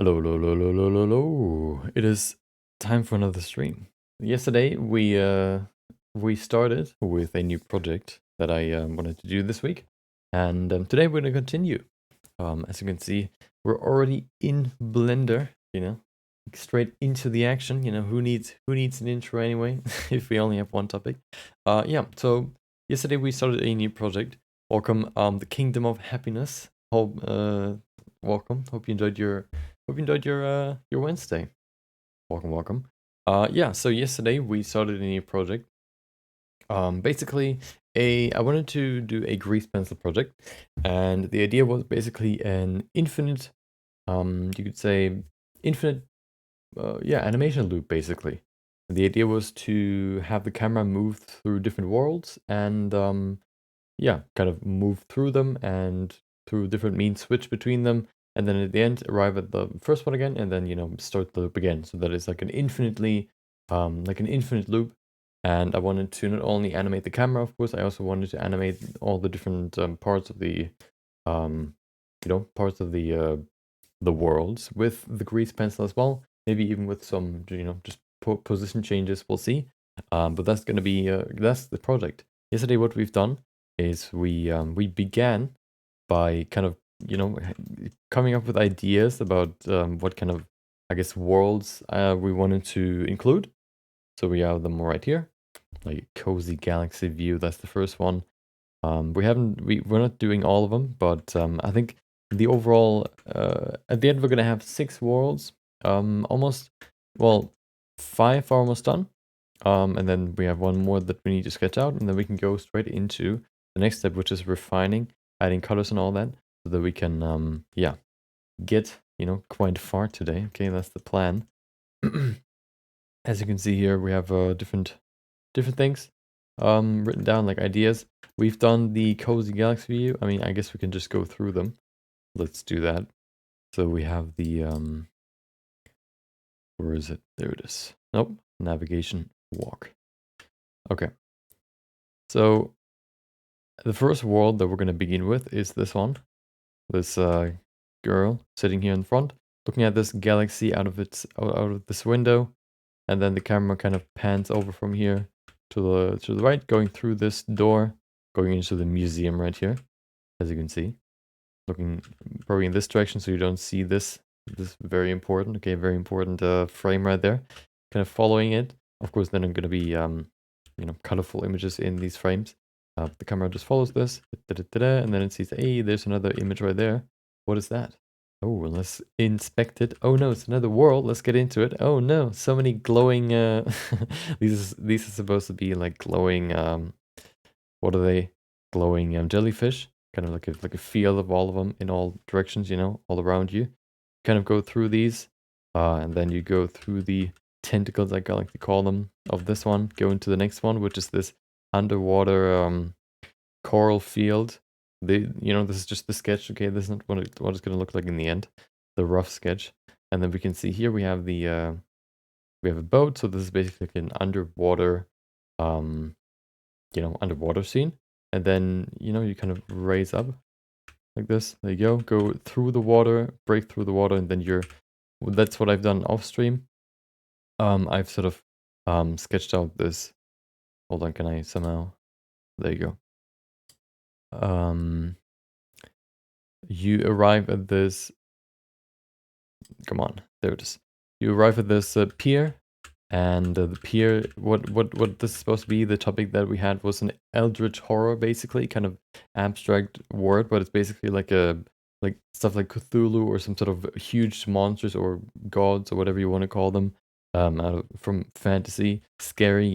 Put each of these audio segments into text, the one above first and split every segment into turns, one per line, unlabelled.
Hello, hello, hello, hello, hello, hello. It is time for another stream. Yesterday we started with a new project that I wanted to do this week, and today we're gonna continue. As you can see, we're already in Blender. Straight into the action. Who needs an intro anyway? If we only have one topic. Yeah. So yesterday we started a new project. Welcome, the Kingdom of Happiness. Welcome. Hope you enjoyed your Wednesday. Welcome, welcome. Yeah, so yesterday we started a new project. Basically I wanted to do a grease pencil project, and the idea was basically an infinite, you could say infinite, animation loop basically. The idea was to have the camera move through different worlds and yeah, kind of move through them and through different means switch between them, and then at the end arrive at the first one again, and then start the loop again. So that is like an infinite loop. And I wanted to not only animate the camera, of course, I also wanted to animate all the different parts of the um, the worlds with the grease pencil as well. Maybe even with some just position changes. We'll see. But that's gonna be that's the project. Yesterday, what we've done is we began by kind of coming up with ideas about what kind of, I guess, worlds we wanted to include. So we have them right here, like cozy galaxy view. That's the first one. We're not doing all of them, but I think the overall at the end we're gonna have 6 worlds. Almost, well, 5 are almost done. And then we have one more that we need to sketch out, and then we can go straight into the next step, which is refining, adding colors and all that, so that we can yeah, get quite far today. Okay, that's the plan. As you can see here, we have different things written down, like ideas. We've done the cozy galaxy view. I mean, I guess we can just go through them. Let's do that. So we have the where is it? There it is. Nope, navigation walk. Okay. So the first world that we're going to begin with is this one. This girl sitting here in front, looking at this galaxy out of this window, and then the camera kind of pans over from here to the right, going through this door, going into the museum right here, as you can see. Looking probably in this direction so you don't see this. This is very important. Okay, very important frame right there. Kind of following it. Of course, then I'm going to be colorful images in these frames. The camera just follows this, and then it sees, hey, there's another image right there. What is that? Oh, let's inspect it. Oh no, it's another world. Let's get into it. Oh no, so many glowing. These are supposed to be like glowing. What are they? Glowing jellyfish. Kind of like a field of all of them in all directions. All around you. Kind of go through these, and then you go through the tentacles, I like to call them, of this one. Go into the next one, which is this underwater coral field. This is just the sketch. Okay, this is not what it's going to look like in the end. The rough sketch, and then we can see here we have the we have a boat. So this is basically like an underwater, underwater scene. And then you kind of raise up like this. There you go. Go through the water, break through the water, and then that's what I've done off stream. I've sort of sketched out this. Hold on, can I somehow? There you go. You arrive at this. Come on, there it is. You arrive at this pier, and the pier. What this is supposed to be? The topic that we had was an Eldritch Horror, basically, kind of abstract word, but it's basically like stuff like Cthulhu or some sort of huge monsters or gods or whatever you want to call them, from fantasy, scary.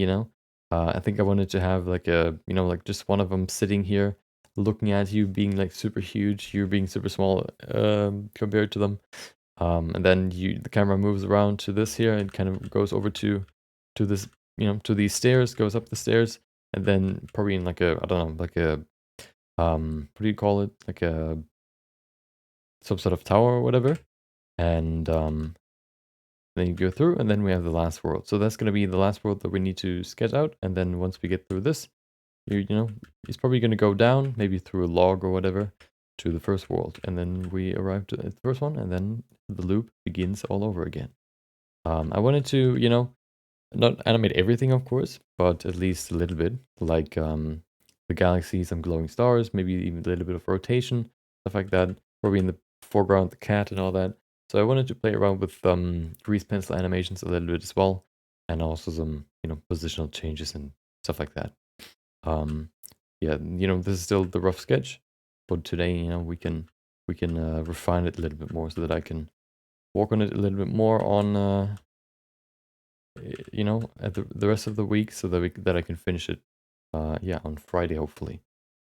I think I wanted to have like like just one of them sitting here looking at you, being like super huge, you being super small compared to them. And then the camera moves around to this here and kind of goes over to this, to these stairs, goes up the stairs, and then probably in like a, I don't know, like a what do you call it? Like a some sort of tower or whatever. And then you go through, and then we have the last world. So that's going to be the last world that we need to sketch out. And then once we get through this, it's probably going to go down, maybe through a log or whatever. to the first world, and then we arrive to the first one, and then the loop begins all over again. I wanted to, you know, not animate everything, of course, but at least a little bit, like the galaxy, some glowing stars, maybe even a little bit of rotation, stuff like that. Probably in the foreground, the cat and all that. So I wanted to play around with grease pencil animations a little bit as well, and also some, you know, positional changes and stuff like that. Yeah, you know, this is still the rough sketch, but today, you know, we can refine it a little bit more so that I can work on it a little bit more on you know, at the rest of the week, so that I can finish it yeah, on Friday hopefully.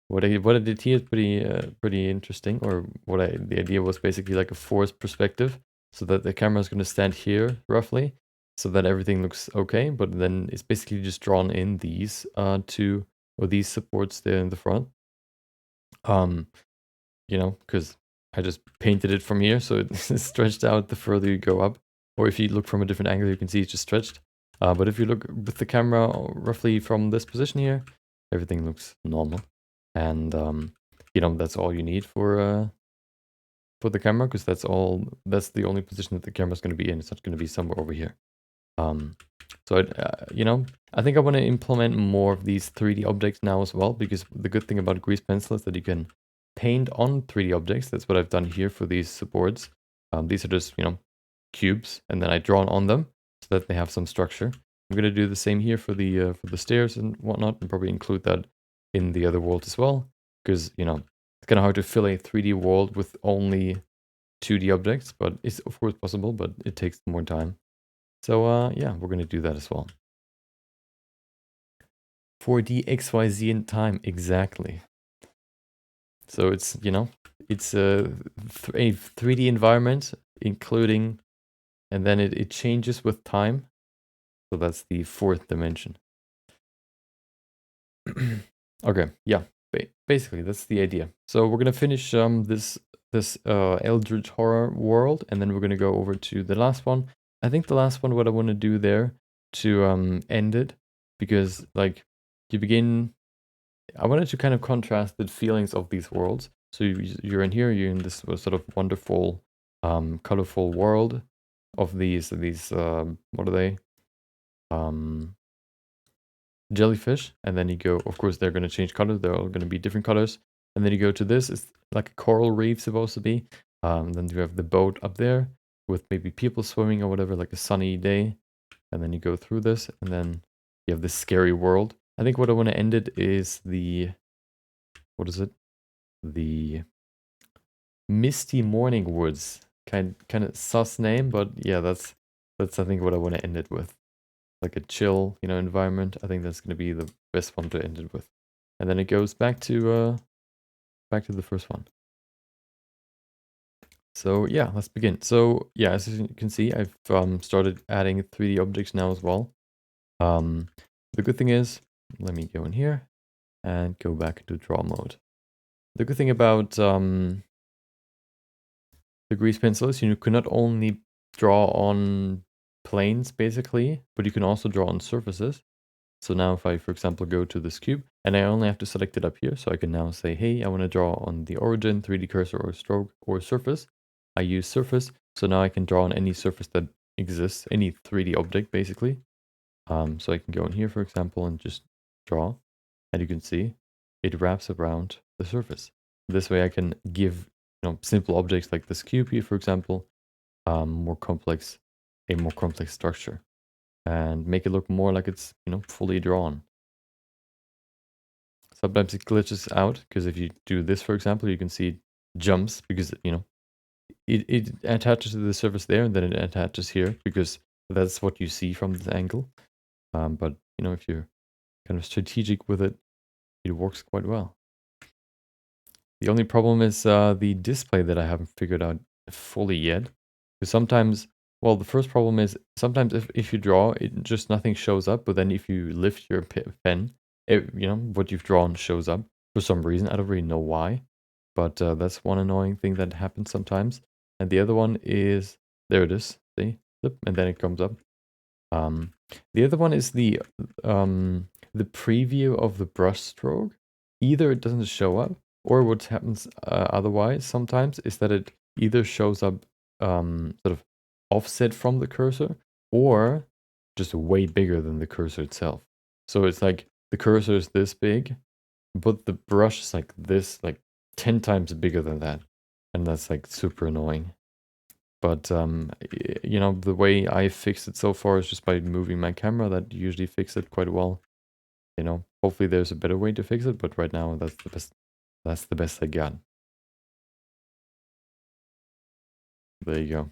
What I did here is pretty interesting, or the idea was basically like a forced perspective, so that the camera is going to stand here roughly, so that everything looks okay, but then it's basically just drawn in these two, or these supports there in the front. You know, because I just painted it from here, so it's stretched out the further you go up. Or if you look from a different angle, you can see it's just stretched. But if you look with the camera roughly from this position here, everything looks normal. And you know, that's all you need for the camera, because that's the only position that the camera's going to be in. It's not going to be somewhere over here. So you know, I think I want to implement more of these 3D objects now as well, because the good thing about Grease Pencil is that you can paint on 3D objects. That's what I've done here for these supports. These are just, you know, cubes, and then I draw on them so that they have some structure. I'm gonna do the same here for the stairs and whatnot, and probably include that in the other world as well, because, you know, it's kind of hard to fill a 3D world with only 2D objects, but it's of course possible, but it takes more time. So yeah, we're gonna do that as well. 4D XYZ in time, exactly. So it's, you know, it's a 3D environment, including, and then it changes with time. So that's the fourth dimension. Okay, yeah, basically that's the idea. So we're gonna finish this Eldritch Horror world, and then we're gonna go over to the last one. I think the last one, what I want to do there to end it, because like you begin, I wanted to kind of contrast the feelings of these worlds. So you're in here, you're in this sort of wonderful, colorful world of these what are they? Jellyfish, and then you go, of course they're going to change colors, they're all going to be different colors, and then you go to this, it's like a coral reef supposed to be. Then you have the boat up there with maybe people swimming or whatever, like a sunny day, and then you go through this, and then you have this scary world. I think what I want to end it is the, what is it, the Misty Morning Woods. Kind of sus name, but yeah, that's I think what I want to end it with, like a chill, you know, environment. I think that's going to be the best one to end it with. And then it goes back to the first one. So yeah, let's begin. So yeah, as you can see, I've started adding 3D objects now as well. The good thing is, let me go in here and go back to draw mode. The good thing about the grease pencil is you can not only draw on planes basically, but you can also draw on surfaces. So now if I, for example, go to this cube, and I only have to select it up here, so I can now say, hey, I want to draw on the origin, 3D cursor, or stroke, or surface. I use surface, so now I can draw on any surface that exists, any 3D object, basically. So I can go in here, for example, and just draw, and you can see it wraps around the surface. This way I can give, you know, simple objects like this cube here, for example, a more complex structure, and make it look more like it's, you know, fully drawn. Sometimes it glitches out, because if you do this, for example, you can see it jumps, because, you know, it attaches to the surface there, and then it attaches here, because that's what you see from this angle. But, you know, if you're kind of strategic with it, it works quite well. The only problem is the display that I haven't figured out fully yet. Because sometimes, well, the first problem is sometimes if you draw, it just nothing shows up. But then if you lift your pen, you know, what you've drawn shows up for some reason. I don't really know why. But that's one annoying thing that happens sometimes. And the other one is, there it is. See? And then it comes up. The other one is the preview of the brush stroke. Either it doesn't show up, Or what happens otherwise sometimes is that it either shows up sort of offset from the cursor or just way bigger than the cursor itself. So it's like the cursor is this big, but the brush is like this, like 10 times bigger than that. And that's like super annoying. But, you know, the way I fixed it so far is just by moving my camera. That usually fixes it quite well. You know, hopefully there's a better way to fix it, but right now that's the best I got. There you go.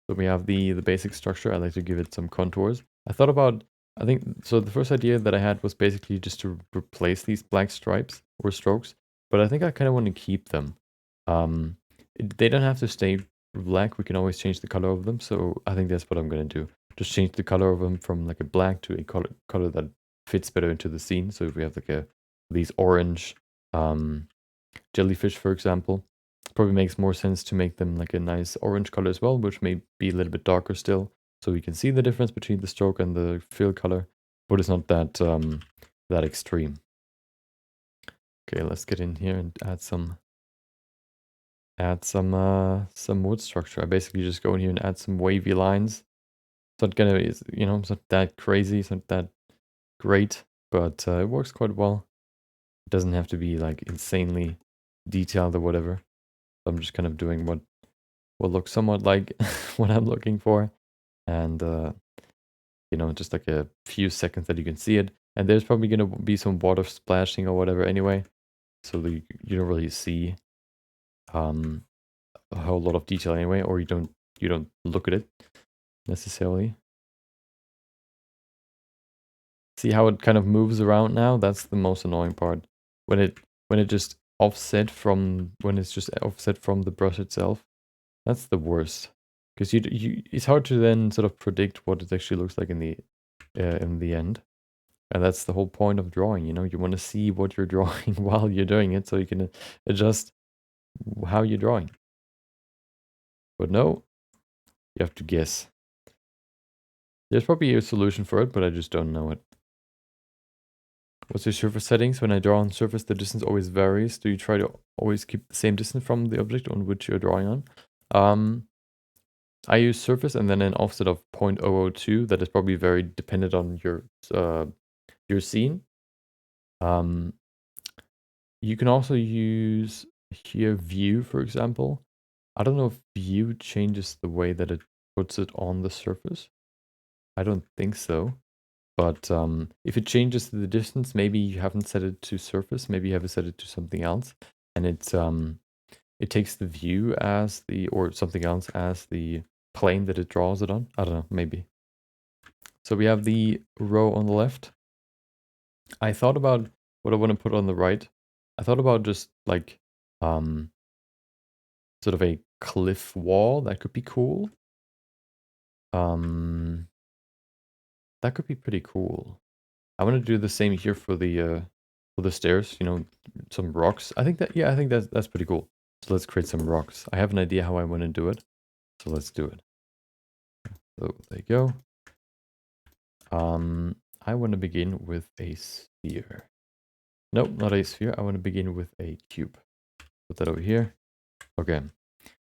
So we have the basic structure. I like to give it some contours. I thought about, I think, so the first idea that I had was basically just to replace these black stripes or strokes, but I think I kind of want to keep them. They don't have to stay black. We can always change the color of them. So I think that's what I'm going to do. Just change the color of them from like a black to a color that fits better into the scene. So if we have like these orange jellyfish, for example, probably makes more sense to make them like a nice orange color as well, which may be a little bit darker still, so we can see the difference between the stroke and the fill color, but it's not that that extreme. Okay, let's get in here and add some wood structure. I basically just go in here and add some wavy lines. It's not gonna, you know, it's not that crazy, it's not that great, but it works quite well. It doesn't have to be like insanely detailed or whatever. So I'm just kind of doing what looks somewhat like what I'm looking for, and you know, just like a few seconds that you can see it. And there's probably gonna be some water splashing or whatever anyway, so that you don't really see a whole lot of detail anyway, or you don't look at it necessarily. See how it kind of moves around now? That's the most annoying part. When it just offset from the brush itself. That's the worst. Because it's hard to then sort of predict what it actually looks like in the end. And that's the whole point of drawing, you know? You want to see what you're drawing while you're doing it so you can adjust how you're drawing. But no, you have to guess. There's probably a solution for it, but I just don't know it. What's your surface settings? When I draw on surface, the distance always varies. Do you try to always keep the same distance from the object on which you're drawing on? I use surface and then an offset of 0.002. That is probably very dependent on your scene. You can also use here view, for example. I don't know if view changes the way that it puts it on the surface. I don't think so. But if it changes the distance, maybe you haven't set it to surface. Maybe you have set it to something else, and it takes the view as or something else as the plane that it draws it on. I don't know, maybe. So we have the row on the left. I thought about what I want to put on the right. I thought about just like sort of a cliff wall. That could be cool. That could be pretty cool. I want to do the same here for the stairs, you know, some rocks. I think that's pretty cool. So let's create some rocks. I have an idea how I want to do it. So let's do it. So there you go. I want to begin with a sphere. Nope, not a sphere. I want to begin with a cube. Put that over here. Okay.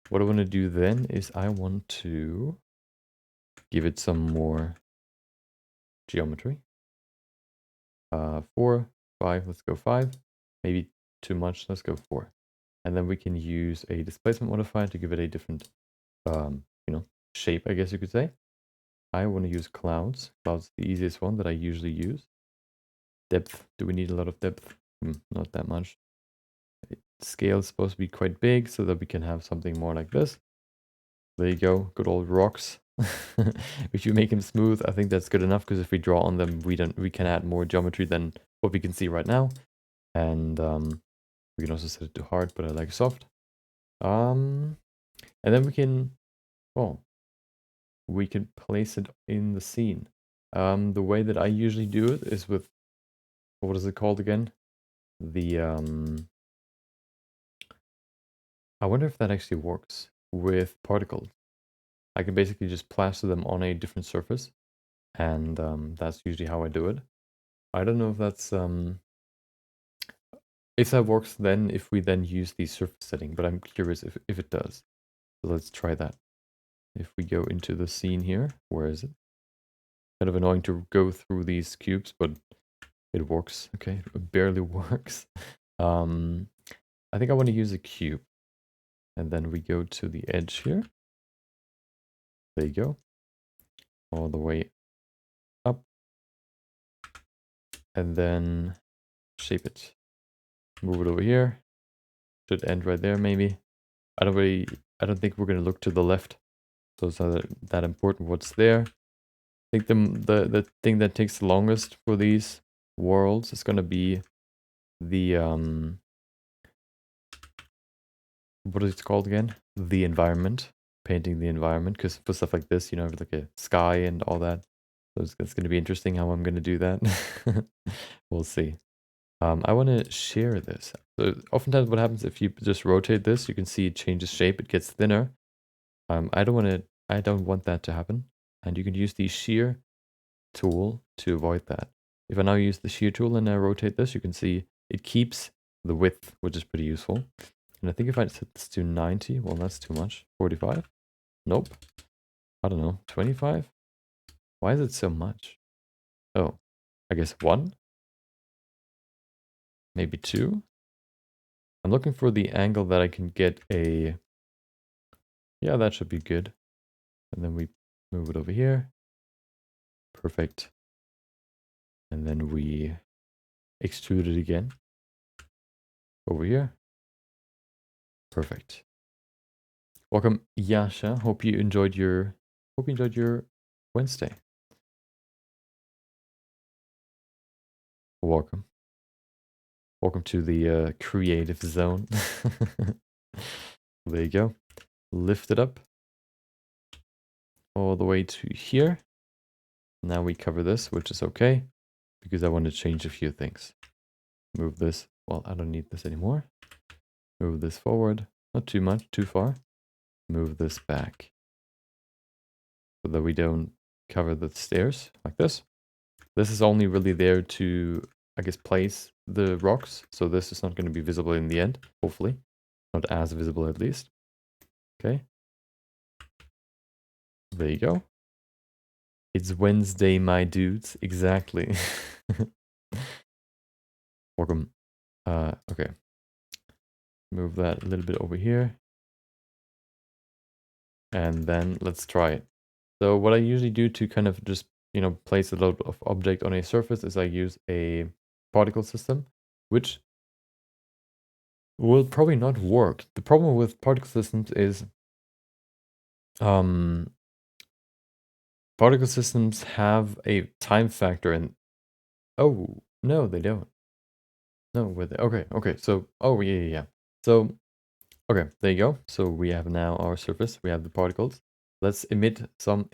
What I want to do then is I want to give it some more geometry. 4, 5, let's go 5. Maybe too much, let's go 4. And then we can use a displacement modifier to give it a different, you know, shape, I guess you could say. I want to use clouds. Clouds the easiest one that I usually use. Depth. Do we need a lot of depth? Not that much. Scale is supposed to be quite big so that we can have something more like this. There you go, good old rocks. If you make them smooth, I think that's good enough, because if we draw on them, we can add more geometry than what we can see right now. And we can also set it to hard, but I like soft. And then we can, well, we can place it in the scene. The way that I usually do it is with, what is it called again? The I wonder if that actually works with particles. I can basically just plaster them on a different surface, and that's usually how I do it. I don't know if that's if that works, then if we then use the surface setting, but I'm curious if it does. So let's try that. If we go into the scene here, where is it? Kind of annoying to go through these cubes, but it works. Okay, it barely works. I think I want to use a cube. And then we go to the edge here. There you go. All the way up. And then shape it. Move it over here. Should end right there, maybe. I don't think we're going to look to the left. So it's not that important what's there. I think the thing that takes the longest for these worlds is going to be the what is it called again? The environment. Painting the environment, because for stuff like this, you know, like a sky and all that. So it's going to be interesting how I'm going to do that. We'll see. I want to share this. So oftentimes what happens if you just rotate this, you can see it changes shape, it gets thinner. I don't want that to happen. And you can use the shear tool to avoid that. If I now use the shear tool and I rotate this, you can see it keeps the width, which is pretty useful. And I think if I set this to 90, well, that's too much. 45? Nope. I don't know. 25? Why is it so much? Oh, I guess 1? Maybe 2? I'm looking for the angle that I can get a... Yeah, that should be good. And then we move it over here. Perfect. And then we extrude it again. Over here. Perfect. Welcome, Yasha. Hope you enjoyed your Wednesday. Welcome. Welcome to the creative zone. There you go. Lift it up all the way to here. Now we cover this, which is okay, because I want to change a few things. Move this. Well, I don't need this anymore. Move this forward. Not too much, too far. Move this back. So that we don't cover the stairs like this. This is only really there to, I guess, place the rocks. So this is not going to be visible in the end, hopefully. Not as visible at least. Okay. There you go. It's Wednesday, my dudes. Exactly. Welcome. Okay. Move that a little bit over here. And then let's try it. So what I usually do to kind of just, you know, place a lot of object on a surface is I use a particle system, which will probably not work. The problem with particle systems is particle systems have a time factor, and oh no, they don't. No, with okay. So yeah. So okay, there you go. So we have now our surface. We have the particles. Let's emit some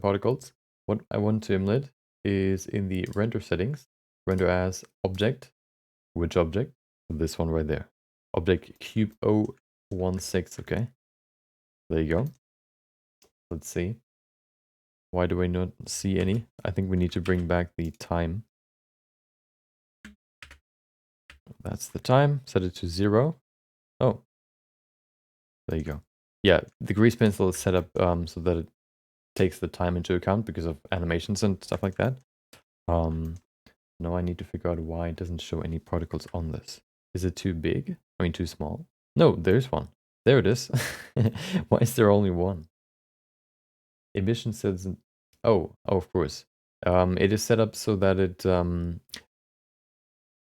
particles. What I want to emit is in the render settings. Render as object. Which object? This one right there. Object cube 016. Okay. There you go. Let's see. Why do I not see any? I think we need to bring back the time. That's the time. Set it to 0. Oh. There you go. Yeah, the grease pencil is set up so that it takes the time into account because of animations and stuff like that. Now I need to figure out why it doesn't show any particles on this. Is it too big? I mean, too small? No, there's one. There it is. Why is there only one? Emission says... Oh, of course. It is set up so that it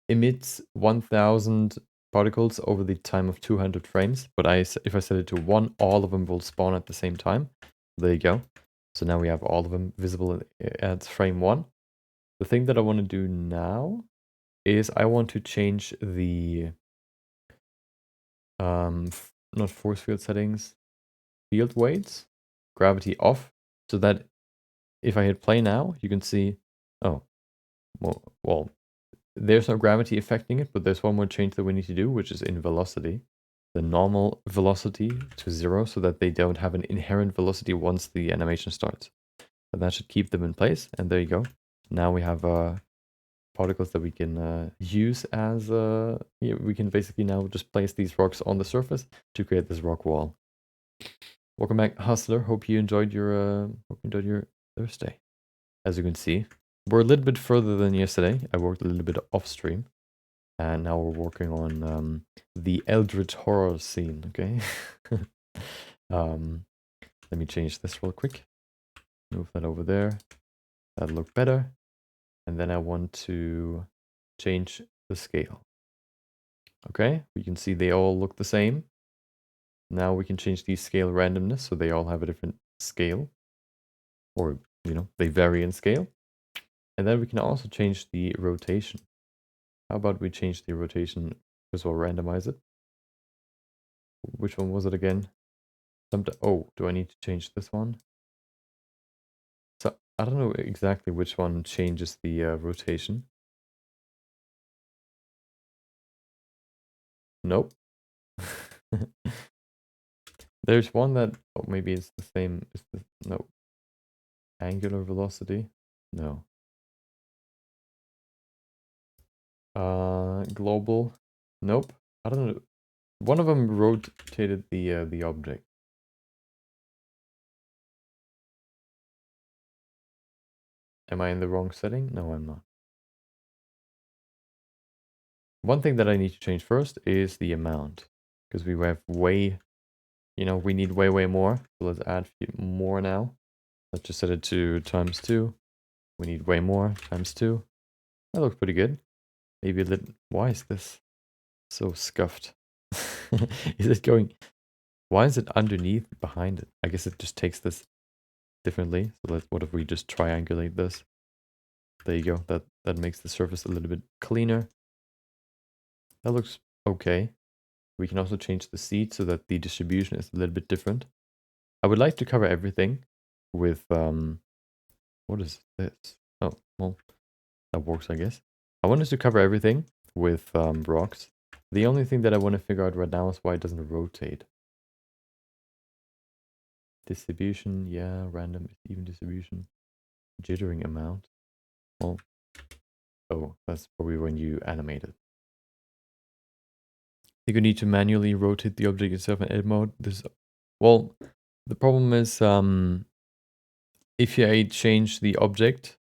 emits 1000 particles over the time of 200 frames. But if I set it to 1, all of them will spawn at the same time. There you go. So now we have all of them visible at frame 1. The thing that I want to do now is I want to change the not force field settings, field weights, gravity off, so that if I hit play now, you can see, oh, well, there's no gravity affecting it, but there's one more change that we need to do, which is in velocity. The normal velocity to 0, so that they don't have an inherent velocity once the animation starts. And that should keep them in place, and there you go. Now we have particles that we can use as, yeah, we can basically now just place these rocks on the surface to create this rock wall. Welcome back, Hustler. Hope you enjoyed your Thursday. As you can see, we're a little bit further than yesterday. I worked a little bit off stream, and now we're working on the Eldritch Horror scene. Okay. Let me change this real quick. Move that over there. That'll look better. And then I want to change the scale. Okay, we can see they all look the same. Now we can change the scale randomness so they all have a different scale. Or, you know, they vary in scale. And then we can also change the rotation. How about we change the rotation as well, randomize it. Which one was it again? Oh, do I need to change this one? So I don't know exactly which one changes the rotation. Nope. There's one that, oh, maybe it's the same. No. Angular velocity? No. Global? Nope. I don't know. One of them rotated the object. Am I in the wrong setting? No, I'm not. One thing that I need to change first is the amount. Because we have way, you know, we need way more. So let's add more now. Let's just set it to ×2. We need way more, ×2. That looks pretty good. Maybe a little, why is this so scuffed? Is it going, why is it underneath behind it? I guess it just takes this differently. So what if we just triangulate this? There you go. That makes the surface a little bit cleaner. That looks okay. We can also change the seed so that the distribution is a little bit different. I would like to cover everything with what is this? Oh, well, that works, I guess. I want us to cover everything with rocks. The only thing that I want to figure out right now is why it doesn't rotate. Distribution, yeah, random, even distribution. Jittering amount. Well, oh, that's probably when you animate it. I think you need to manually rotate the object itself in edit mode. Well, the problem is if I change the object,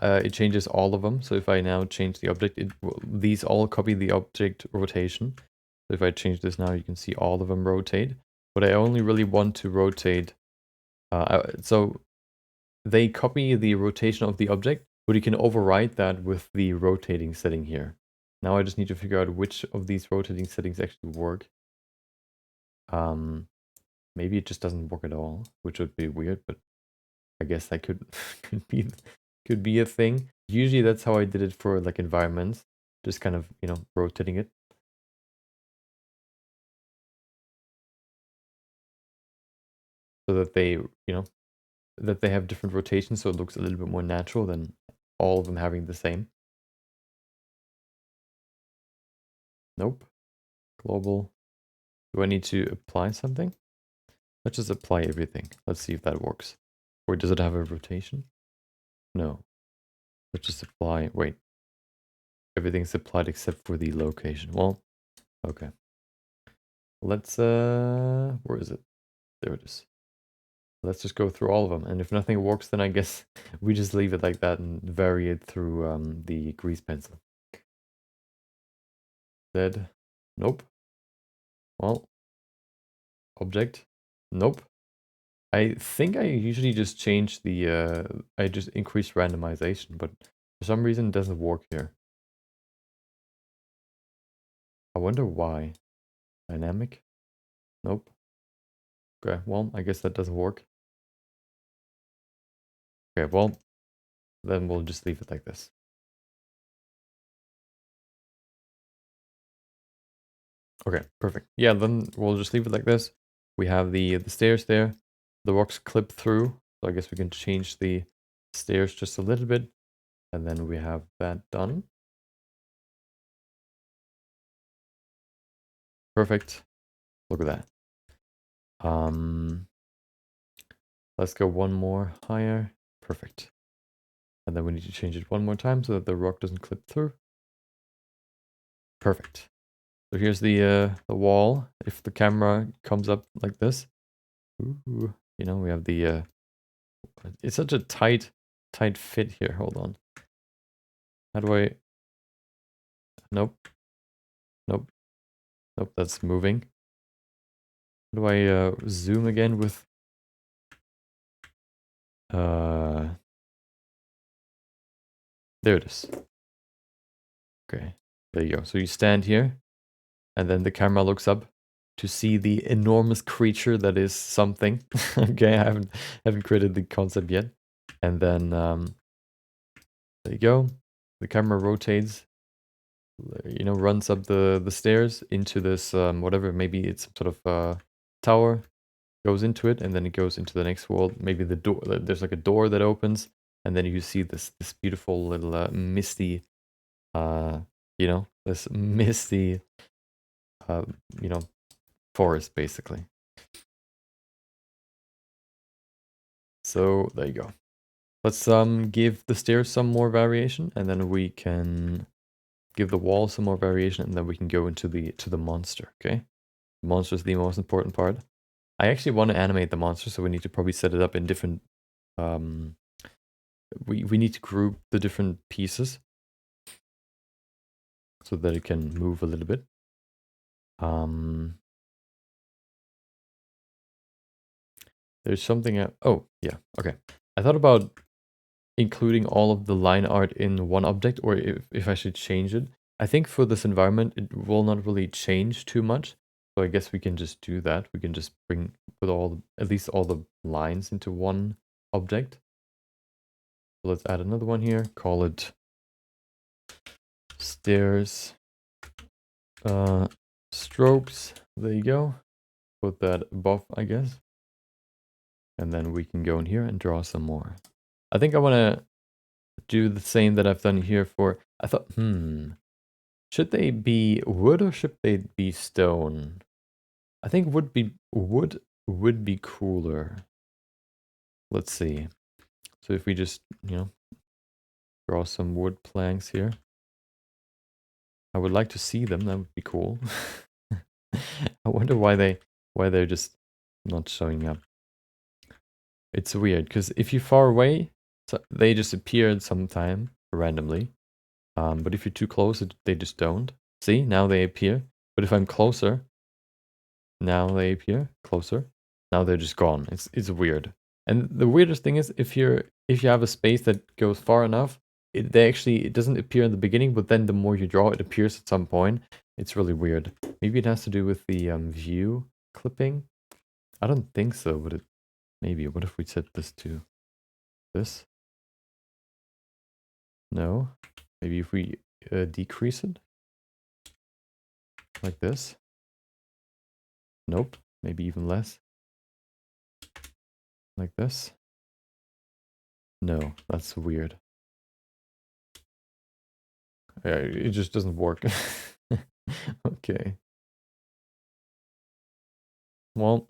it changes all of them. So if I now change the object, these all copy the object rotation. So if I change this now, you can see all of them rotate. But I only really want to rotate. So they copy the rotation of the object, but you can override that with the rotating setting here. Now I just need to figure out which of these rotating settings actually work. Maybe it just doesn't work at all, which would be weird, but I guess that could could be a thing. Usually that's how I did it for like environments, just kind of, you know, rotating it. So that they, you know, that they have different rotations so it looks a little bit more natural than all of them having the same. Nope. Global. Do I need to apply something? Let's just apply everything. Let's see if that works. Or does it have a rotation? No. Let's just apply, wait. Everything's applied except for the location. Well, okay. Let's, where is it? There it is. Let's just go through all of them. And if nothing works, then I guess we just leave it like that and vary it through the grease pencil. Dead. Nope. Well. Object. Nope. I think I usually just change the, I just increase randomization, but for some reason it doesn't work here. I wonder why. Dynamic? Nope. Okay, well, I guess that doesn't work. Okay, well, then we'll just leave it like this. Okay, perfect. Yeah, then we'll just leave it like this. We have the stairs there. The rocks clip through, so I guess we can change the stairs just a little bit. And then we have that done. Perfect. Look at that. Let's go one more higher. Perfect. And then we need to change it one more time so that the rock doesn't clip through. Perfect. So here's the wall. If the camera comes up like this, ooh, you know, we have the it's such a tight fit here. Hold on. How do I? Nope. Nope. Nope. That's moving. How do I zoom again with? There it is. Okay. There you go. So you stand here, and then the camera looks up to see the enormous creature that is something. Okay, I haven't created the concept yet. And then there you go. The camera rotates, you know, runs up the stairs into this whatever, maybe it's some sort of tower, goes into it, and then it goes into the next world. Maybe the door, there's like a door that opens, and then you see this beautiful little misty you know, this misty you know, forest basically. So there you go. Let's give the stairs some more variation, and then we can give the wall some more variation, and then we can go into the monster. Okay, the monster is the most important part. I actually want to animate the monster, so we need to probably set it up in different. We need to group the different pieces so that it can move a little bit. There's something. Oh yeah, okay. I thought about including all of the line art in one object, or if I should change it. I think for this environment, it will not really change too much. So I guess we can just do that. We can just put at least all the lines into one object. So let's add another one here. Call it stairs strokes. There you go. Put that above, I guess. And then we can go in here and draw some more. I think I want to do the same that I've done here for, I thought, should they be wood or should they be stone? I think wood would be cooler. Let's see. So if we just, you know, draw some wood planks here. I would like to see them, that would be cool. I wonder why they're just not showing up. It's weird, because if you're far away, they just appear sometime randomly. But if you're too close, they just don't. See, now they appear. But if I'm closer, now they appear closer. Now they're just gone. It's weird. And the weirdest thing is if you have a space that goes far enough, it doesn't appear in the beginning, but then the more you draw, it appears at some point. It's really weird. Maybe it has to do with the view clipping. I don't think so, but maybe. What if we set this to this? No. Maybe if we decrease it like this. Nope. Maybe even less. Like this. No, that's weird. Yeah, it just doesn't work. Okay. Well,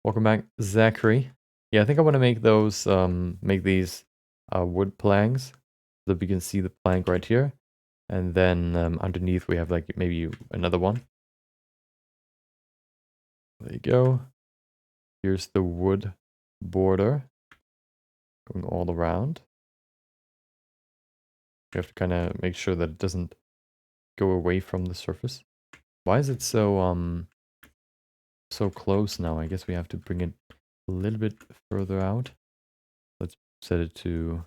welcome back, Zachary. Yeah, I think I want to make those, make these wood planks so that we can see the plank right here. And then underneath we have like maybe another one. There you go. Here's the wood border going all around. You have to kind of make sure that it doesn't go away from the surface. Why is it so so close now? I guess we have to bring it a little bit further out. Let's set it to,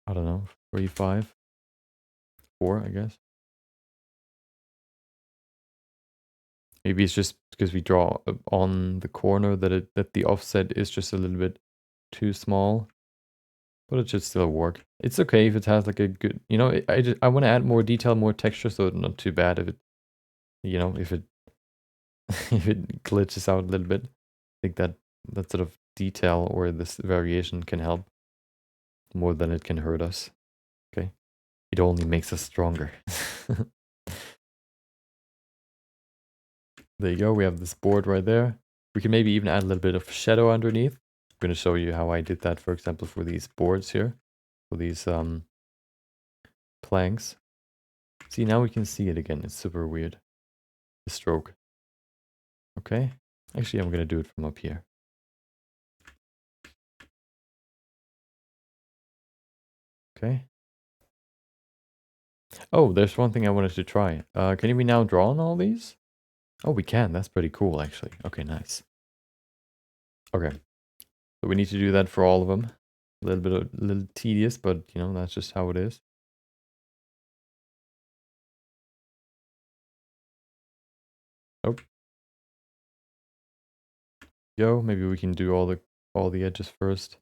I don't know, 35, 4, I guess. Maybe it's just because we draw on the corner that the offset is just a little bit too small. But it should still work. It's okay if it has like a good, you know, I want to add more detail, more texture, so it's not too bad if it, you know, if it if it glitches out a little bit. I think that sort of detail or this variation can help more than it can hurt us. Okay, it only makes us stronger. There you go. We have this board right there. We can maybe even add a little bit of shadow underneath. I'm going to show you how I did that, for example, for these boards here. for these planks. See, now we can see it again. It's super weird. The stroke. Okay. Actually, I'm gonna do it from up here. Okay. Oh, there's one thing I wanted to try. Can we now draw on all these? Oh, we can. That's pretty cool, actually. Okay, nice. Okay. So we need to do that for all of them. A little tedious, but you know, that's just how it is. Oh. Yo, maybe we can do all the edges first.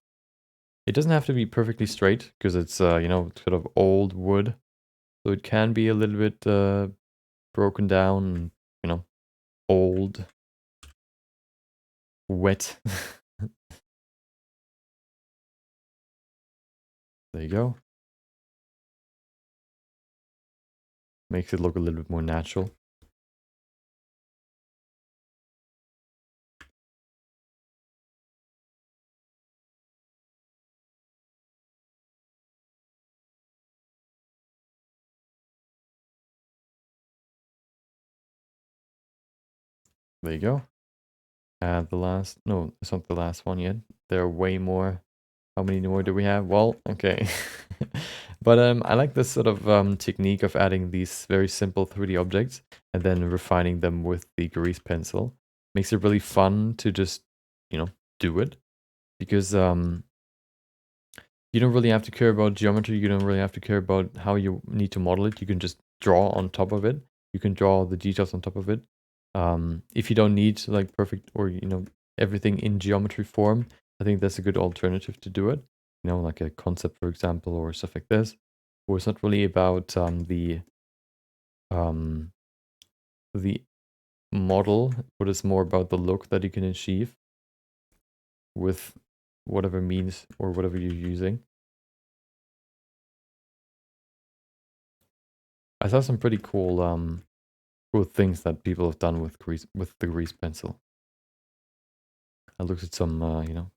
It doesn't have to be perfectly straight because it's you know, sort of old wood. So it can be a little bit broken down, you know, old, wet. There you go. Makes it look a little bit more natural. There you go. And the last, no, it's not the last one yet. There are way more. How many more do we have? Well, okay. But I like this sort of technique of adding these very simple 3D objects and then refining them with the grease pencil. Makes it really fun to just, you know, do it. Because you don't really have to care about geometry. You don't really have to care about how you need to model it. You can just draw on top of it. You can draw the details on top of it. If you don't need like perfect or, you know, everything in geometry form, I think that's a good alternative to do it. You know, like a concept, for example, or stuff like this. Where it's not really about um, the model, but it's more about the look that you can achieve with whatever means or whatever you're using. I saw some pretty cool cool things that people have done with the grease pencil. I looked at some you know,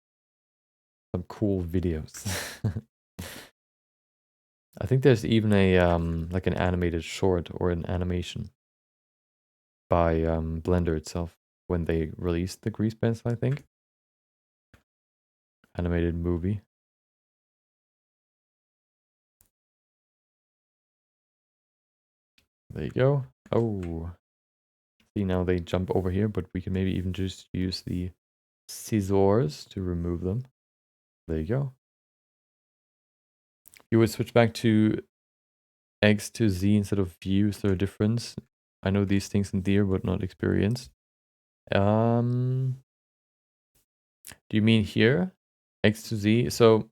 some cool videos. I think there's even a like an animated short or an animation by Blender itself when they released the grease pencil, I think. Animated movie. There you go. Oh, see, now they jump over here, but we can maybe even just use the scissors to remove them. There you go. You would switch back to X to Z instead of view. Is there a difference? I know these things in theory, but not experienced. Do you mean here? X to Z? So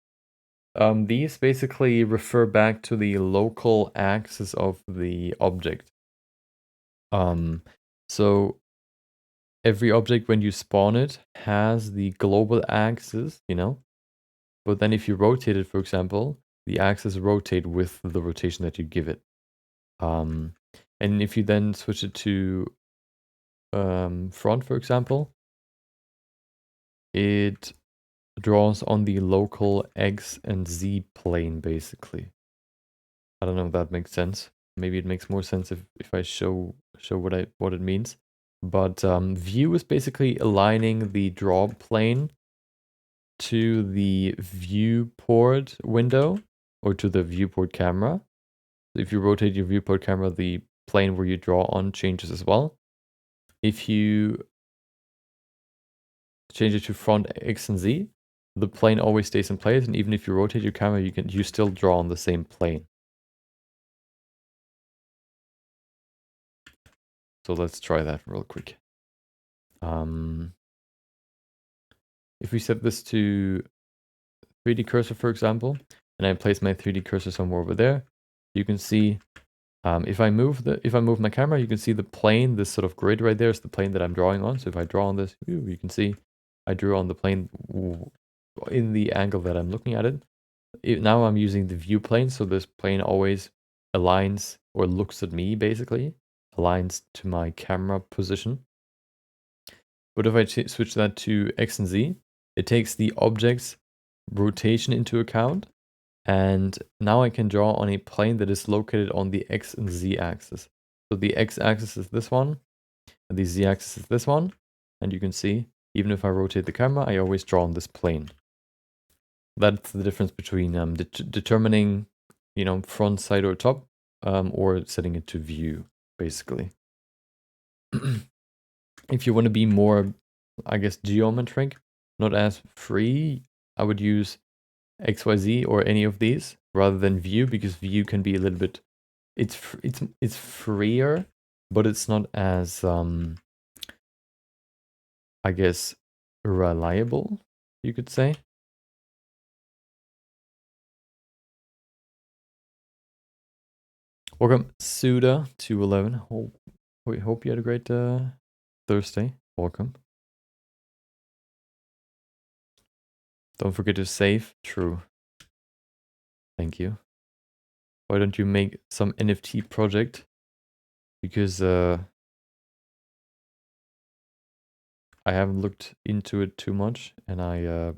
these basically refer back to the local axis of the object. So every object when you spawn it has the global axis, you know, but then if you rotate it, for example, the axis rotate with the rotation that you give it. And if you then switch it to front, for example, it draws on the local X and Z plane, basically. I don't know if that makes sense. Maybe it makes more sense if I show what it means. But view is basically aligning the draw plane to the viewport window or to the viewport camera. If you rotate your viewport camera, the plane where you draw on changes as well. If you change it to front X and Z, the plane always stays in place, and even if you rotate your camera, you still draw on the same plane. So let's try that real quick. If we set this to 3D cursor, for example, and I place my 3D cursor somewhere over there, you can see if I move my camera, you can see the plane, this sort of grid right there is the plane that I'm drawing on. So if I draw on this, you can see I drew on the plane in the angle that I'm looking at it. Now I'm using the view plane, so this plane always aligns or looks at me, basically aligns to my camera position. But if I switch that to X and Z, it takes the object's rotation into account, And now I can draw on a plane that is located on the X and Z axis. So the X axis is this one, and the Z axis is this one. And you can see, even if I rotate the camera, I always draw on this plane. That's the difference between determining, you know, front, side, or top, or setting it to view, basically. If you want to be more, I guess, geometric, not as free, I would use XYZ or any of these rather than view, because view can be a little bit, it's freer, but it's not as I guess reliable, you could say. Welcome Suda211. Hope you had a great Thursday. Welcome. Don't forget to save. True. Thank you. Why don't you make some NFT project? Because I haven't looked into it too much, and I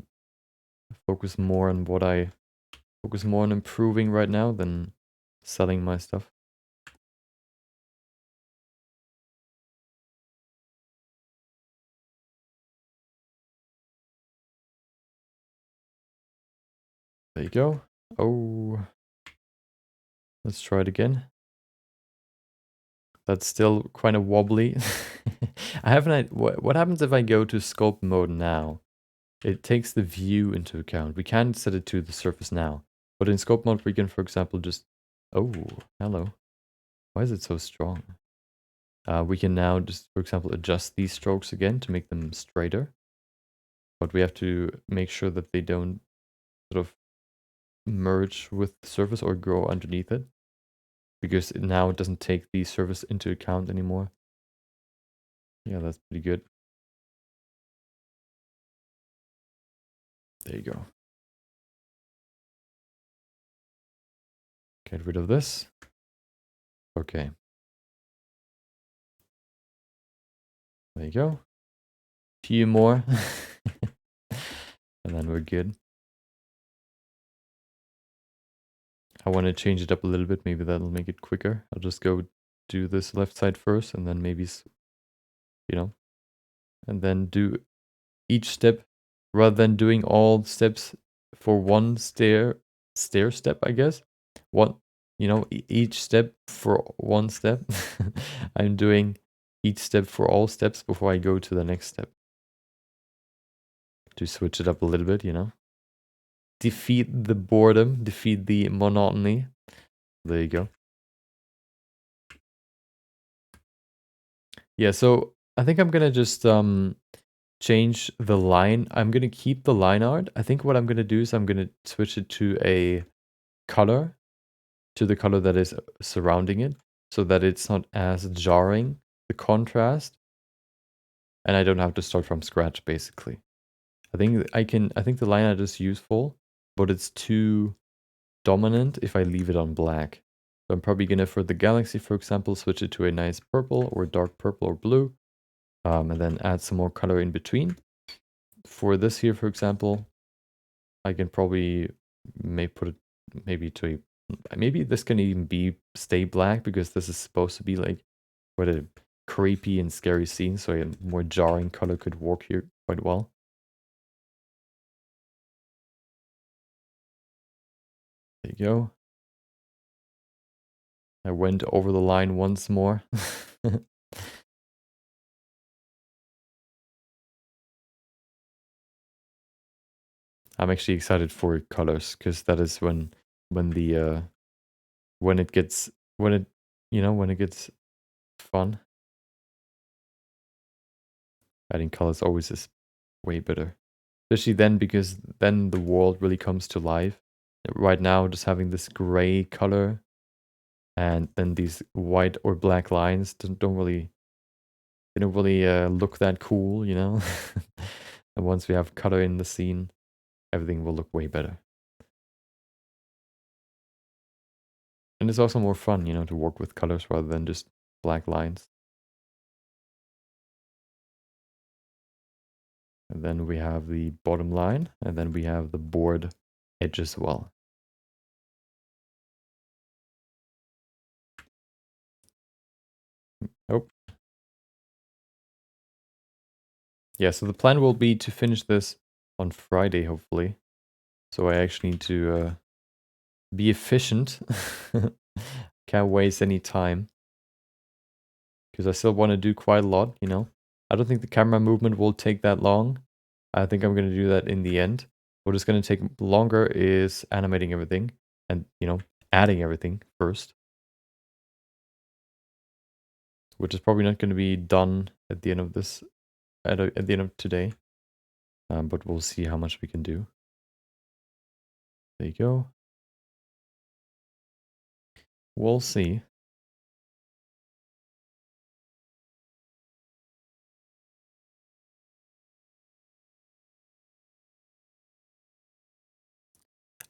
focus more on improving right now than selling my stuff. There you go. Oh, let's try it again. That's still kind of wobbly. I have an idea. What happens if I go to sculpt mode now? It takes the view into account. We can't set it to the surface now. But in sculpt mode, we can, for example, just... Oh, hello. Why is it so strong? We can now just, for example, adjust these strokes again to make them straighter. But we have to make sure that they don't sort of merge with the surface or grow underneath it. Because now it doesn't take the surface into account anymore. Yeah, that's pretty good. There you go. Get rid of this. Okay. There you go. Few more. And then we're good. I want to change it up a little bit. Maybe that'll make it quicker. I'll just go do this left side first and then maybe, you know, and then do each step rather than doing all steps for one stair step, I guess. One, you know, each step for one step. I'm doing each step for all steps before I go to the next step. To switch it up a little bit, you know. Defeat the boredom, defeat the monotony. There you go. Yeah, so I think I'm gonna just change the line. I'm gonna keep the line art. I think what I'm gonna do is I'm gonna switch it to a color, to the color that is surrounding it, so that it's not as jarring, the contrast, and I don't have to start from scratch, basically. I think the line art is useful, but it's too dominant if I leave it on black. So I'm probably gonna, for the galaxy, for example, switch it to a nice purple or dark purple or blue, and then add some more color in between. For this here, for example, I can probably put it maybe to a, maybe this can even stay black, because this is supposed to be like quite a creepy and scary scene, so a more jarring color could work here quite well. There you go. I went over the line once more. I'm actually excited for colors, because that is when the when it gets fun. Adding colors always is way better, especially then, because then the world really comes to life. Right now, just having this gray color and then these white or black lines don't really look that cool, you know. And once we have color in the scene, everything will look way better. And it's also more fun, you know, to work with colors rather than just black lines. And then we have the bottom line, and then we have the board edge as well. Oh. Yeah, so the plan will be to finish this on Friday, hopefully. So I actually need to be efficient. Can't waste any time. Because I still want to do quite a lot, you know. I don't think the camera movement will take that long. I think I'm going to do that in the end. What is going to take longer is animating everything and, you know, adding everything first. Which is probably not going to be done at the end of this, at the end of today. But we'll see how much we can do. There you go. We'll see.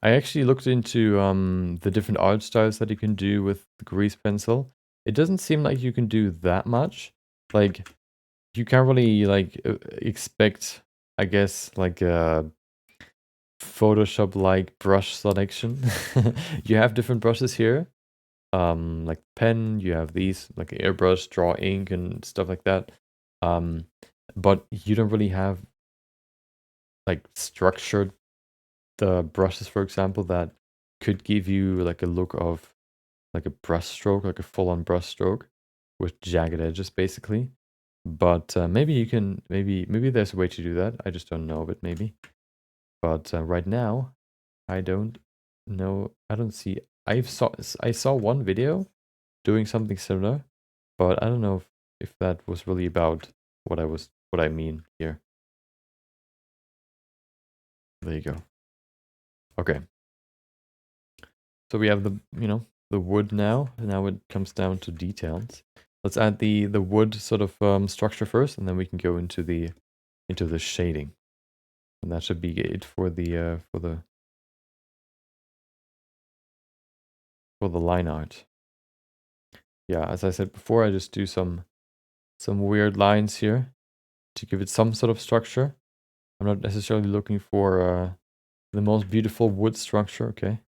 I actually looked into the different art styles that you can do with the grease pencil. It doesn't seem like you can do that much. Like, you can't really like expect, I guess, like a Photoshop-like brush selection. You have different brushes here, like pen. You have these like airbrush, draw ink, and stuff like that. But you don't really have like structured the brushes, for example, that could give you like a look of like a brush stroke, like a full-on brush stroke with jagged edges, basically. But maybe you can, maybe there's a way to do that. I just don't know of it, maybe. But right now, I don't know. I don't see. I saw one video doing something similar, but I don't know if that was really about what I mean here. There you go. Okay. So we have the, you know, the wood now. Now it comes down to details. Let's add the wood sort of structure first, and then we can go into the shading. And that should be it for the line art. Yeah, as I said before, I just do some weird lines here to give it some sort of structure. I'm not necessarily looking for the most beautiful wood structure, okay?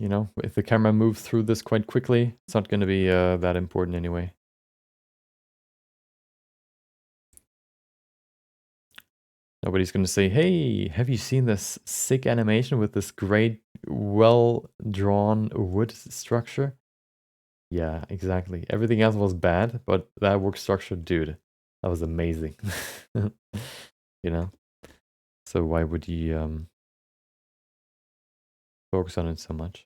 You know, if the camera moves through this quite quickly, it's not going to be that important anyway. Nobody's going to say, hey, have you seen this sick animation with this great, well-drawn wood structure? Yeah, exactly. Everything else was bad, but that work structure, dude, that was amazing. You know? So why would you focus on it so much?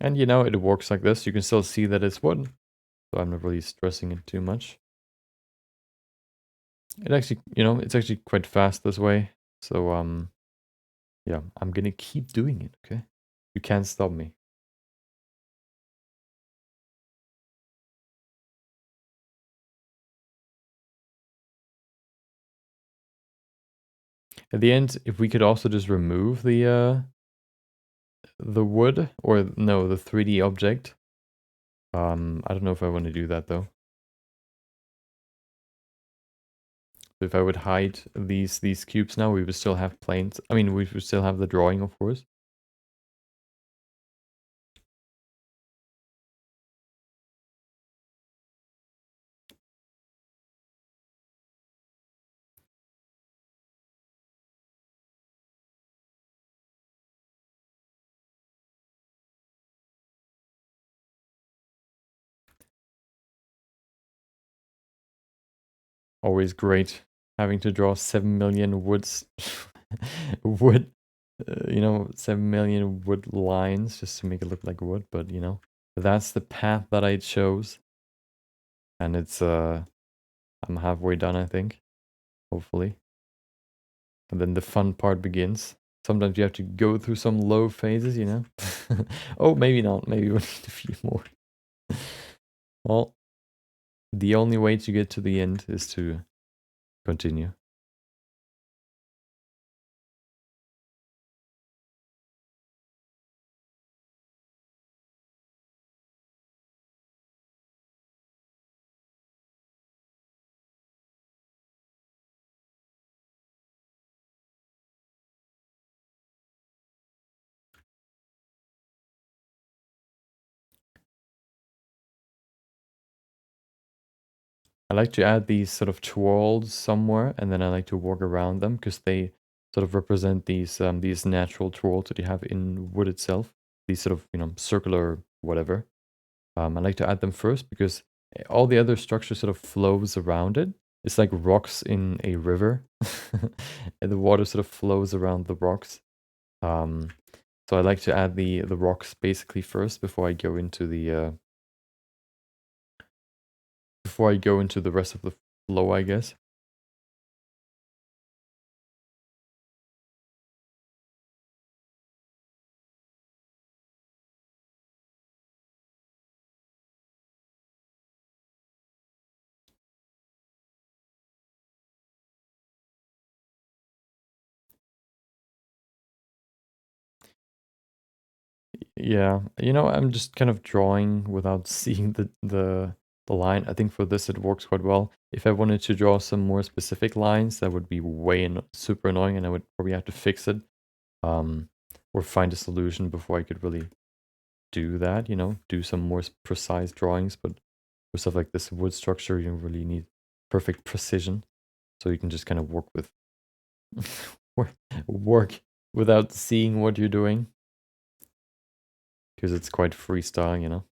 And you know, it works like this. You can still see that it's wood. So I'm not really stressing it too much. It actually, you know, it's actually quite fast this way. So, yeah, I'm gonna keep doing it, okay? You can't stop me. At the end, if we could also just remove the wood, or no, the 3D object. I don't know if I want to do that though. If I would hide these cubes now, we would still have planes. I mean, we would still have the drawing, of course. Always great having to draw 7 million woods, wood, you know, 7 million wood lines just to make it look like wood. But, you know, that's the path that I chose. And it's, I'm halfway done, I think, hopefully. And then the fun part begins. Sometimes you have to go through some low phases, you know? Oh, maybe not. Maybe we'll need a few more. Well, the only way to get to the end is to continue. I like to add these sort of twirls somewhere, and then I like to work around them because they sort of represent these natural twirls that you have in wood itself. These sort of, you know, circular whatever. I like to add them first because all the other structure sort of flows around it. It's like rocks in a river, and the water sort of flows around the rocks. Um, so I like to add the rocks basically first before I go into the rest of the flow, I guess. Yeah, you know, I'm just kind of drawing without seeing the line. I think for this it works quite well. If I wanted to draw some more specific lines, that would be super annoying, and I would probably have to fix it, or find a solution before I could really do that. You know, do some more precise drawings. But for stuff like this wood structure, you really need perfect precision, so you can just kind of work with work without seeing what you're doing. Because it's quite freestyle, you know?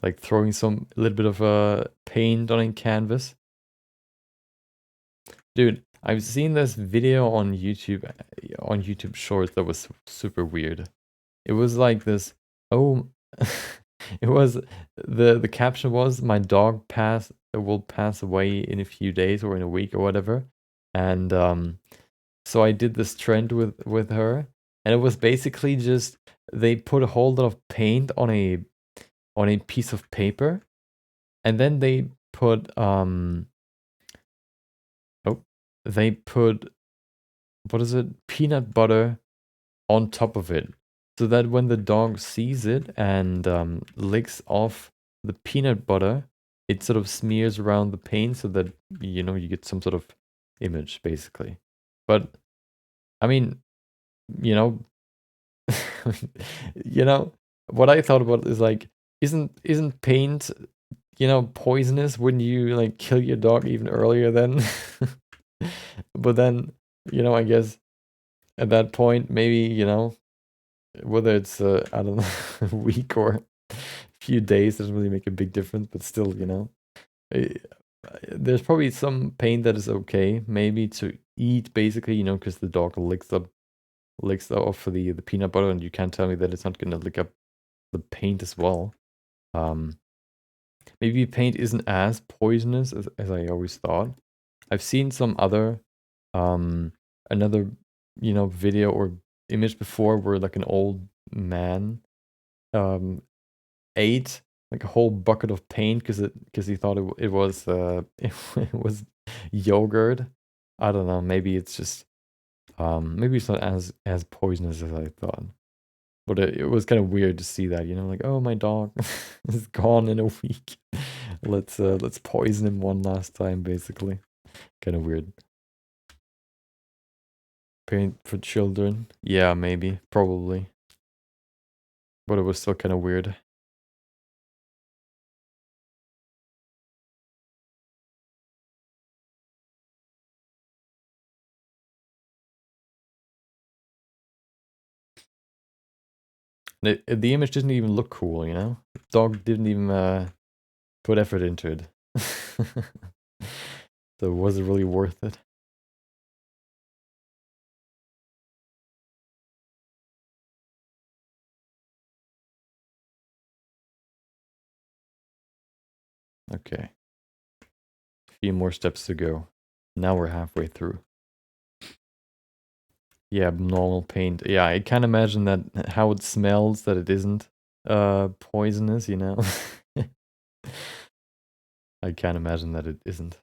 Like throwing a little bit of paint on a canvas. Dude, I've seen this video on YouTube Shorts that was super weird. It was like this, oh, it was, the caption was, my dog will pass away in a few days or in a week or whatever. And so I did this trend with her, and it was basically just, they put a whole lot of paint on a piece of paper, and then they put they put, what is it, peanut butter on top of it, so that when the dog sees it and licks off the peanut butter, it sort of smears around the paint so that, you know, you get some sort of image basically. But I mean, you know, you know, what I thought about is like, isn't paint, you know, poisonous? Wouldn't you like kill your dog even earlier then? But then, you know, I guess at that point, maybe, you know, whether it's I don't know, a week or a few days doesn't really make a big difference. But still, you know, eh, there's probably some paint that is okay, maybe to eat, basically, you know, because the dog licks off the peanut butter, and you can't tell me that it's not gonna lick up the paint as well. Um, Maybe paint isn't as poisonous as I always thought. I've seen some other, another, you know, video or image before where like an old man, um, ate like a whole bucket of paint because he thought it was it was yogurt. I don't know. Maybe it's just, maybe it's not as poisonous as I thought. But it was kind of weird to see that, you know, like, oh, my dog is gone in a week. Let's poison him one last time, basically. Kind of weird. Paint for children? Yeah, maybe, probably. But it was still kind of weird. The image didn't even look cool, you know? The dog didn't even put effort into it. So was it really worth it? Okay. A few more steps to go. Now we're halfway through. Yeah, normal paint. Yeah, I can't imagine that how it smells, that it isn't poisonous, you know? I can't imagine that it isn't.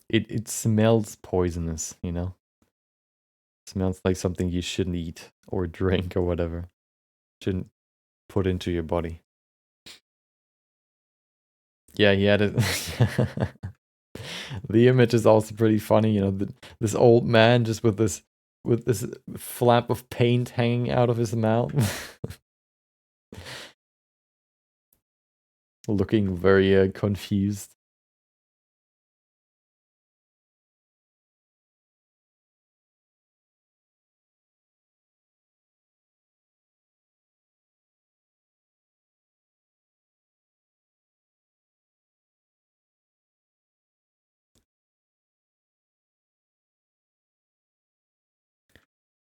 It smells poisonous, you know? Smells like something you shouldn't eat or drink or whatever. Shouldn't put into your body. Yeah, he had it. The image is also pretty funny, you know, this old man just with this flap of paint hanging out of his mouth. looking very confused.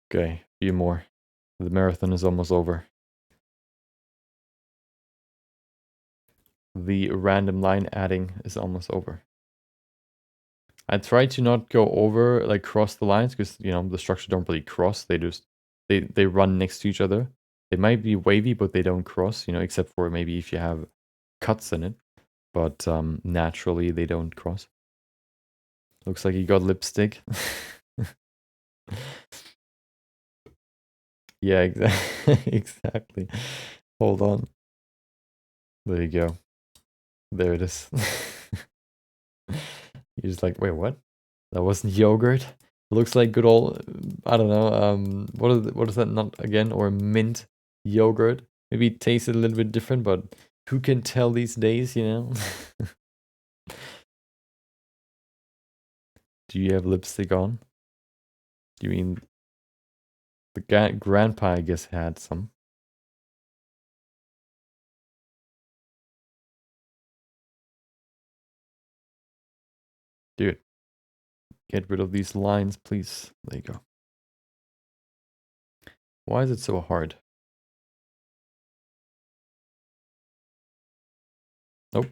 Okay, a few more. The marathon is almost over. The random line adding is almost over. I try to not go over, like cross the lines, because you know the structure don't really cross. They just they run next to each other. They might be wavy, but they don't cross. You know, except for maybe if you have cuts in it. But naturally they don't cross. Looks like you got lipstick. Yeah, exactly. Hold on. There you go. There it is. You're just like, wait, what? That wasn't yogurt. Looks like good old, I don't know. What is that nut again? Or mint yogurt? Maybe it tasted a little bit different, but who can tell these days? You know. Do you have lipstick on? Do you mean the grandpa? I guess had some. Dude, get rid of these lines, please. There you go. Why is it so hard? Nope.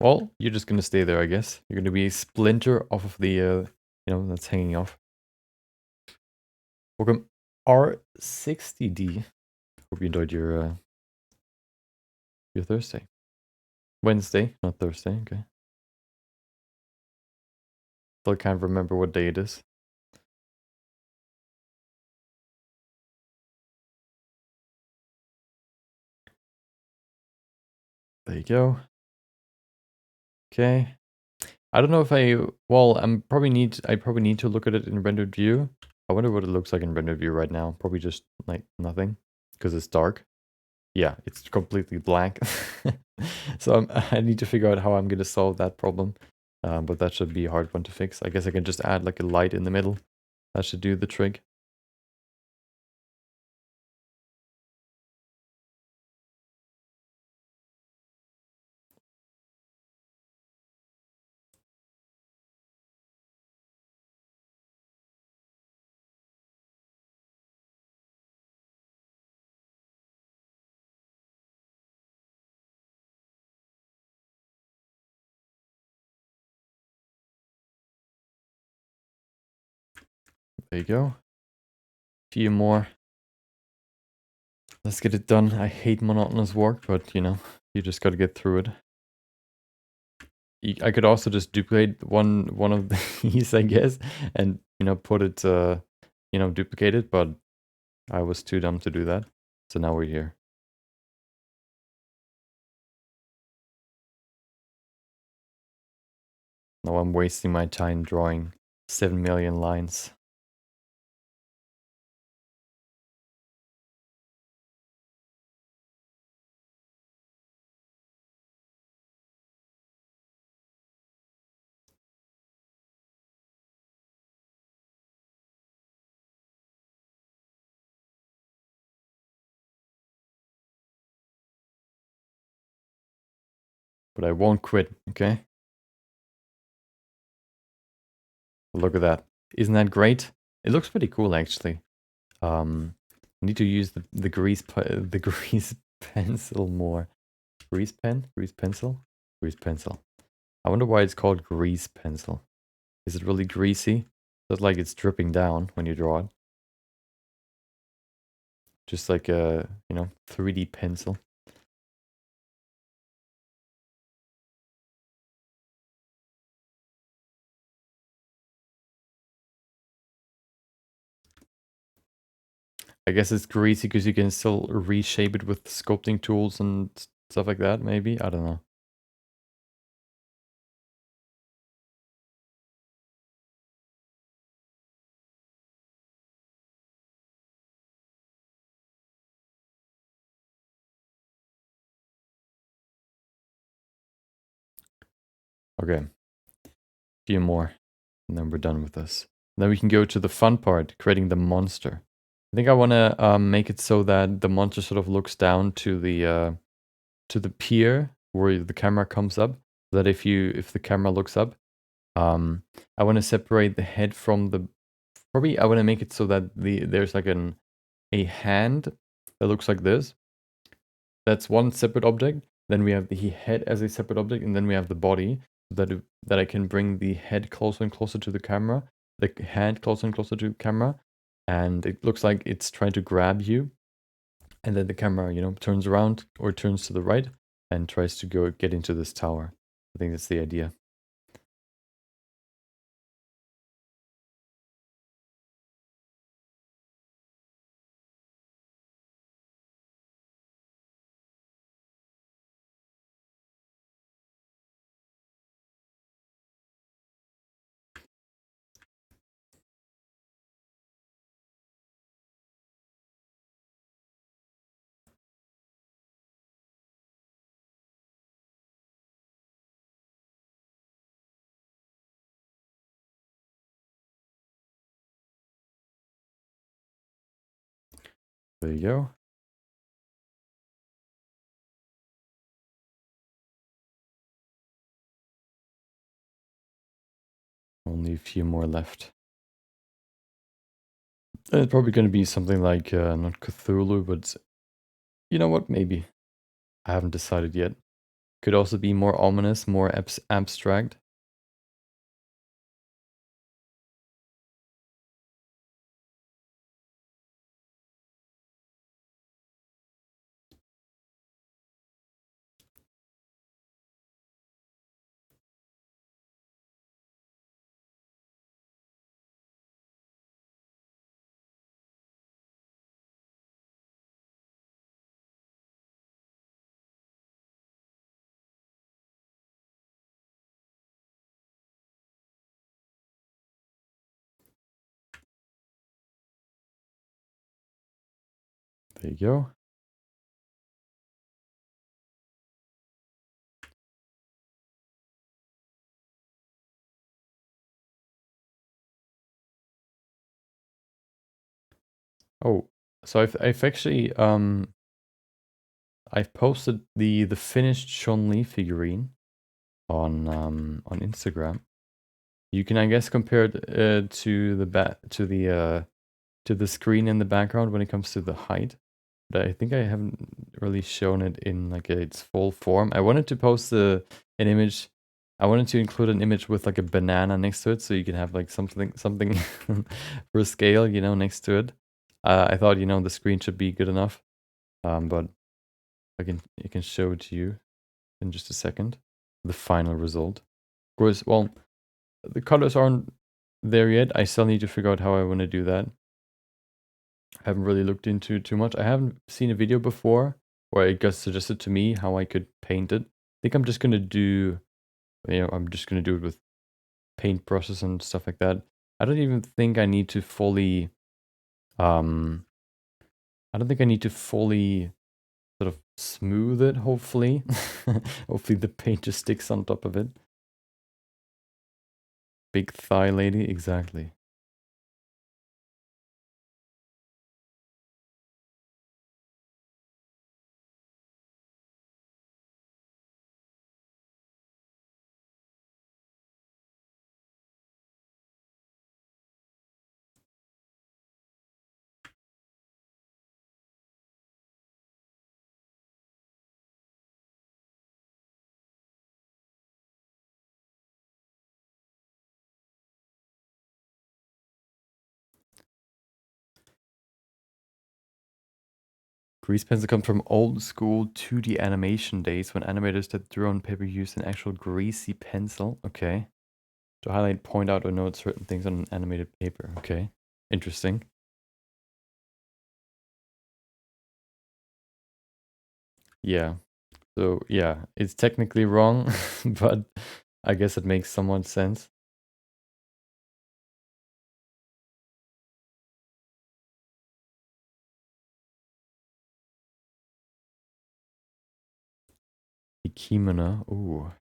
Well, you're just gonna stay there, I guess. You're gonna be a splinter off of the, that's hanging off. Welcome, R60D. Hope you enjoyed your Thursday. Wednesday, not Thursday, okay. Still can't remember what day it is. There you go. Okay. I don't know if well, I probably need to look at it in rendered view. I wonder what it looks like in rendered view right now. Probably just like nothing, because it's dark. Yeah, it's completely blank. So I need to figure out how I'm going to solve that problem. But that should be a hard one to fix. I guess I can just add like a light in the middle. That should do the trick. There you go. Few more. Let's get it done. I hate monotonous work, but you know, you just got to get through it. I could also just duplicate one of these, I guess, and you know, put it, duplicate it, but I was too dumb to do that. So now we're here. Now I'm wasting my time drawing 7 million lines. But I won't quit, okay? Look at that. Isn't that great? It looks pretty cool, actually. I need to use the the grease pencil more. Grease pen? Grease pencil? Grease pencil. I wonder why it's called grease pencil. Is it really greasy? Looks like it's dripping down when you draw it. Just like a, 3D pencil. I guess it's greasy because you can still reshape it with sculpting tools and stuff like that, maybe? I don't know. Okay, few more, and then we're done with this. Then we can go to the fun part, creating the monster. I think I want to make it so that the monster sort of looks down to the pier where the camera comes up. So that if the camera looks up, I want to separate the head from the. Probably I want to make it so that there's like a hand that looks like this. That's one separate object. Then we have the head as a separate object, and then we have the body that I can bring the head closer and closer to the camera, the hand closer and closer to the camera, and it looks like it's trying to grab you, and then the camera, turns around or turns to the right and tries to get into this tower. I think that's the idea. There you go. Only a few more left. It's probably going to be something like, not Cthulhu, but you know what? Maybe. I haven't decided yet. Could also be more ominous, more abstract. There you go. Oh, so I've actually I've posted the finished Chun-Li figurine on Instagram. You can, I guess, compare it to to the screen in the background when it comes to the height. But I think I haven't really shown it in like its full form. I wanted to post an image. I wanted to include an image with like a banana next to it, so you can have like something for scale, next to it. I thought, the screen should be good enough. But I can show it to you in just a second. The final result. Of course, well, the colors aren't there yet. I still need to figure out how I want to do that. I haven't really looked into too much. I haven't seen a video before where it got suggested to me how I could paint it. I think I'm just gonna do, I'm just gonna do it with paint brushes and stuff like that. I don't even think I need to fully, um, I don't think I need to fully sort of smooth it, hopefully. Hopefully the paint just sticks on top of it. Big thigh lady, exactly. Grease pencil comes from old school 2D animation days when animators that drew on paper used an actual greasy pencil. Okay. To highlight, point out, or note certain things on an animated paper. Okay. Interesting. Yeah. So, yeah, it's technically wrong, but I guess it makes somewhat sense. The kimono. Ooh.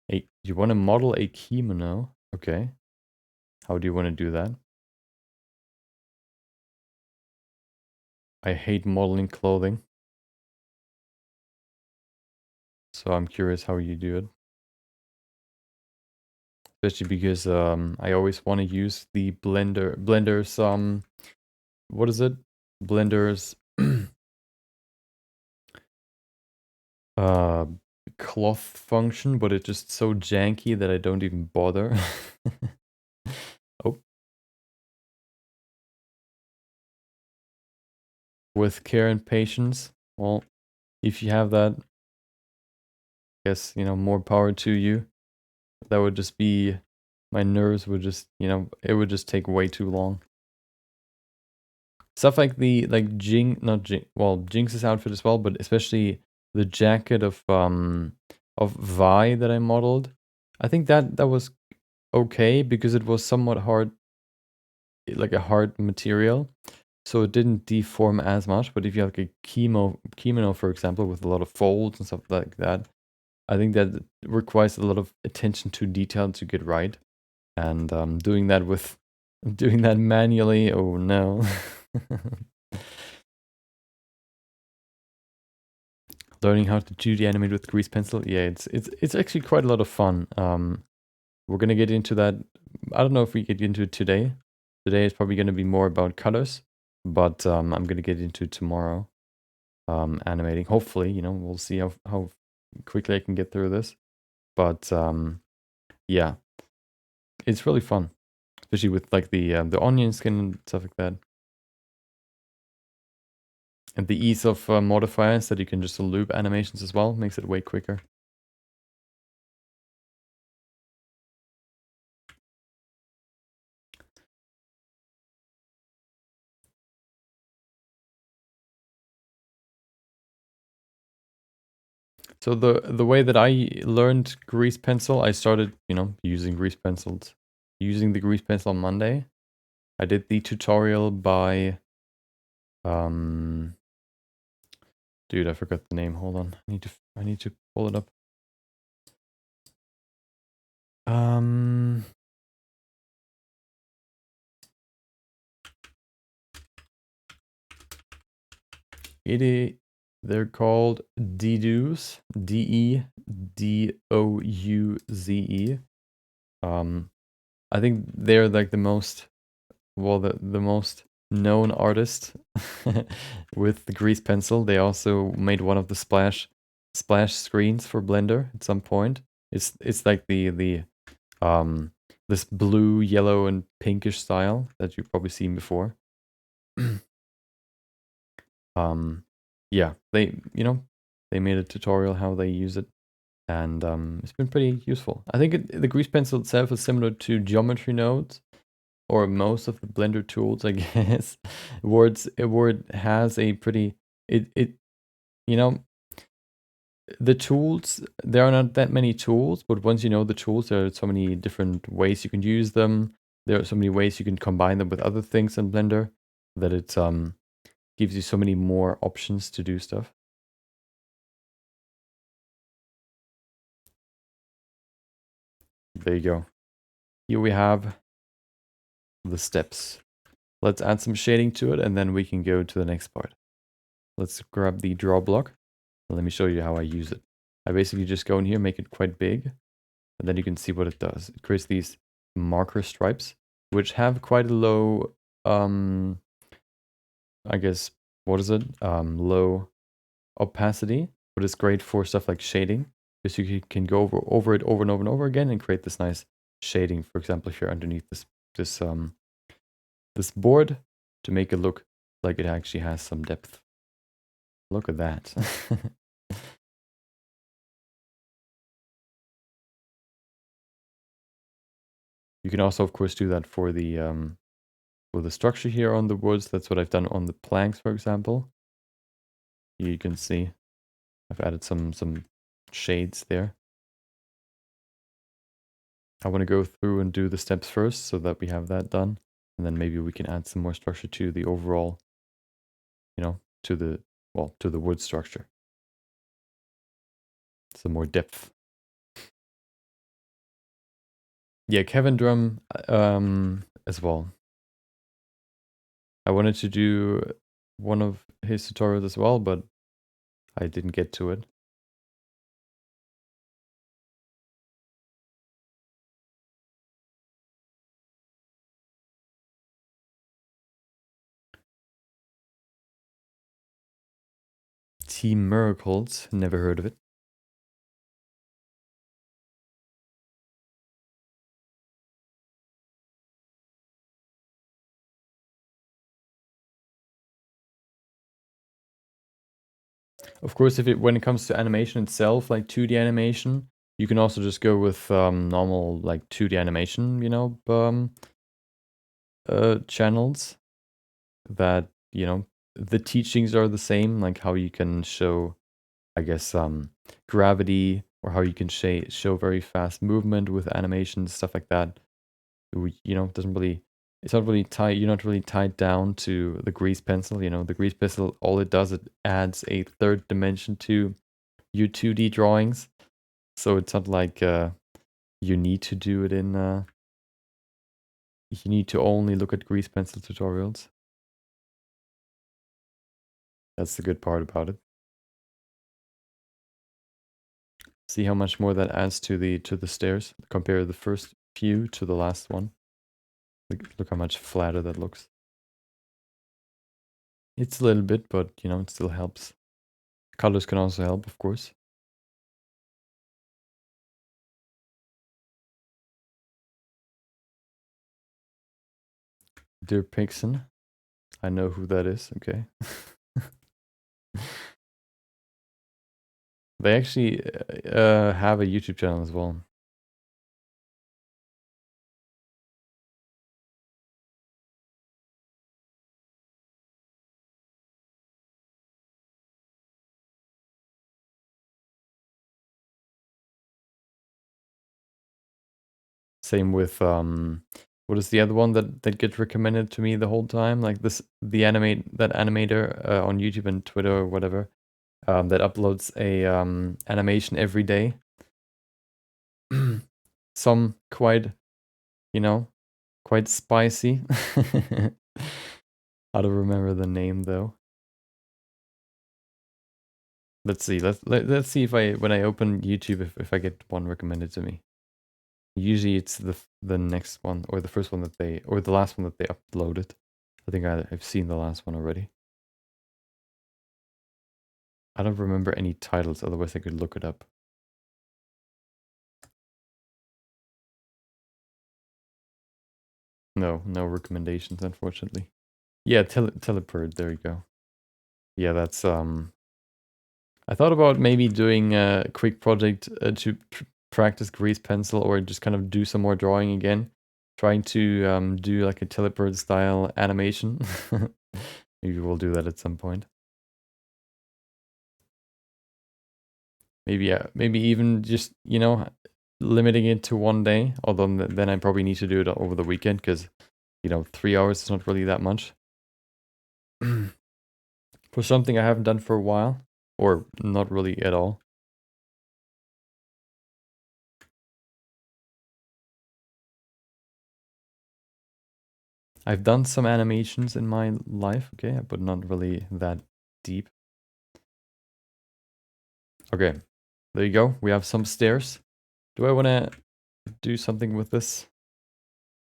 You want to model a kimono? Okay. How do you want to do that? I hate modeling clothing. So I'm curious how you do it. Especially because I always want to use the Blender's what is it? Blender's uh cloth function, but it's just so janky that I don't even bother. Oh. With care and patience. Well, if you have that, I guess, you know, more power to you. That would just be, my nerves would just, you know, it would just take way too long. Stuff like the, like Jinx's outfit as well, but especially the jacket of Vi that I modeled. I think that was okay because it was somewhat hard, like a hard material. So it didn't deform as much, but if you have like a kimono, for example, with a lot of folds and stuff like that, I think that requires a lot of attention to detail to get right. And doing that manually, oh no. Learning how to 2D animate with Grease Pencil, yeah, it's actually quite a lot of fun. We're gonna get into that. I don't know if we get into it today. Today is probably gonna be more about colors, but I'm gonna get into it tomorrow. Animating. Hopefully, you know, we'll see how quickly I can get through this. But yeah, it's really fun, especially with like the onion skin and stuff like that. And the ease of modifiers that you can just loop animations as well makes it way quicker. So the way that I learned Grease Pencil, I started, you know, using Grease Pencils. Using the Grease Pencil on Monday. I did the tutorial by dude, I forgot the name. Hold on. I need to pull it up. They're called Deduze, Dedouze. I think they're like the most, well, the most known artist with the Grease Pencil. They also made one of the splash screens for Blender at some point. It's like the this blue, yellow, and pinkish style that you've probably seen before. Yeah, they, you know, they made a tutorial how they use it, and it's been pretty useful. I think the Grease Pencil itself is similar to geometry nodes, or most of the Blender tools, I guess. Where it has a pretty, you know, the tools, there are not that many tools, but once you know the tools, there are so many different ways you can use them. There are so many ways you can combine them with other things in Blender that it gives you so many more options to do stuff. There you go. Here we have the steps. Let's add some shading to it, and then we can go to the next part. Let's grab the draw block. Let me show you how I use it. I basically just go in here, make it quite big, and then you can see what it does. It creates these marker stripes, which have quite a low, I guess, what is it? Low opacity, but it's great for stuff like shading, because you can go over it over and over and over again and create this nice shading. For example, here underneath this board to make it look like it actually has some depth. Look at that. You can also, of course, do that for the structure here on the woods. That's what I've done on the planks, for example. You can see I've added some shades there. I want to go through and do the steps first so that we have that done. And then maybe we can add some more structure to the overall, you know, to the wood structure. Some more depth. Yeah, Kevin Drum as well. I wanted to do one of his tutorials as well, but I didn't get to it. Team Miracles, never heard of it. Of course, when it comes to animation itself, like 2D animation, you can also just go with normal like 2D animation, channels that, the teachings are the same, like how you can show, I guess, gravity, or how you can show very fast movement with animations, stuff like that. Doesn't really, it's not really tied, you're not really tied down to the grease pencil. The grease pencil, all it does, it adds a third dimension to your 2D drawings. So it's not like you need to do it in, you need to only look at grease pencil tutorials. That's the good part about it. See how much more that adds to the stairs. Compare the first few to the last one. Look how much flatter that looks. It's a little bit, but it still helps. Colors can also help, of course. Dear Pixon. I know who that is, okay. They actually have a YouTube channel as well. Same with what is the other one that gets recommended to me the whole time? Like that animator on YouTube and Twitter or whatever, that uploads a animation every day. Some quite, quite spicy. I don't remember the name though. Let's see. Let's see if when I open YouTube, if I get one recommended to me. Usually it's the next one, or the first one or the last one that they uploaded. I think I've seen the last one already. I don't remember any titles, otherwise I could look it up. No recommendations, unfortunately. Yeah, Teleport, there you go. Yeah, that's I thought about maybe doing a quick project to practice grease pencil, or just kind of do some more drawing again. Trying to do like a teleport style animation. Maybe we'll do that at some point. Maybe even just, limiting it to one day. Although then I probably need to do it over the weekend, because, 3 hours is not really that much. For something I haven't done for a while, or not really at all. I've done some animations in my life, okay, but not really that deep. Okay, there you go. We have some stairs. Do I want to do something with this?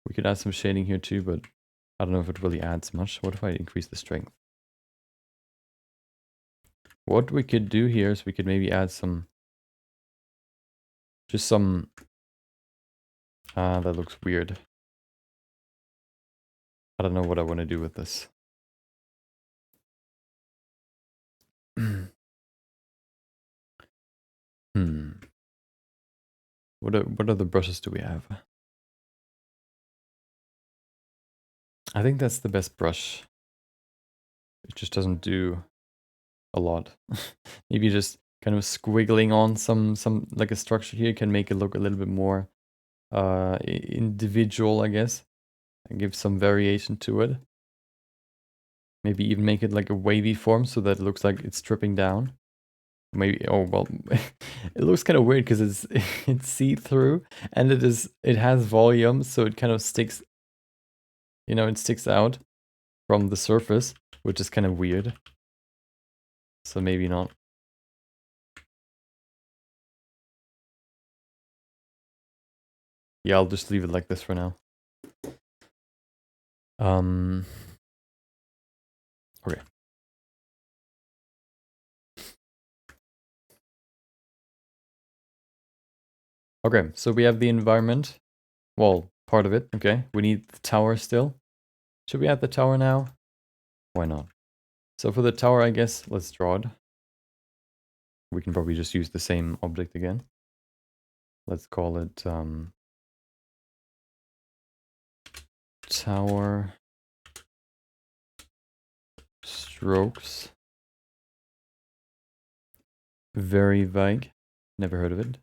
We could add some shading here too, but I don't know if it really adds much. What if I increase the strength? What we could do here is we could maybe add just some, that looks weird. I don't know what I want to do with this. What other brushes do we have? I think that's the best brush. It just doesn't do a lot. Maybe just kind of squiggling on some like a structure here can make it look a little bit more individual, I guess, and give some variation to it. Maybe even make it like a wavy form so that it looks like it's dripping down. Maybe, oh, well, it looks kind of weird because it's see-through and it has volume, so it kind of sticks, you know, it sticks out from the surface, which is kind of weird. So maybe not. Yeah, I'll just leave it like this for now. Okay. Okay, so we have the environment. Well, part of it, okay. We need the tower still. Should we add the tower now? Why not? So for the tower, I guess, let's draw it. We can probably just use the same object again. Let's call it tower strokes. Very vague. Never heard of it.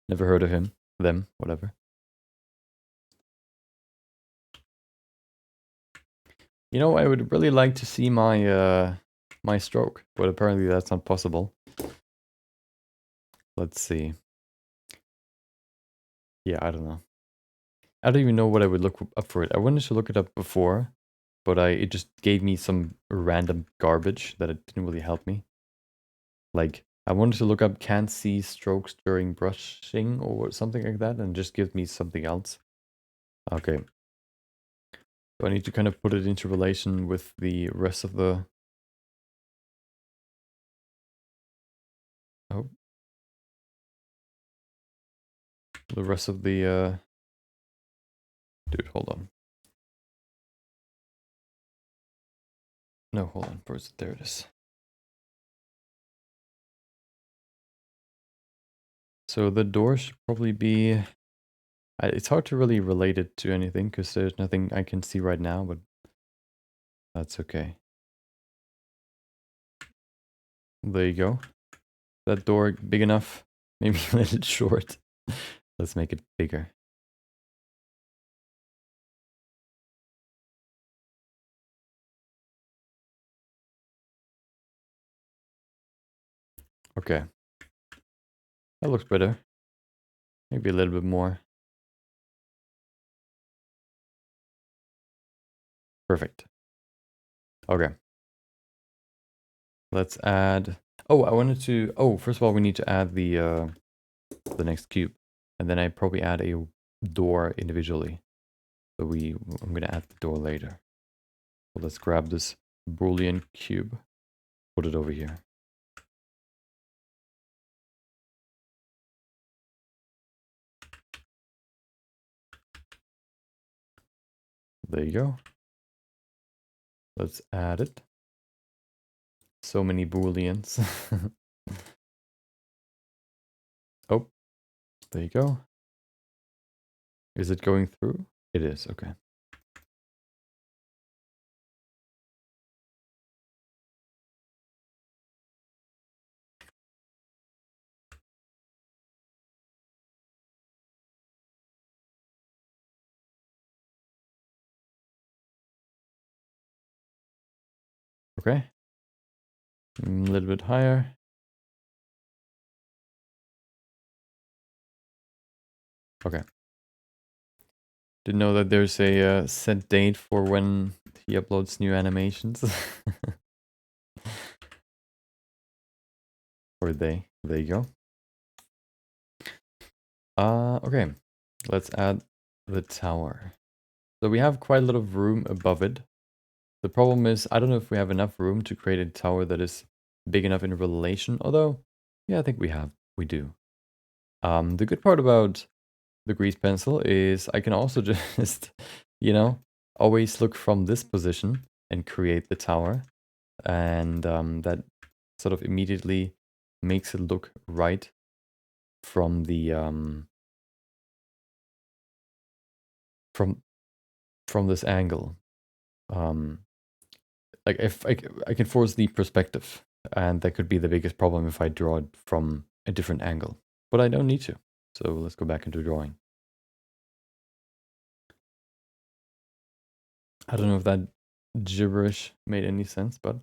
Never heard of him. Them, whatever. You know, I would really like to see my my stroke, but apparently that's not possible. Let's see. Yeah, I don't know. I don't even know what I would look up for it. I wanted to look it up before, but it just gave me some random garbage that it didn't really help me. Like, I wanted to look up can't see strokes during brushing or something like that, and just give me something else. Okay. So I need to kind of put it into relation with the rest of the... Oh. The rest of the... Dude, hold on. No, hold on. Where's it? There it is. So the door should probably be... It's hard to really relate it to anything because there's nothing I can see right now, but that's okay. There you go. That door big enough? Maybe a little short. Let's make it bigger. Okay. That looks better. Maybe a little bit more. Perfect. Okay. Let's add... Oh, I wanted to... Oh, first of all, we need to add the next cube. And then I probably add a door individually. So I'm going to add the door later. So let's grab this Boolean cube. Put it over here. There you go. Let's add it. So many Booleans. Oh, there you go. Is it going through? It is, okay. Okay. A little bit higher. Okay. Didn't know that there's a set date for when he uploads new animations. Or they. There you go. Okay. Let's add the tower. So we have quite a lot of room above it. The problem is, I don't know if we have enough room to create a tower that is big enough in relation, although, yeah, I think we do. The good part about the grease pencil is I can also just, you know, always look from this position and create the tower. And that sort of immediately makes it look right from the from this angle. Like if I can force the perspective, and that could be the biggest problem if I draw it from a different angle. But I don't need to. So let's go back into drawing. I don't know if that gibberish made any sense, but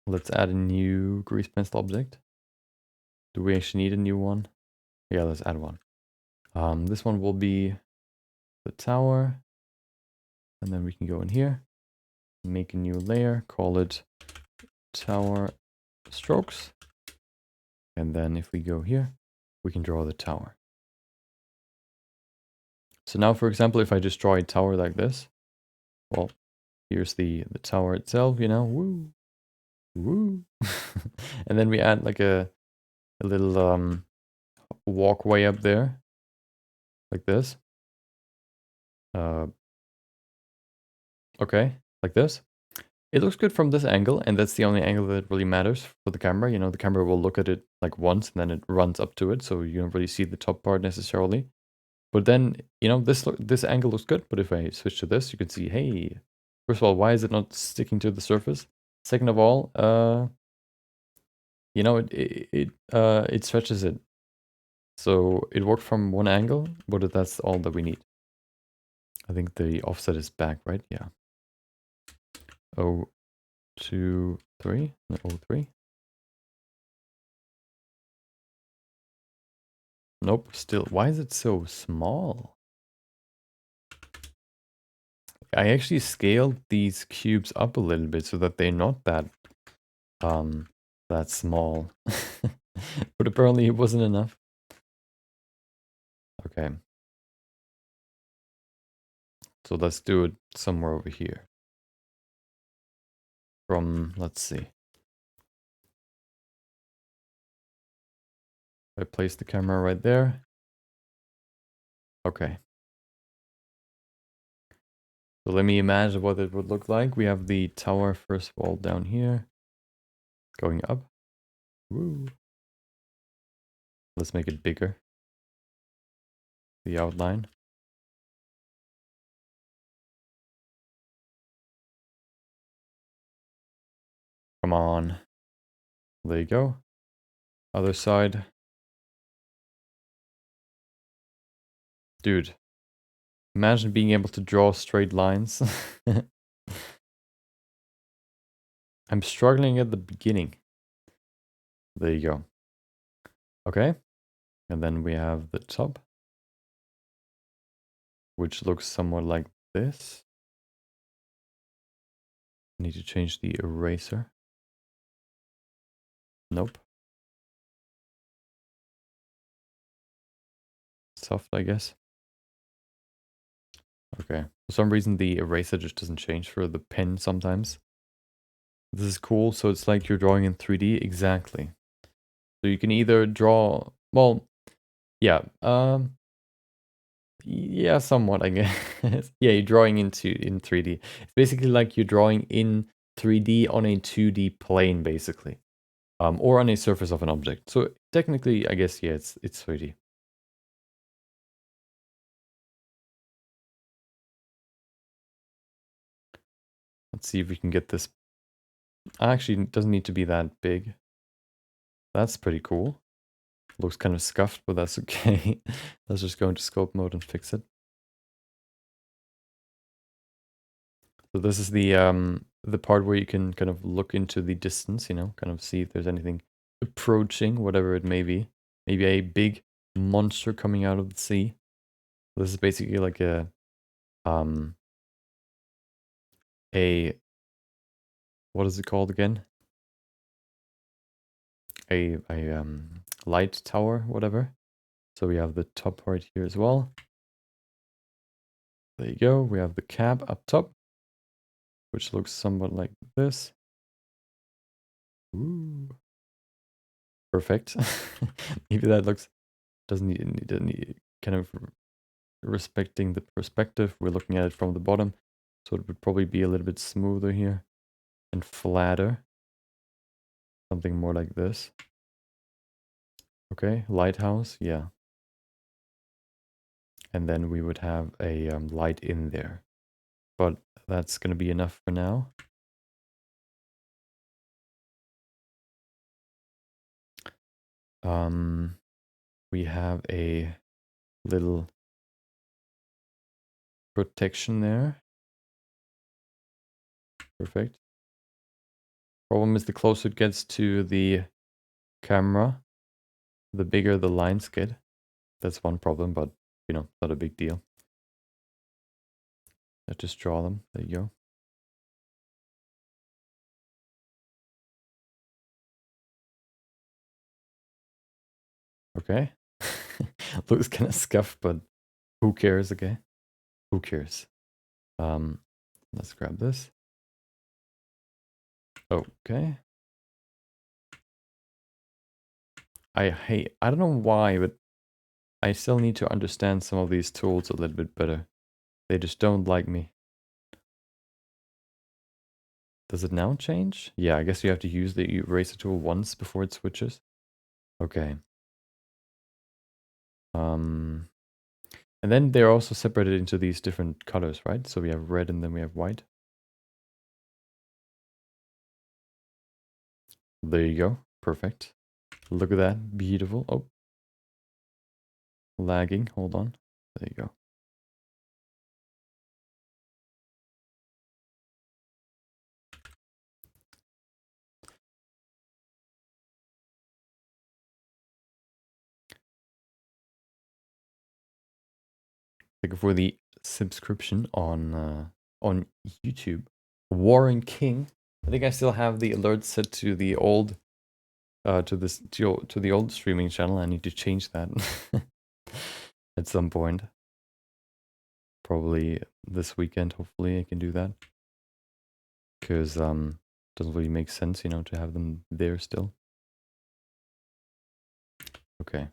Let's add a new grease pencil object. Do we actually need a new one? Yeah, let's add one. This one will be the tower. And then we can go in here, make a new layer, call it tower strokes. And then if we go here, we can draw the tower. So now, for example, if I just draw a tower like this, well, here's the tower itself, you know, woo, woo. And then we add like a little walkway up there, like this. Okay, like this. It looks good from this angle, and that's the only angle that really matters for the camera. You know, the camera will look at it like once, and then it runs up to it, so you don't really see the top part necessarily. But then, you know, this angle looks good, but if I switch to this, you can see, hey, first of all, why is it not sticking to the surface? Second of all, you know, it stretches it. So it worked from one angle, but that's all that we need. I think the offset is back, right? Yeah. 0, 2, 3, no, 0, 3. Nope, still. Why is it so small? I actually scaled these cubes up a little bit so that they're not that small. But apparently it wasn't enough. Okay. So let's do it somewhere over here. From, let's see. I place the camera right there. Okay. So let me imagine what it would look like. We have the tower first of all down here. Going up. Woo. Let's make it bigger. The outline. Come on. There you go. Other side. Dude. Imagine being able to draw straight lines. I'm struggling at the beginning. There you go. Okay. And then we have the top, which looks somewhat like this. Need to change the eraser. Nope. Soft, I guess. Okay. For some reason, the eraser just doesn't change for the pen sometimes. This is cool. So it's like you're drawing in 3D. Exactly. So you can either draw, well, yeah, yeah, somewhat, I guess. Yeah, you're drawing in 3D. It's basically like you're drawing in 3D on a 2D plane, basically, or on a surface of an object. So technically, I guess, yeah, it's 3D. Let's see if we can get this. Actually, it doesn't need to be that big. That's pretty cool. Looks kind of scuffed, but that's okay. Let's just go into sculpt mode and fix it. So this is the part where you can kind of look into the distance, you know, kind of see if there's anything approaching, whatever it may be. Maybe a big monster coming out of the sea. This is basically like a what is it called again? A light tower, whatever. So we have the top part here as well. There you go. We have the cap up top, which looks somewhat like this. Ooh. Perfect. Maybe that looks doesn't need kind of respecting the perspective. We're looking at it from the bottom, so it would probably be a little bit smoother here and flatter. Something more like this. Okay, lighthouse, yeah. And then we would have a light in there. But that's going to be enough for now. We have a little protection there. Perfect. Problem is the closer it gets to the camera, the bigger the lines get. That's one problem, but you know, not a big deal. I just draw them. There you go. Okay. Looks kind of scuffed, but who cares, okay? Who cares? Let's grab this. Okay. I don't know why, but I still need to understand some of these tools a little bit better. They just don't like me. Does it now change? Yeah, I guess you have to use the eraser tool once before it switches. Okay. And then they're also separated into these different colors, right? So we have red and then we have white. There you go. Perfect. Look at that. Beautiful. Oh. Lagging. Hold on. There you go. Thank you for the subscription on YouTube. Warren King. I think I still have the alert set to the old to the old streaming channel. I need to change that at some point. Probably this weekend, hopefully I can do that. Because doesn't really make sense, you know, to have them there still. Okay.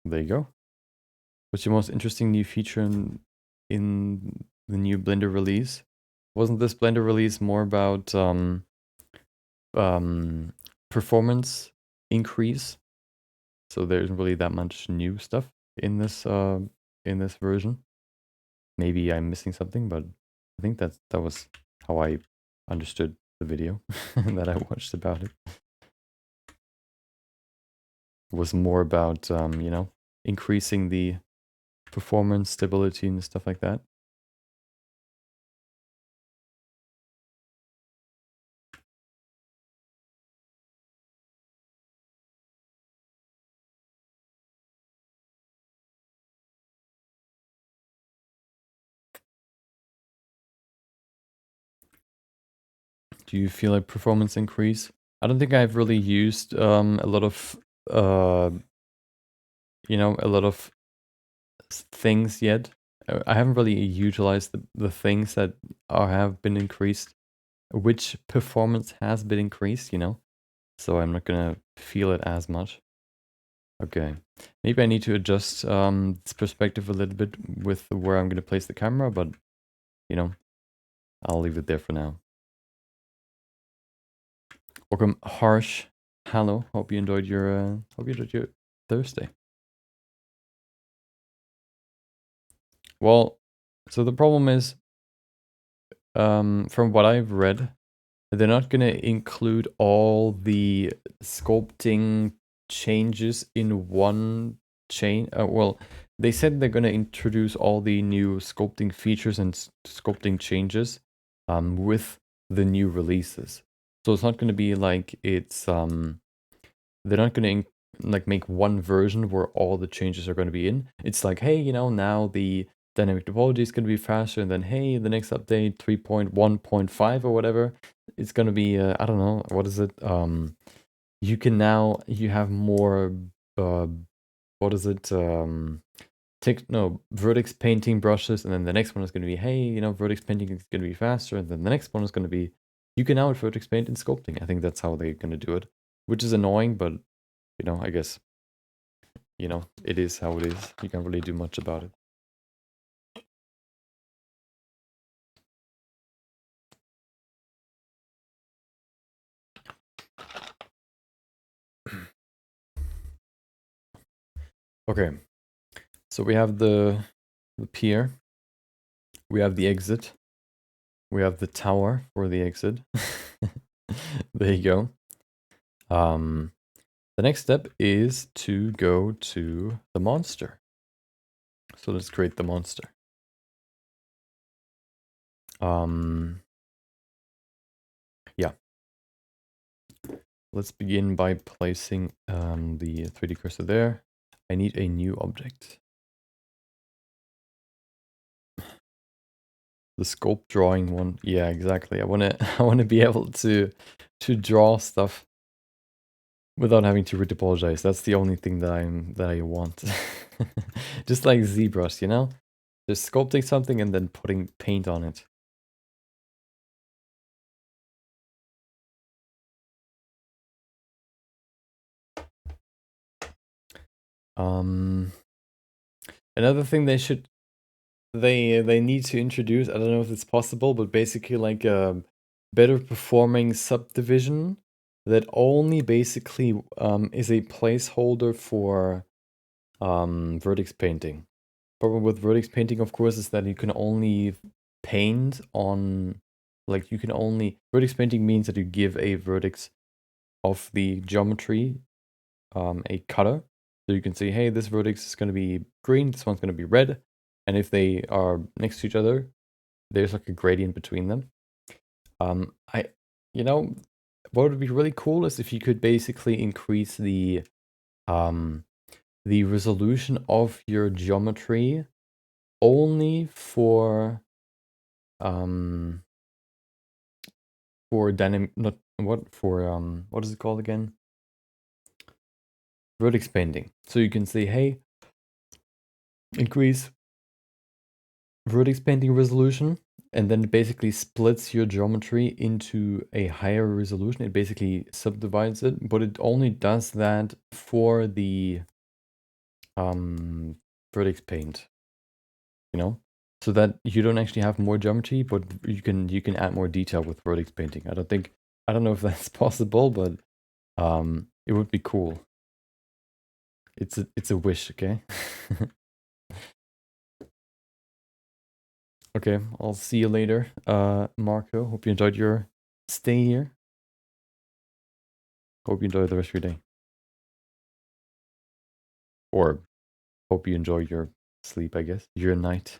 There you go. What's your most interesting new feature in the new Blender release? Wasn't this Blender release more about performance increase? So there isn't really that much new stuff in this version. Maybe I'm missing something, but I think that was how I understood the video that I watched about it. It was more about you know, increasing the performance, stability, and stuff like that. Do you feel like performance increase? I don't think I've really used a lot of you know, a lot of things yet. I haven't really utilized the things that have been increased, which performance has been increased, you know, so I'm not gonna feel it as much. Okay, maybe I need to adjust this perspective a little bit with where I'm gonna place the camera, but you know, I'll leave it there for now. Welcome, Harsh. Hello. Hope you enjoyed your Thursday. Well, so the problem is, from what I've read, they're not going to include all the sculpting changes in one chain. Well, they said they're going to introduce all the new sculpting features and sculpting changes with the new releases. So it's not going to be like it's they're not going to like make one version where all the changes are going to be in. It's like, hey, you know, now the dynamic topology is going to be faster, and then hey, the next update 3.1.5 or whatever, it's going to be I don't know, what is it? You can now you have more what is it? Vertex painting brushes, and then the next one is going to be, hey, you know, Vertex painting is going to be faster, and then the next one is going to be, you can now Vertex paint in sculpting. I think that's how they're going to do it, which is annoying, but you know, I guess, you know, it is how it is. You can't really do much about it. Okay, so we have the pier, we have the exit, we have the tower for the exit. There you go. The next step is to go to the monster. So let's create the monster. Yeah. Let's begin by placing the 3D cursor there. I need a new object. The sculpt drawing one. Yeah, exactly. I wanna be able to draw stuff without having to retopologize. That's the only thing that I want. Just like ZBrush, you know? Just sculpting something and then putting paint on it. Another thing they need to introduce, I don't know if it's possible, but basically like a better performing subdivision that only basically is a placeholder for Vertex Painting. Problem with Vertex Painting, of course, is that you can only paint on, like you can only, Vertex Painting means that you give a vertex of the geometry a color. So you can say, hey, this vertex is going to be green, this one's going to be red. And if they are next to each other, there's like a gradient between them. You know, what would be really cool is if you could basically increase the resolution of your geometry only for dynamic, not what, for what is it called again? Vertex painting. So you can say, hey, increase vertex painting resolution, and then it basically splits your geometry into a higher resolution. It basically subdivides it, but it only does that for the vertex paint, you know, so that you don't actually have more geometry, but you can add more detail with vertex painting. I don't know if that's possible, but it would be cool. It's a wish, okay? Okay, I'll see you later, Marco. Hope you enjoyed your stay here. Hope you enjoy the rest of your day. Or hope you enjoy your sleep, I guess. Your night.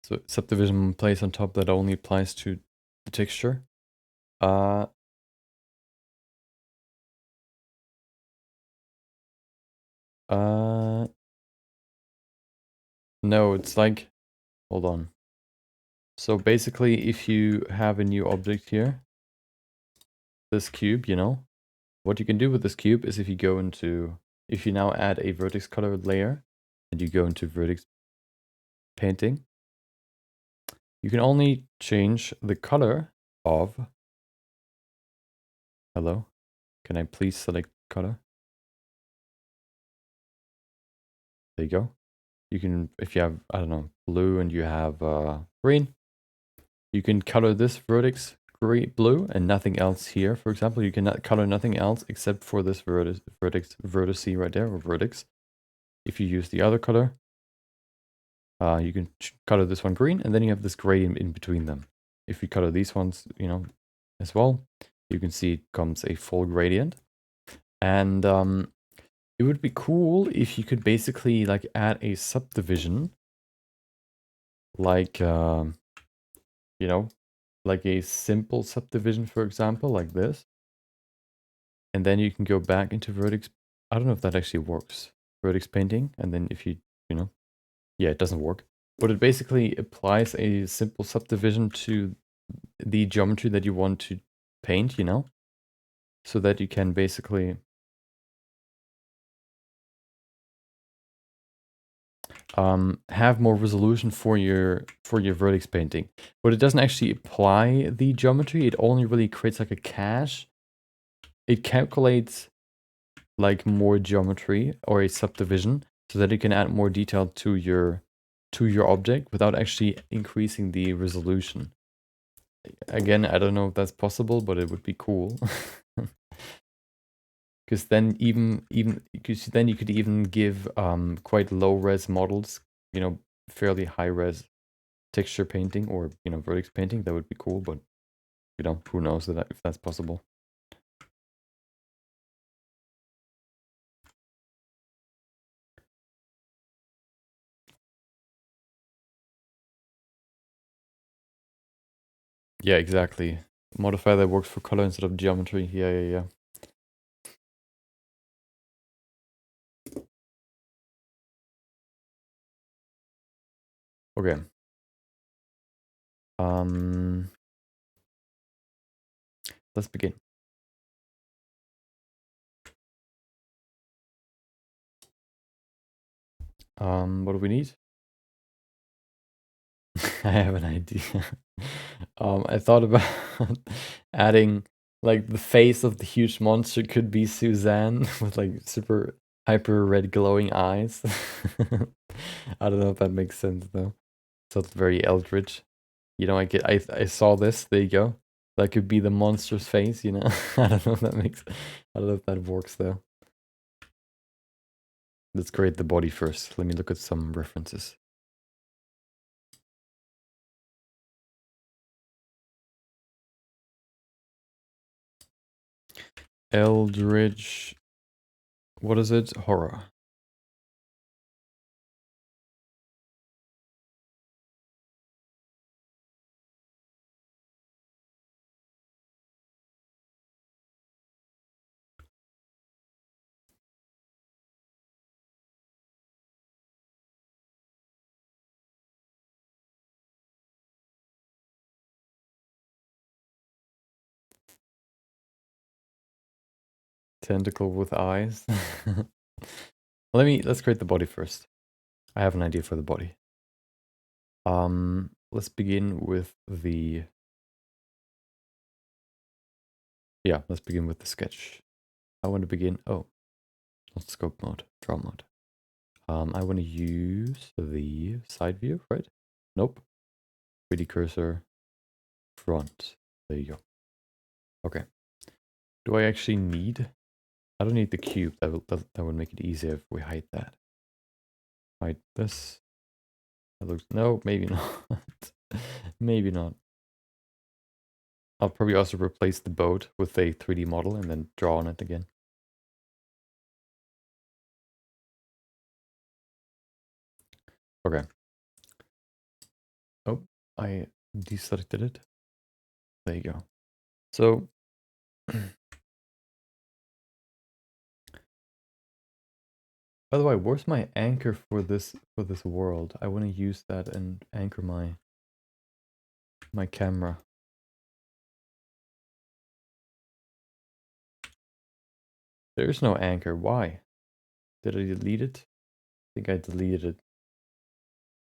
So subdivision place on top that only applies to the texture. No, it's like, hold on. So basically, if you have a new object here, this cube, you know, what you can do with this cube is if you now add a vertex color layer and you go into vertex painting, you can only change the color of, hello, can I please select color? There you go. You can, if you have, I don't know, blue and you have green, you can color this vertex blue and nothing else here. For example, you cannot color nothing else except for this vertex right there, or vertex. If you use the other color, you can color this one green, and then you have this gradient in between them. If you color these ones, you know, as well, you can see it comes a full gradient. And it would be cool if you could basically like add a subdivision, like you know, like a simple subdivision, for example, like this. And then you can go back into vertex. I don't know if that actually works. Vertex painting, and then if you know, yeah, it doesn't work. But it basically applies a simple subdivision to the geometry that you want to paint, you know, so that you can basically have more resolution for your vertex painting. But it doesn't actually apply the geometry. It only really creates like a cache. It calculates like more geometry or a subdivision so that you can add more detail to your object without actually increasing the resolution. Again, I don't know if that's possible, but it would be cool. Because then because then you could even give quite low res models, you know, fairly high res texture painting or, you know, vertex painting, that would be cool, but, you know, who knows if that's possible. Yeah, exactly. Modifier that works for color instead of geometry. Yeah. Okay. Let's begin. What do we need? I have an idea. I thought about adding, like, the face of the huge monster could be Suzanne with like super hyper red glowing eyes. I don't know if that makes sense though. So it's very Eldritch. You know, I saw this. There you go. That could be the monster's face. You know, I don't know if that makes. I don't know if that works though. Let's create the body first. Let me look at some references. Eldritch, what is it? Horror. Tentacle with eyes. Let's create the body first. I have an idea for the body. Let's begin with the let's begin with the sketch. I want to begin, oh, not scope mode, draw mode. I want to use the side view, right? Nope. 3D cursor, front. There you go. Okay. Do I actually need? I don't need the cube. That would make it easier if we hide that. Hide this. That looks, no, maybe not. Maybe not. I'll probably also replace the boat with a 3D model and then draw on it again. Okay. Oh, I deselected it. There you go. So by the way, where's my anchor for this world? I want to use that and anchor my camera. There's no anchor. Why? Did I delete it? I think I deleted it.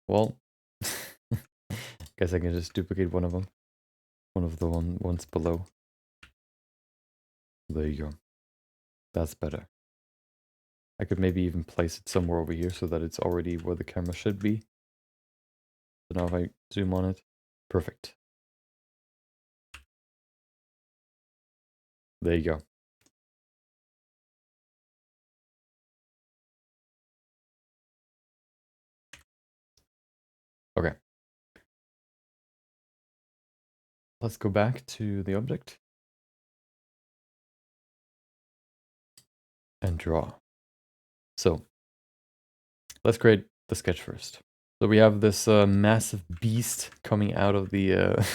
Well, guess I can just duplicate one of them. One of the ones below. There you go. That's better. I could maybe even place it somewhere over here so that it's already where the camera should be. So now if I zoom on it, perfect. There you go. Okay. Let's go back to the object. And draw. So, let's create the sketch first. So we have this massive beast coming out of the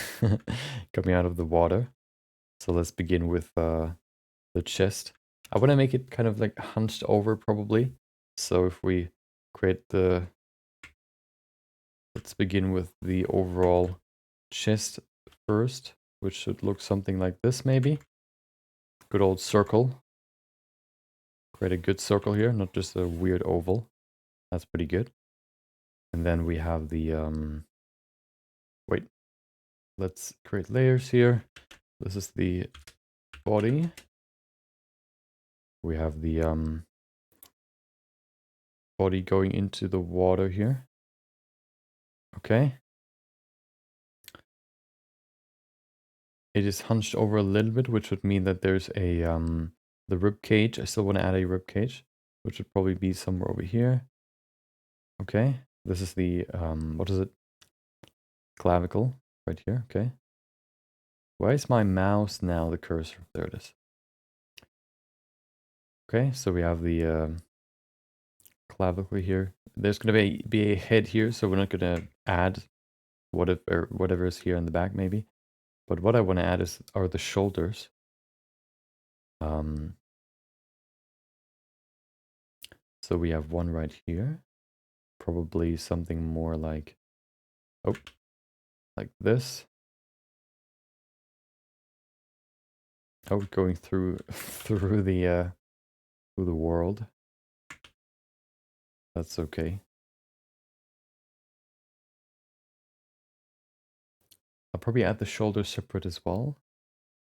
coming out of the water. So let's begin with the chest. I want to make it kind of like hunched over probably. So if we create the, let's begin with the overall chest first, which should look something like this maybe. Good old circle. Create a good circle here, not just a weird oval. That's pretty good. And then we have the, wait, let's create layers here. This is the body. We have the body going into the water here. Okay. It is hunched over a little bit, which would mean that there's a the rib cage. I still want to add a rib cage, which would probably be somewhere over here. Okay. This is the what is it? clavicle right here. Okay. Why is my mouse now the cursor? There it is. Okay, so we have the clavicle here. There's going to be a head here, so we're not going to add whatever is here in the back, maybe. But what I want to add are the shoulders. So we have one right here. Probably something more like, oh, like this. Oh, going through through the world. That's okay. I'll probably add the shoulder separate as well,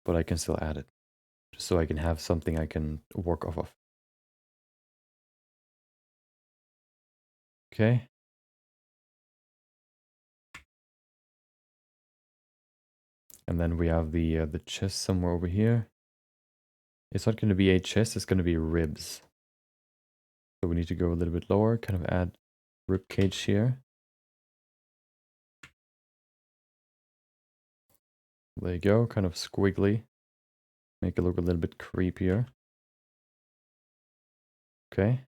but I can still add it, just so I can have something I can work off of. Okay. And then we have the chest somewhere over here. It's not going to be a chest, it's going to be ribs. So we need to go a little bit lower, kind of add rib cage here. There you go, kind of squiggly. Make it look a little bit creepier. Okay.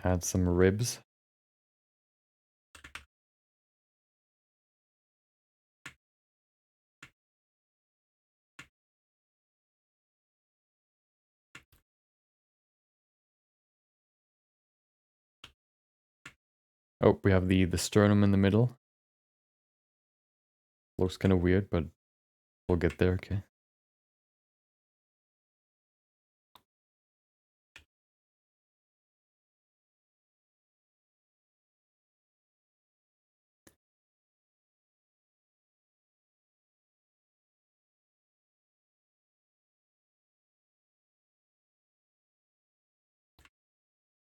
Add some ribs. Oh, we have the sternum in the middle. Looks kind of weird, but we'll get there, okay.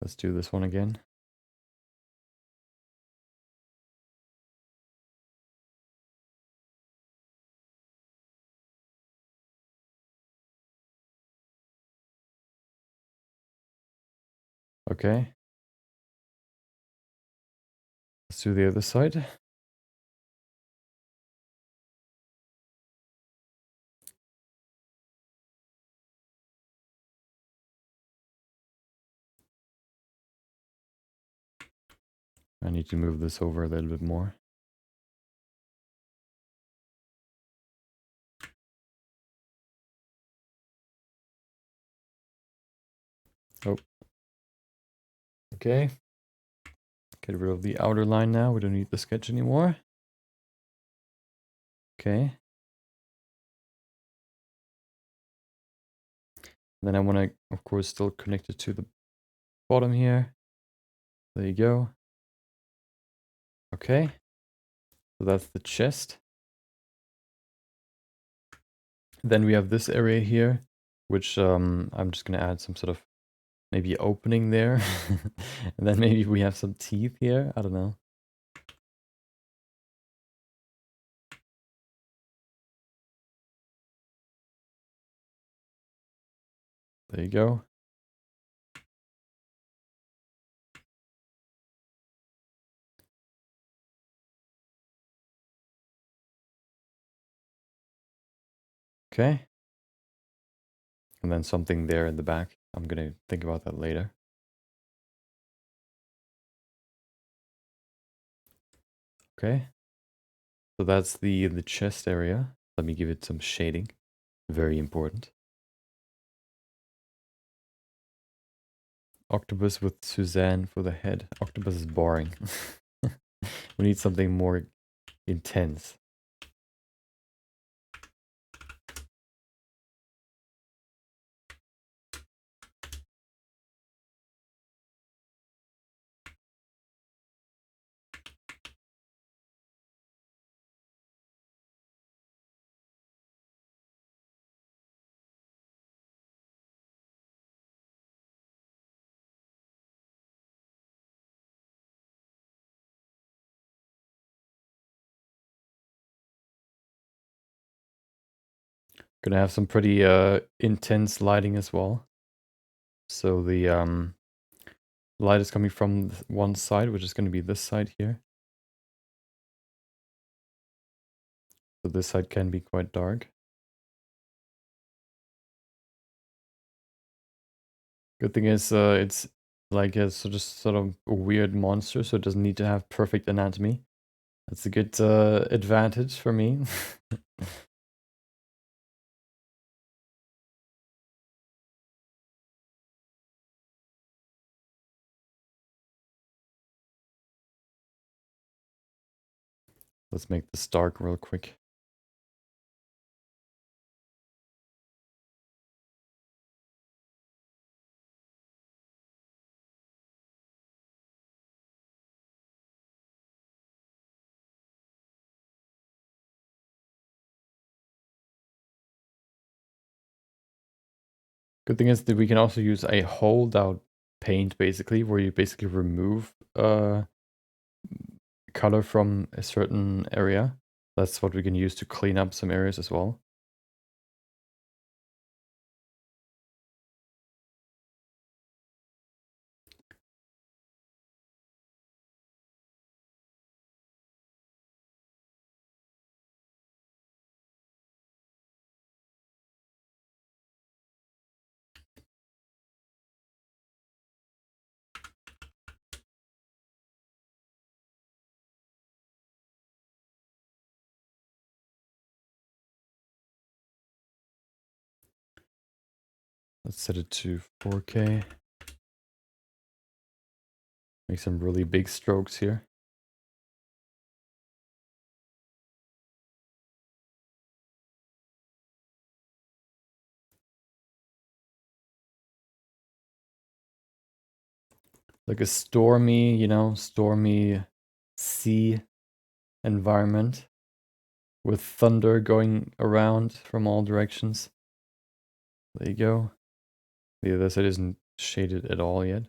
Let's do this one again. Okay. Let's do the other side. I need to move this over a little bit more. Oh. Okay. Get rid of the outer line now. We don't need the sketch anymore. Okay. Then I want to, of course, still connect it to the bottom here. There you go. Okay. So that's the chest. Then we have this area here, which I'm just going to add some sort of maybe opening there. And then maybe we have some teeth here. I don't know. There you go. Okay. And then something there in the back. I'm going to think about that later. Okay. So that's the chest area. Let me give it some shading. Very important. Octopus with Suzanne for the head. Octopus is boring. We need something more intense. Gonna have some pretty intense lighting as well. So the light is coming from one side, which is going to be this side here. So this side can be quite dark. Good thing is it's like a sort of a weird monster, so it doesn't need to have perfect anatomy. That's a good advantage for me. Let's make this dark real quick. Good thing is that we can also use a holdout paint, basically, where you basically remove color from a certain area. That's what we can use to clean up some areas as well. Let's set it to 4K. Make some really big strokes here. Like a stormy, you know, stormy sea environment with thunder going around from all directions. There you go. The other side isn't shaded at all yet.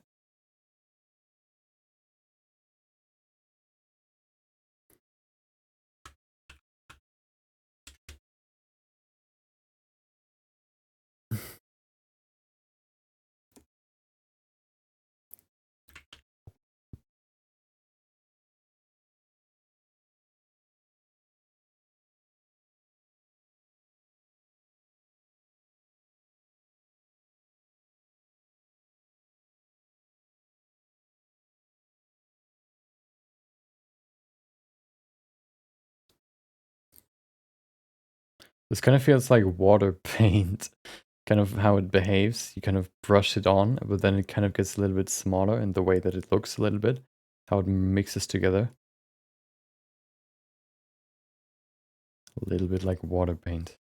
This kind of feels like water paint, kind of how it behaves. You kind of brush it on, but then it kind of gets a little bit smaller in the way that it looks a little bit, how it mixes together. A little bit like water paint.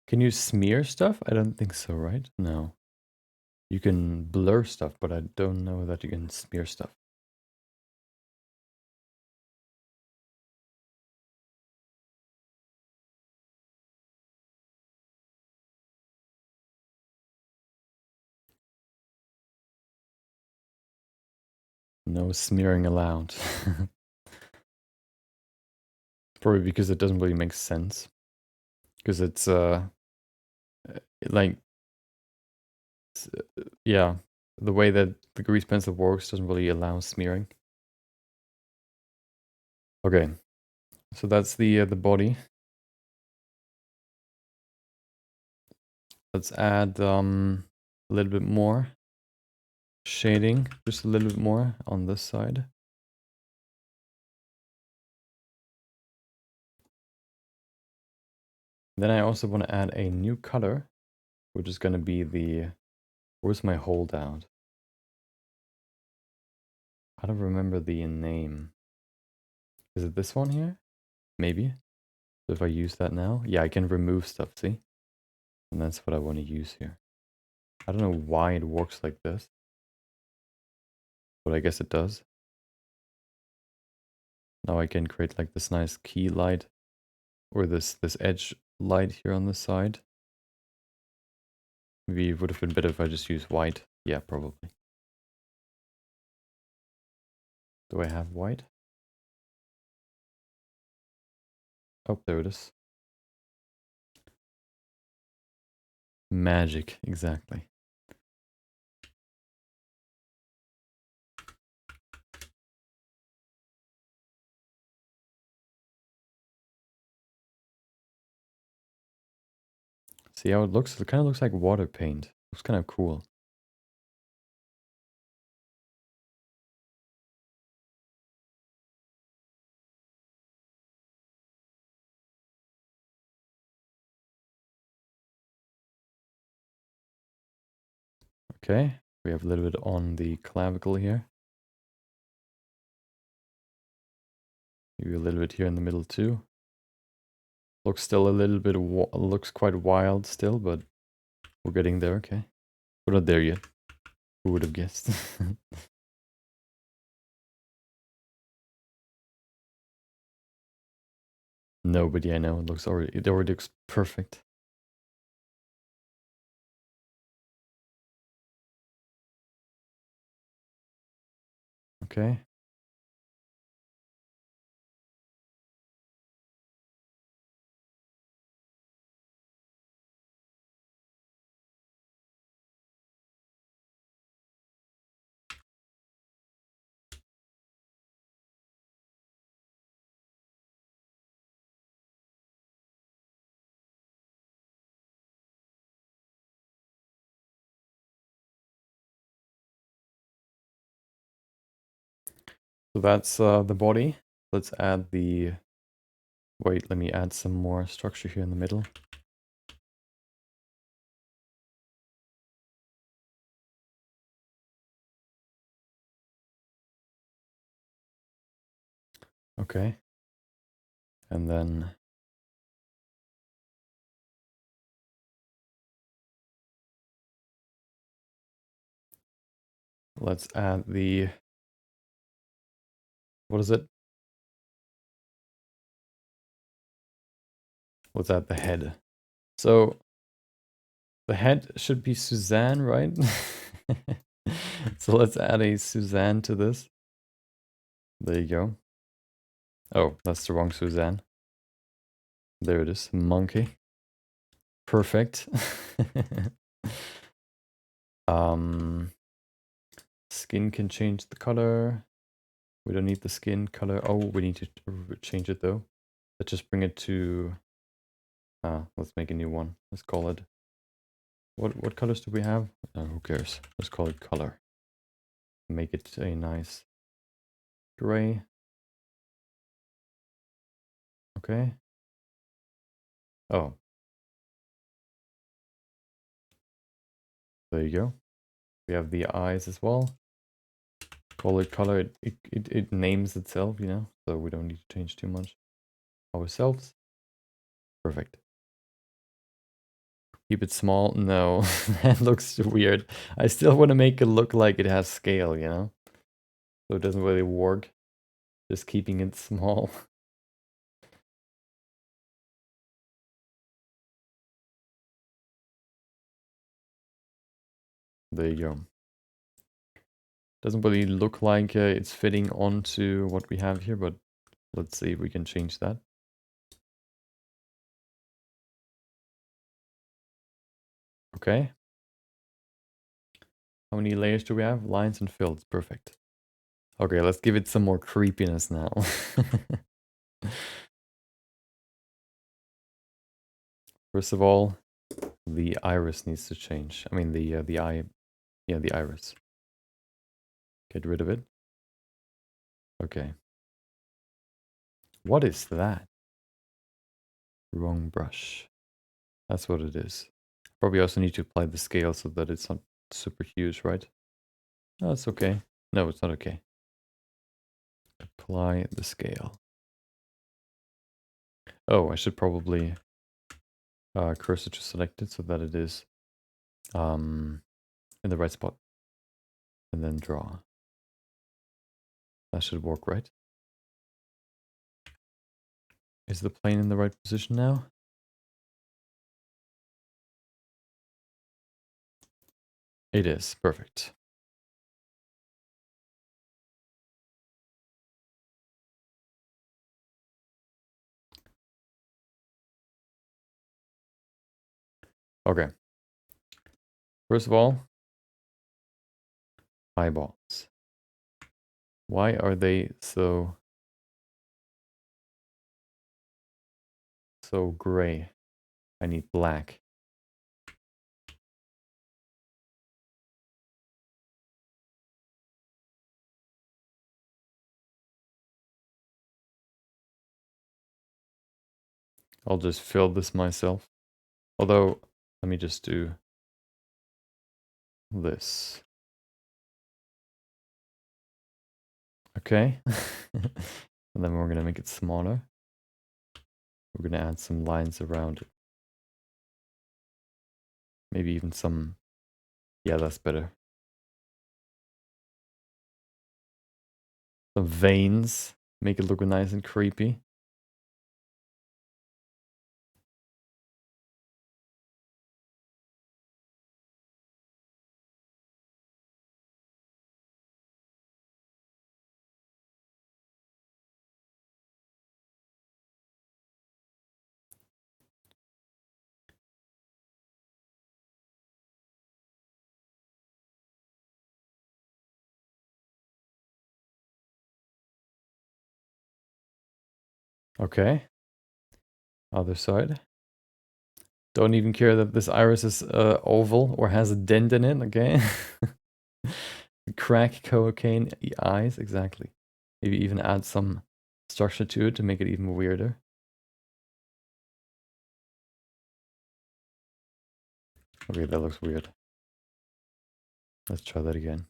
Can you smear stuff? I don't think so, right? No. You can blur stuff, but I don't know that you can smear stuff. No smearing allowed. Probably because it doesn't really make sense. Because it's like yeah, the way that the grease pencil works doesn't really allow smearing. Okay, so that's the body. Let's add a little bit more shading, just a little bit more on this side. Then I also want to add a new color, which is going to be the... Where's my holdout? I don't remember the name. Is it this one here? Maybe. So if I use that now, yeah, I can remove stuff, see? And that's what I want to use here. I don't know why it works like this, but I guess it does. Now I can create like this nice key light or this edge light here on the side. Maybe it would have been better if I just used white. Yeah, probably. Do I have white? Oh, there it is. Magic, exactly. See how it looks? It kind of looks like water paint. Looks kind of cool. Okay, we have a little bit on the clavicle here. Maybe a little bit here in the middle too. Looks still a little bit, looks quite wild still, but we're getting there, okay. We're not there yet. Who would have guessed? Nobody I know. It already looks perfect. Okay. So that's the body. Let's add the... Wait, let me add some more structure here in the middle. Okay. And then... let's add the... what is it? Let's add the head. So the head should be Suzanne, right? So let's add a Suzanne to this. There you go. Oh, that's the wrong Suzanne. There it is. Monkey. Perfect. Skin can change the color. We don't need the skin color. Oh, we need to change it though. Let's just bring it to... let's make a new one. Let's call it... What colors do we have? Who cares? Let's call it color. Make it a nice gray. Okay. Oh. There you go. We have the eyes as well. Call it color. It names itself, you know, so we don't need to change too much ourselves. Perfect. Keep it small. No, that looks weird. I still want to make it look like it has scale, you know? So it doesn't really work. Just keeping it small. There you go. Doesn't really look like it's fitting onto what we have here, but let's see if we can change that. Okay. How many layers do we have? Lines and fills. Perfect. Okay, let's give it some more creepiness now. First of all, the iris needs to change. I mean the eye, yeah, the iris. Get rid of it. Okay. What is that? Wrong brush. That's what it is. Probably also need to apply the scale so that it's not super huge, right? No, it's okay. No, it's not okay. Apply the scale. Oh, I should probably cursor to select it so that it is in the right spot. And then draw. That should work, right? Is the plane in the right position now? It is. Perfect. Okay. First of all, eyeballs. Why are they so gray? I need black. I'll just fill this myself. Although, let me just do this. Okay. And then we're going to make it smaller. We're going to add some lines around it. Maybe even some... Yeah, that's better. Some veins. Make it look nice and creepy. Okay. Other side. Don't even care that this iris is oval or has a dent in it, okay? Crack cocaine eyes, exactly. Maybe even add some structure to it to make it even weirder. Okay, that looks weird. Let's try that again.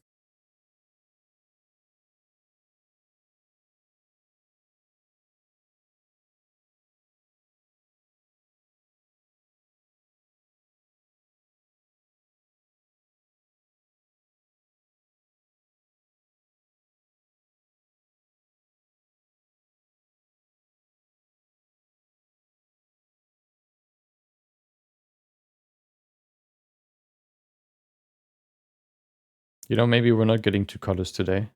You know, maybe we're not getting two colors today.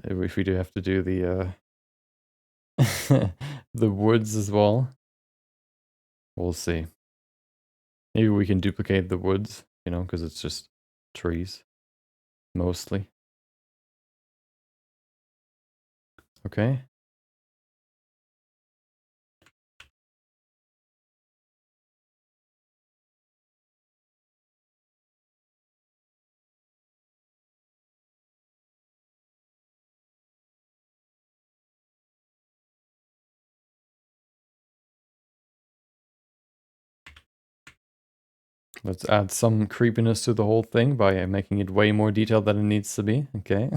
If we do have to do the the woods as well. We'll see. Maybe we can duplicate the woods, you know, because it's just trees. Mostly. Okay. Let's add some creepiness to the whole thing by making it way more detailed than it needs to be. Okay.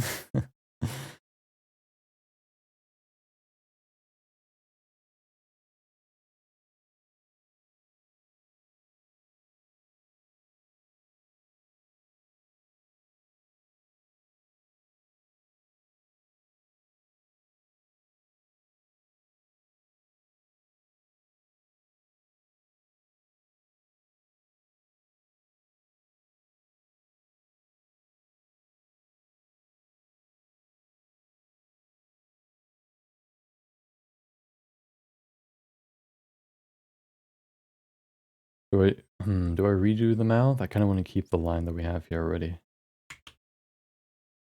Do I redo the mouth? I kind of want to keep the line that we have here already.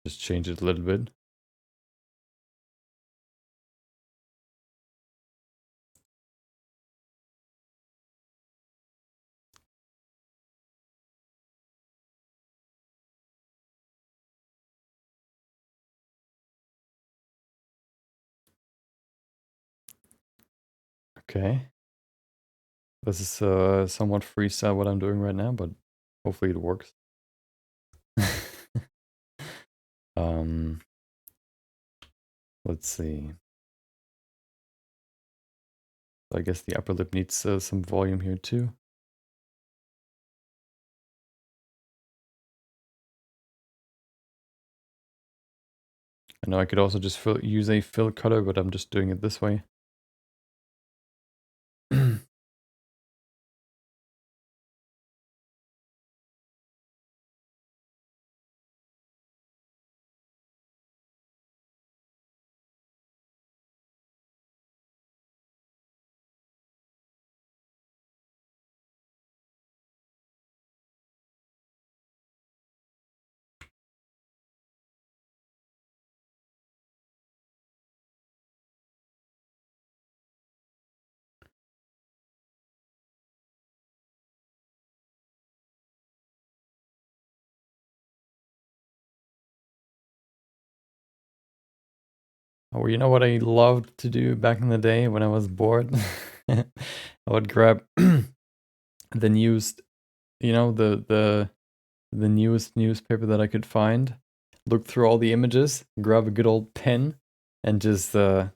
Just change it a little bit. Okay. This is somewhat freestyle what I'm doing right now, but hopefully it works. um, let's see. I guess the upper lip needs some volume here too. I know I could also just use a fill color, but I'm just doing it this way. Oh, you know what I loved to do back in the day when I was bored? I would grab the newest, you know, the newest newspaper that I could find, look through all the images, grab a good old pen, and just or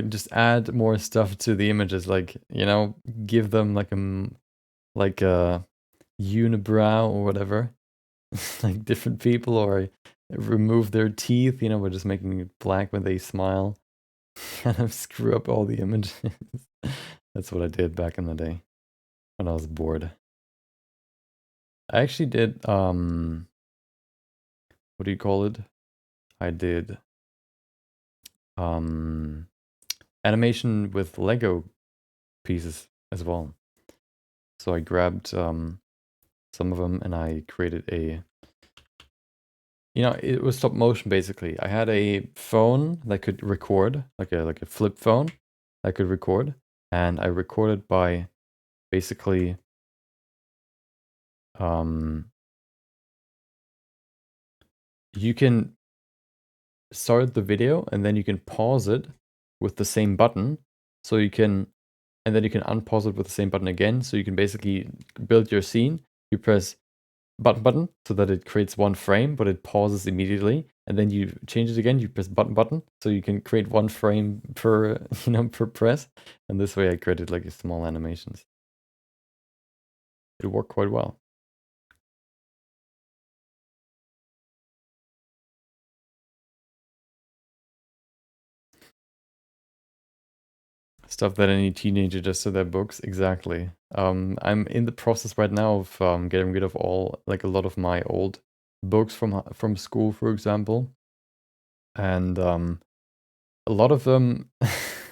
just add more stuff to the images, like, you know, give them like a unibrow or whatever, like different people, or remove their teeth, you know, by just making it black when they smile. Kind of screw up all the images. That's what I did back in the day when I was bored. I actually did what do you call it? I did um animation with Lego pieces as well. So I grabbed some of them and I created a, you know, it was stop motion basically. I had a phone that could record, like a flip phone that could record, and I recorded by basically um you can start the video and then you can pause it with the same button. So you can, and then you can unpause it with the same button again. So you can basically build your scene. You press button so that it creates one frame, but it pauses immediately. And then you change it again. You press button so you can create one frame per, you know, per press. And this way I created like small animations. It worked quite well. Stuff that any teenager does to their books, exactly. I'm in the process right now of getting rid of like a lot of my old books from school, for example, and a lot of them,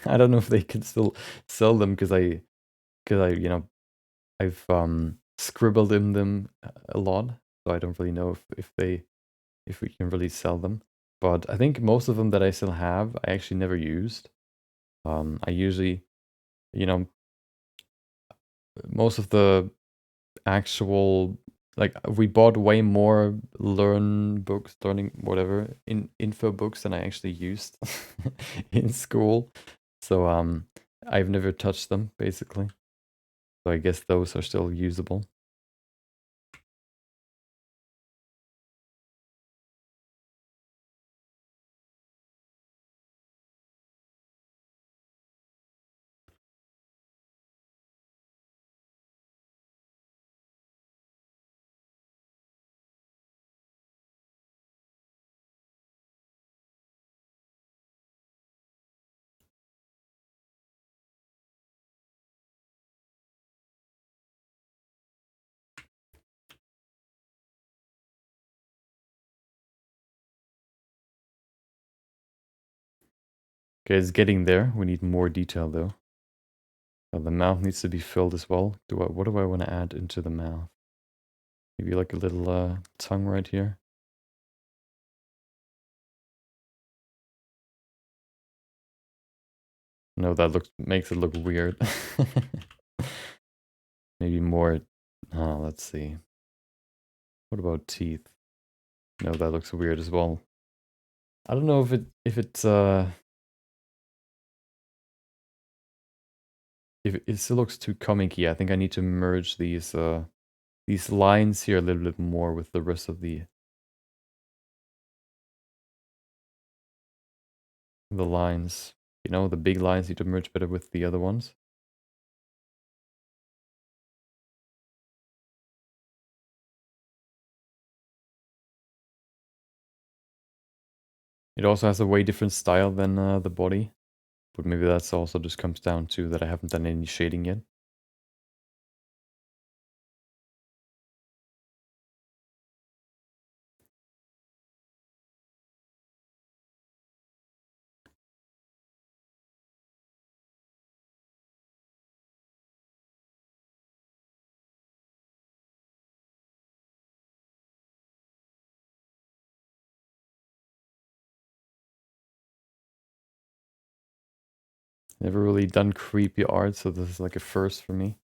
I don't know if they can still sell them because you know, I've scribbled in them a lot, so I don't really know if we can really sell them. But I think most of them that I still have, I actually never used. I usually, you know, most of the actual, like, we bought way more learning whatever info books than I actually used in school. So I've never touched them basically. So I guess those are still usable. Okay, it's getting there. We need more detail though. The mouth needs to be filled as well. What do I want to add into the mouth? Maybe like a little tongue right here. No, that makes it look weird. Maybe more. Oh, let's see. What about teeth? No, that looks weird as well. I don't know if it still looks too comic-y. I think I need to merge these lines here a little bit more with the rest of the lines. You know, the big lines need to merge better with the other ones. It also has a way different style than the body, but maybe that's also just comes down to that I haven't done any shading yet. Never really done creepy art, so this is like a first for me.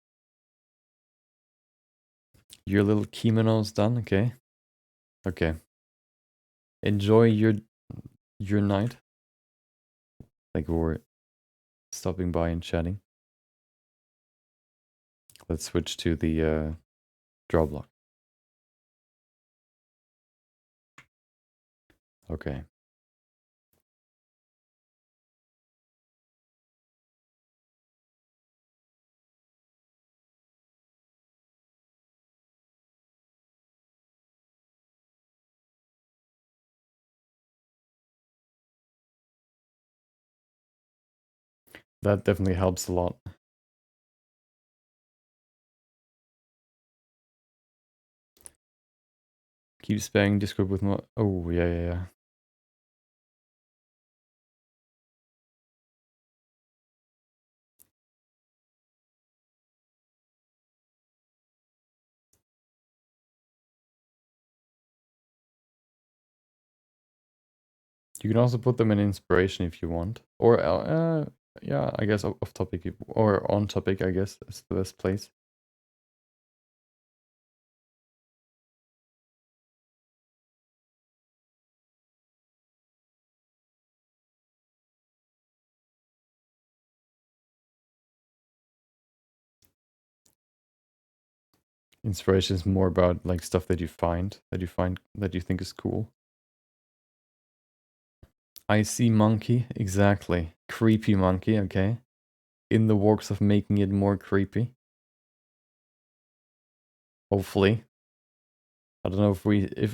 Your little kimono's done, okay. Okay. Enjoy your your night. Like we're stopping by and chatting. Let's switch to the draw block. Okay. That definitely helps a lot. Keep spamming Discord with more. Oh, yeah. You can also put them in inspiration if you want. Or, yeah, I guess off topic or on topic, I guess is the best place. Inspiration is more about like stuff that you find that you think is cool. I see monkey, exactly. Creepy monkey, okay. In the works of making it more creepy. Hopefully. I don't know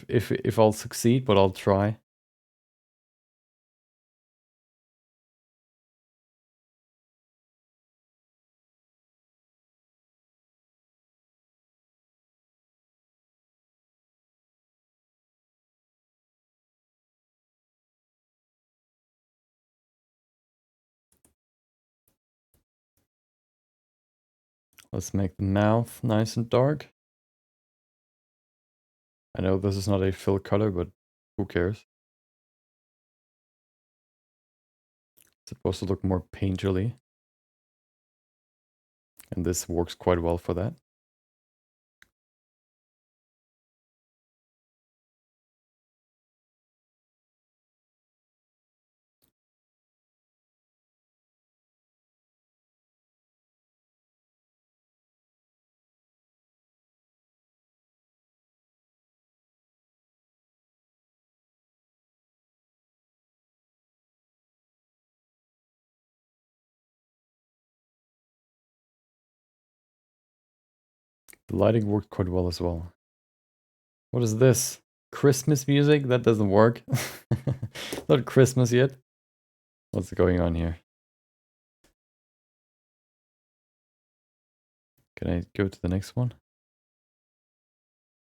if I'll succeed, but I'll try. Let's make the mouth nice and dark. I know this is not a fill color, but who cares? It's supposed to look more painterly. And this works quite well for that. The lighting worked quite well as well. What is this? Christmas music? That doesn't work. Not Christmas yet. What's going on here? Can I go to the next one?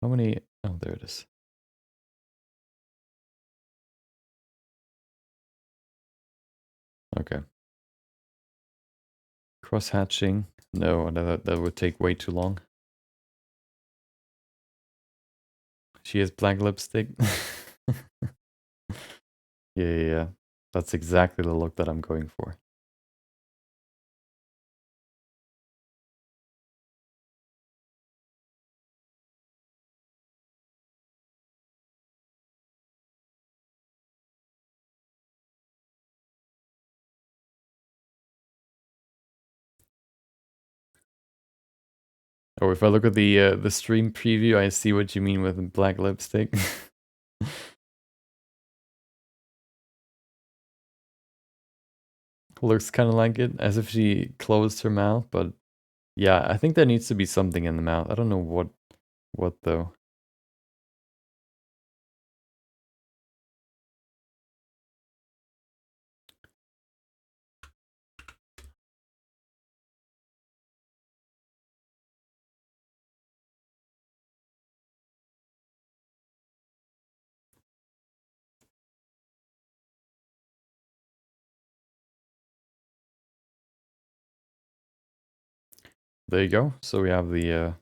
How many? Oh, there it is. Okay. Cross hatching. No, that would take way too long. She has black lipstick. Yeah. That's exactly the look that I'm going for. Oh, if I look at the stream preview, I see what you mean with black lipstick. Looks kind of like it, as if she closed her mouth, but yeah, I think there needs to be something in the mouth. I don't know what though. There you go. So we have the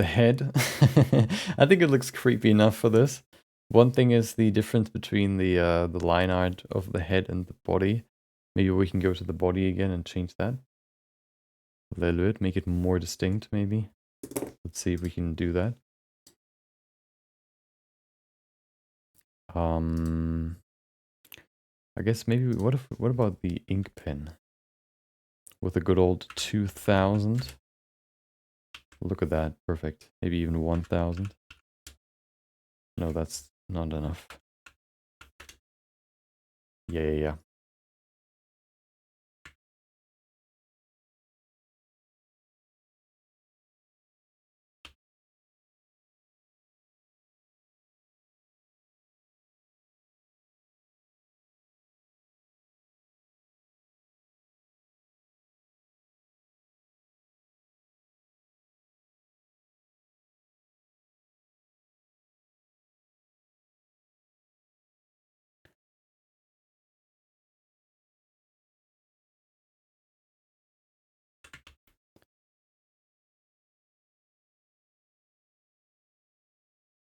head. I think it looks creepy enough for this. One thing is the difference between the line art of the head and the body. Maybe we can go to the body again and change that a little bit, make it more distinct maybe. Let's see if we can do that. I guess maybe what about the ink pen? With a good old 2000. Look at that, perfect. Maybe even 1000. No, that's not enough. Yeah.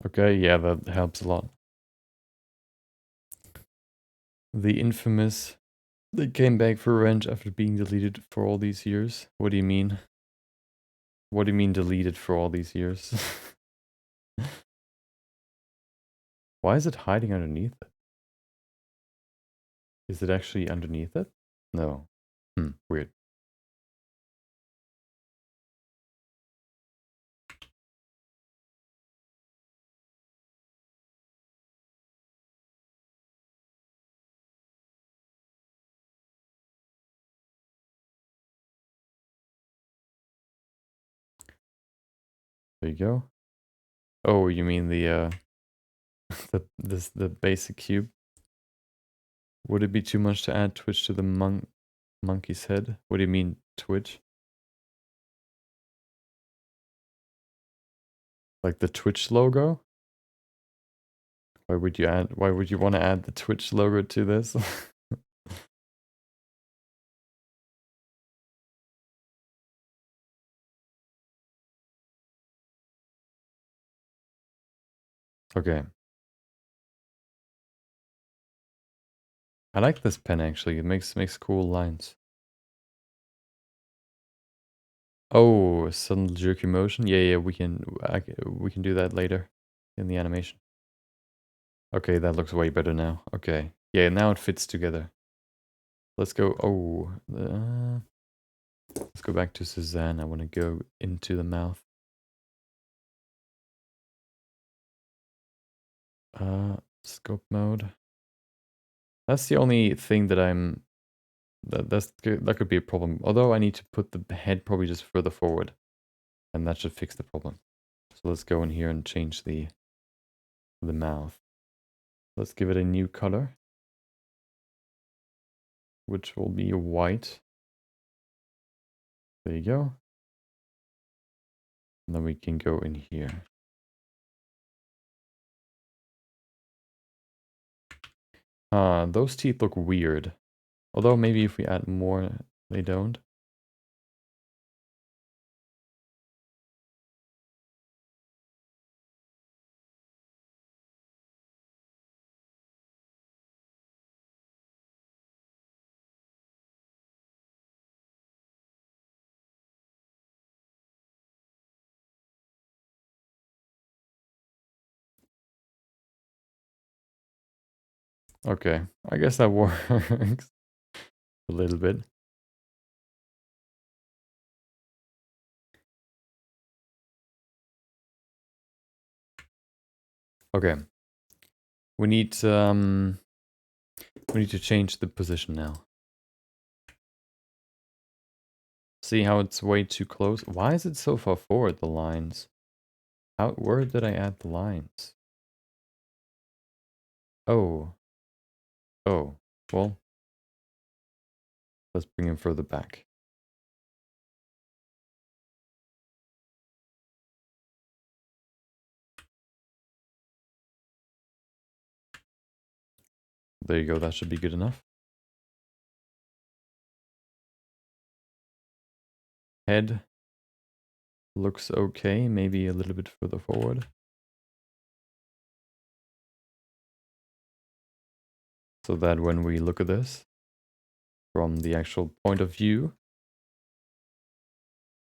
Okay, yeah, that helps a lot. The infamous, they came back for revenge after being deleted for all these years. What do you mean? What do you mean deleted for all these years? Why is it hiding underneath it? Is it actually underneath it? No. Weird. There you go. Oh, you mean the the basic cube? Would it be too much to add Twitch to the monkey's head? What do you mean Twitch? Like the Twitch logo? Why would you want to add the Twitch logo to this? Okay. I like this pen actually. It makes cool lines. Oh, sudden jerky motion. Yeah, we can do that later in the animation. Okay, that looks way better now. Okay. Yeah, now it fits together. Let's go. Oh, let's go back to Suzanne. I want to go into the mouth. Scope mode. That's the only thing that that could be a problem. Although I need to put the head probably just further forward, and that should fix the problem. So let's go in here and change the mouth. Let's give it a new color, which will be white. There you go. And then we can go in here. Those teeth look weird. Although maybe if we add more, they don't. Okay, I guess that works a little bit. Okay. We need to change the position now. See how it's way too close? Why is it so far forward, the lines? Where did I add the lines? Oh. Oh. Well, let's bring him further back. There you go, that should be good enough. Head looks okay, maybe a little bit further forward. So that when we look at this from the actual point of view,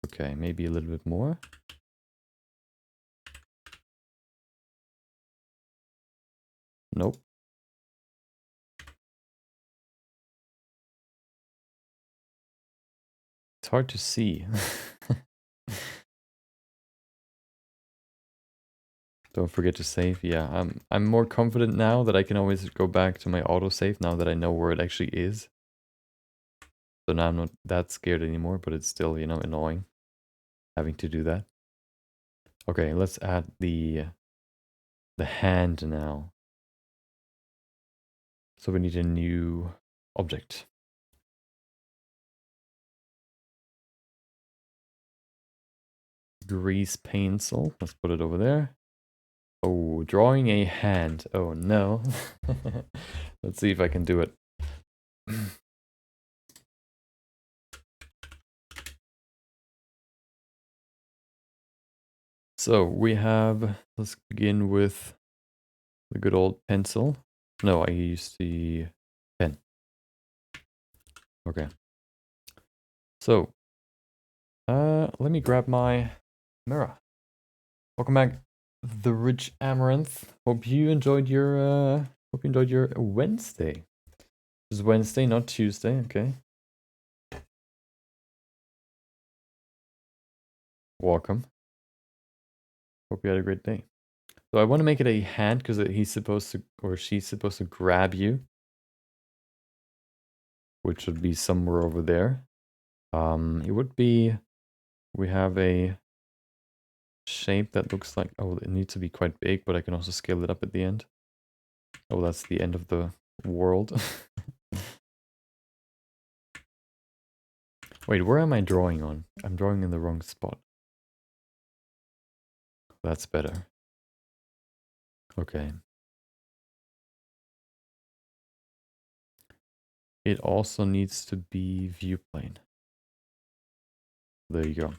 okay, maybe a little bit more. Nope. It's hard to see. Don't forget to save. Yeah, I'm more confident now that I can always go back to my autosave now that I know where it actually is. So now I'm not that scared anymore, but it's still, you know, annoying having to do that. Okay, let's add the hand now. So we need a new object. Grease pencil. Let's put it over there. Oh, drawing a hand. Oh no. Let's see if I can do it. So we have, let's begin with the good old pencil. No, I used the pen. Okay. So, let me grab my mirror. Welcome back, the Rich Amaranth. Hope you enjoyed your Wednesday. It's Wednesday, not Tuesday. Okay. Welcome. Hope you had a great day. So I want to make it a hand because he's supposed to, or she's supposed to grab you, which would be somewhere over there. It would be, we have a shape that looks like, oh, it needs to be quite big, but I can also scale it up at the end. Oh, that's the end of the world. Wait, where am I drawing on? I'm drawing in the wrong spot. That's better. Okay. It also needs to be view plane. There you go.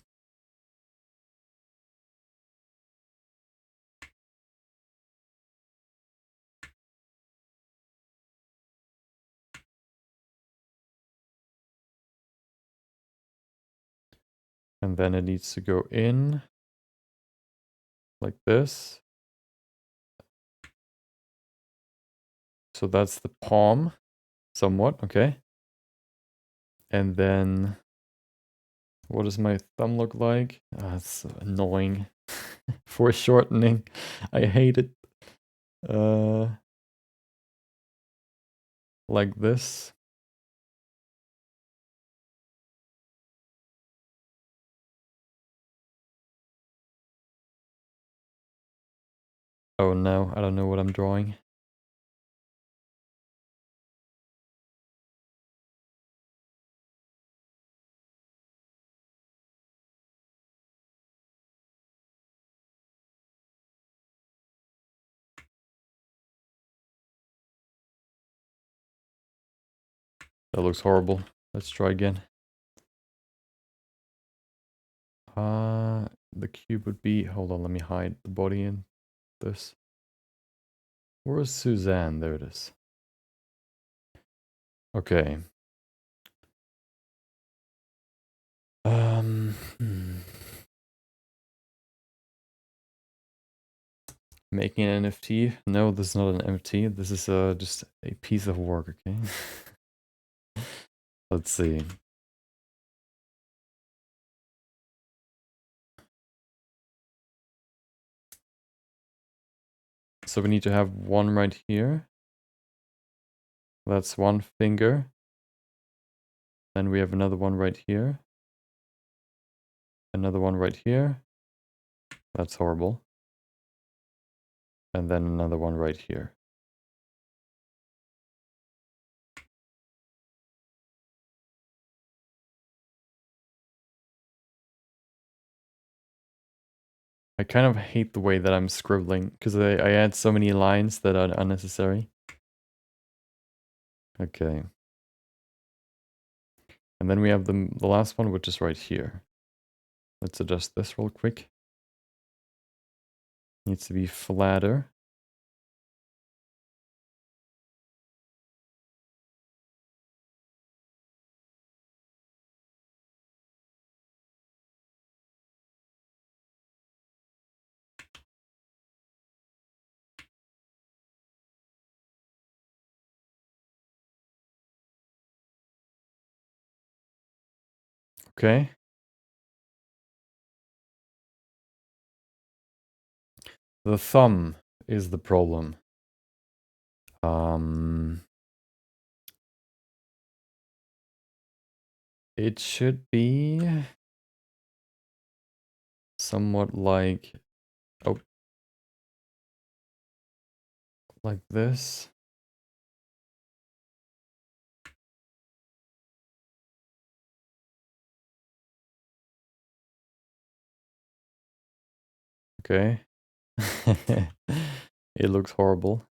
And then it needs to go in like this. So that's the palm, somewhat, okay. And then what does my thumb look like? It's so annoying. Foreshortening. I hate it. Like this. Oh no, I don't know what I'm drawing. That looks horrible. Let's try again. The cube would be, hold on, let me hide the body in this. Where is Suzanne? There it is. Okay. Hmm. Making an NFT? No, this is not an NFT. This is just a piece of work, okay? Let's see. So we need to have one right here. That's one finger. Then we have another one right here. Another one right here. That's horrible. And then another one right here. I kind of hate the way that I'm scribbling because I add so many lines that are unnecessary. Okay. And then we have the last one, which is right here. Let's adjust this real quick. Needs to be flatter. Okay. The thumb is the problem. It should be somewhat like, oh, like this. Okay. It looks horrible.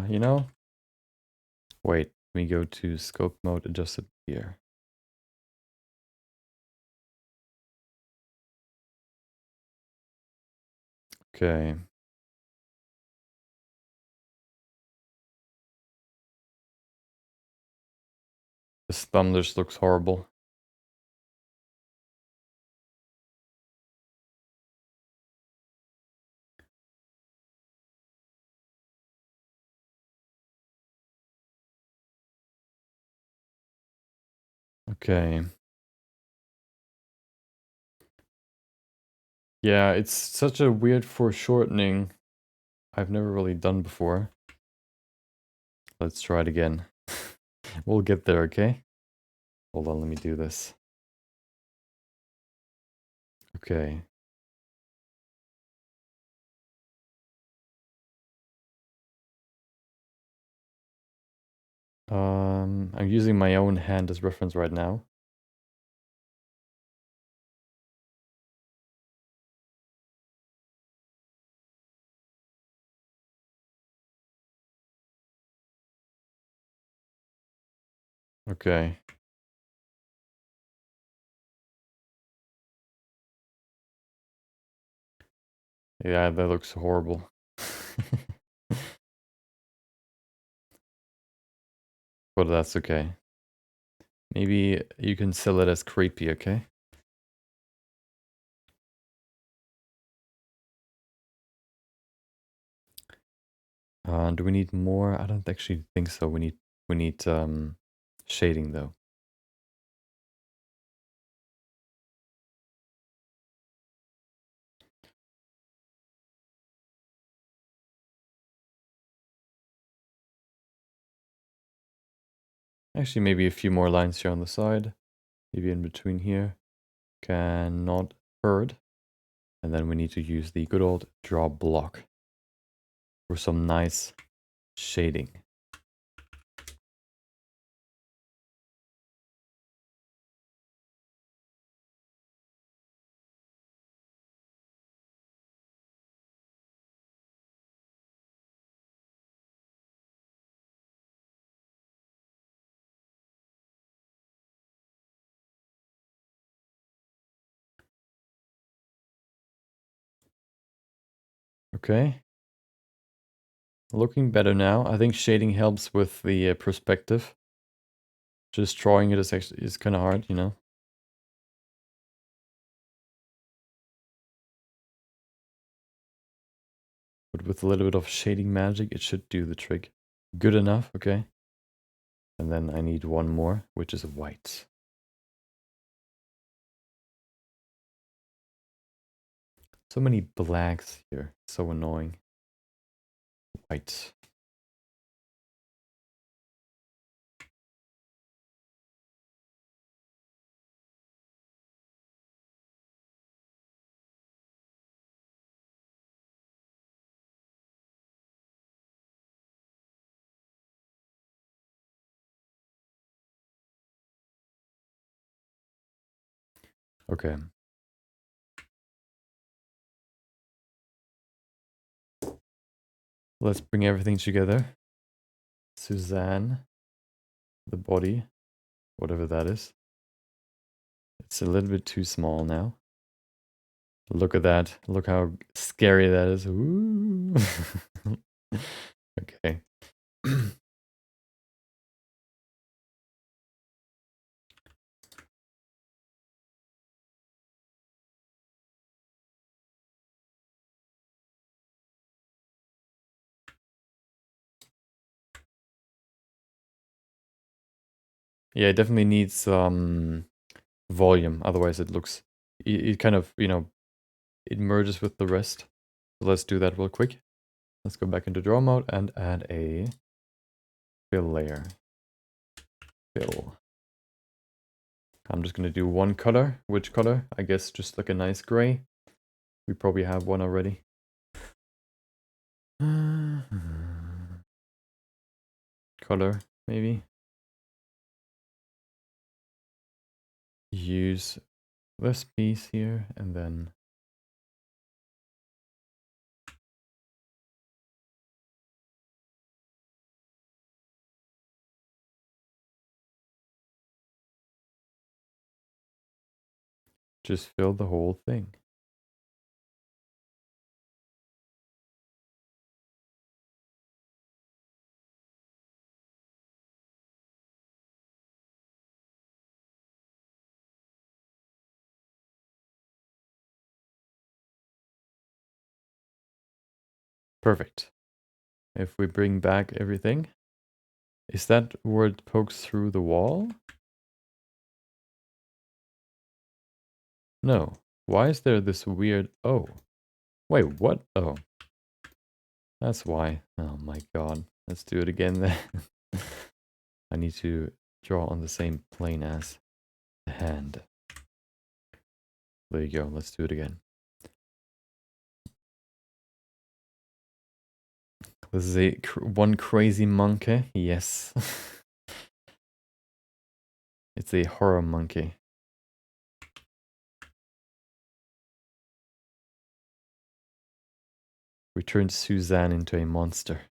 You know, wait, let me go to scope mode, adjust it here. Okay. This thumb just looks horrible. Okay. Yeah, it's such a weird foreshortening I've never really done before. Let's try it again. We'll get there, okay? Hold on, let me do this. Okay. I'm using my own hand as reference right now. Okay. Yeah, that looks horrible. But that's okay. Maybe you can sell it as creepy, okay? Do we need more? I don't actually think so. We need shading though. Actually, maybe a few more lines here on the side. Maybe in between here. Cannot hurt. And then we need to use the good old draw block for some nice shading. Okay. Looking better now. I think shading helps with the perspective. Just drawing it is kind of hard, you know? But with a little bit of shading magic, it should do the trick. Good enough, okay? And then I need one more, which is white. So many blacks here. So annoying. White. Okay. Let's bring everything together. Suzanne. The body. Whatever that is. It's a little bit too small now. Look at that. Look how scary that is. Ooh. Okay. Yeah, it definitely needs volume. Otherwise, it kind of, you know, it merges with the rest. So let's do that real quick. Let's go back into draw mode and add a fill layer. Fill. I'm just gonna do one color. Which color? I guess just like a nice gray. We probably have one already. Color, maybe. Use this piece here and then just fill the whole thing. Perfect. If we bring back everything, is that where it pokes through the wall? No. Why is there this weird... Oh. Wait, what? Oh. That's why. Oh my god. Let's do it again then. I need to draw on the same plane as the hand. There you go. Let's do it again. This is one crazy monkey. Yes. It's a horror monkey. We turned Suzanne into a monster.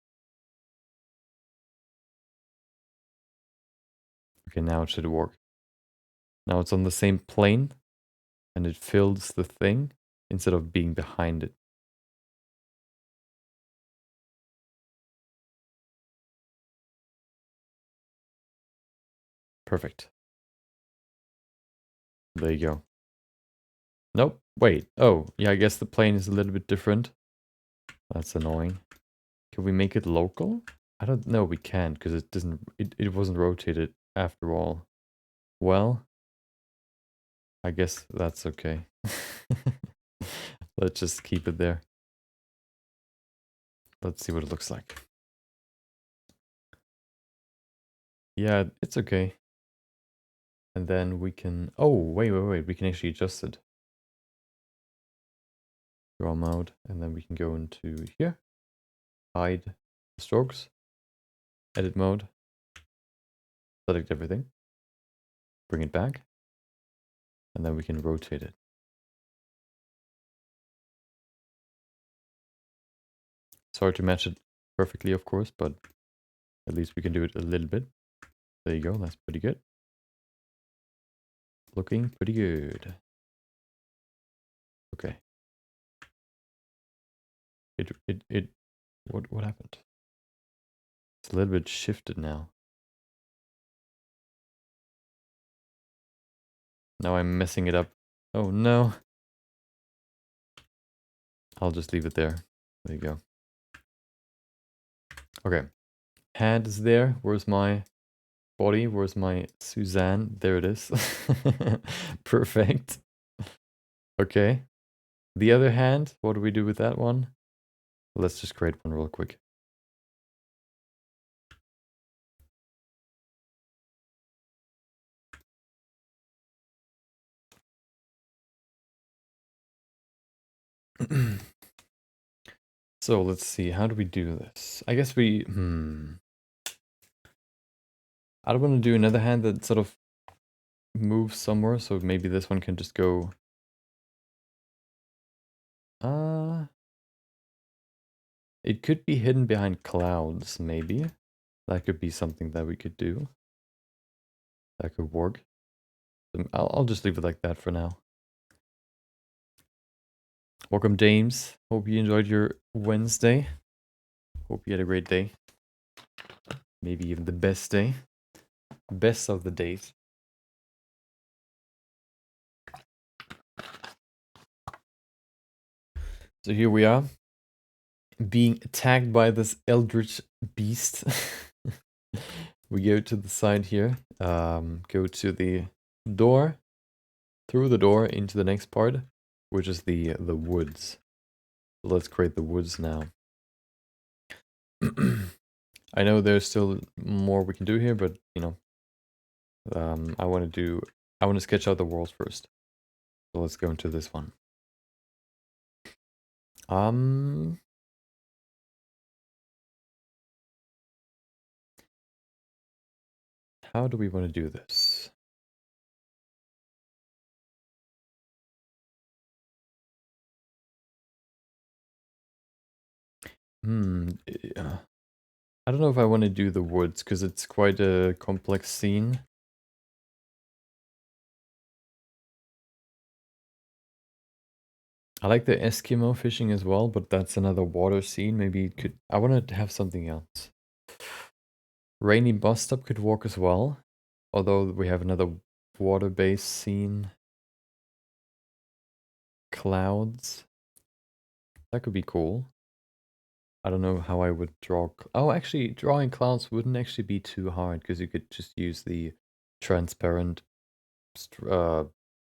Okay, now it should work. Now it's on the same plane and it fills the thing instead of being behind it. Perfect. There you go. Nope. Wait. Oh, yeah, I guess the plane is a little bit different. That's annoying. Can we make it local? I don't know. We can't because it wasn't rotated after all. Well, I guess that's okay. Let's just keep it there. Let's see what it looks like. Yeah, it's okay. And then we can... Oh, wait. We can actually adjust it. Draw mode. And then we can go into here. Hide strokes. Edit mode. Select everything. Bring it back. And then we can rotate it. Sorry to match it perfectly, of course, but at least we can do it a little bit. There you go. That's pretty good. Looking pretty good. Okay. What happened? It's a little bit shifted now. Now I'm messing it up. Oh no. I'll just leave it there. There you go. Okay. Hand is there. Where's my body? Where's my Suzanne? There it is. Perfect. Okay. The other hand, what do we do with that one? Let's just create one real quick. So let's see, how do we do this? I guess I don't want to do another hand that sort of moves somewhere, so maybe this one can just go... It could be hidden behind clouds, maybe. That could be something that we could do. That could work. I'll just leave it like that for now. Welcome, James. Hope you enjoyed your Wednesday. Hope you had a great day. Maybe even the best day. Best of the days. So here we are. Being attacked by this Eldritch beast. we go to the side here, go to the door, through the door into the next part, which is the woods. So let's create the woods now. I know there's still more we can do here, but you know, I want to sketch out the world first. So let's go into this one. How do we want to do this? I don't know if I want to do the woods, because it's quite a complex scene. I like the Eskimo fishing as well, but that's another water scene. Maybe it could... I want to have something else. Rainy bus stop could work as well, although we have another water-based scene. Clouds. That could be cool. I don't know how I would draw... Oh, actually, drawing clouds wouldn't actually be too hard, because you could just use the transparent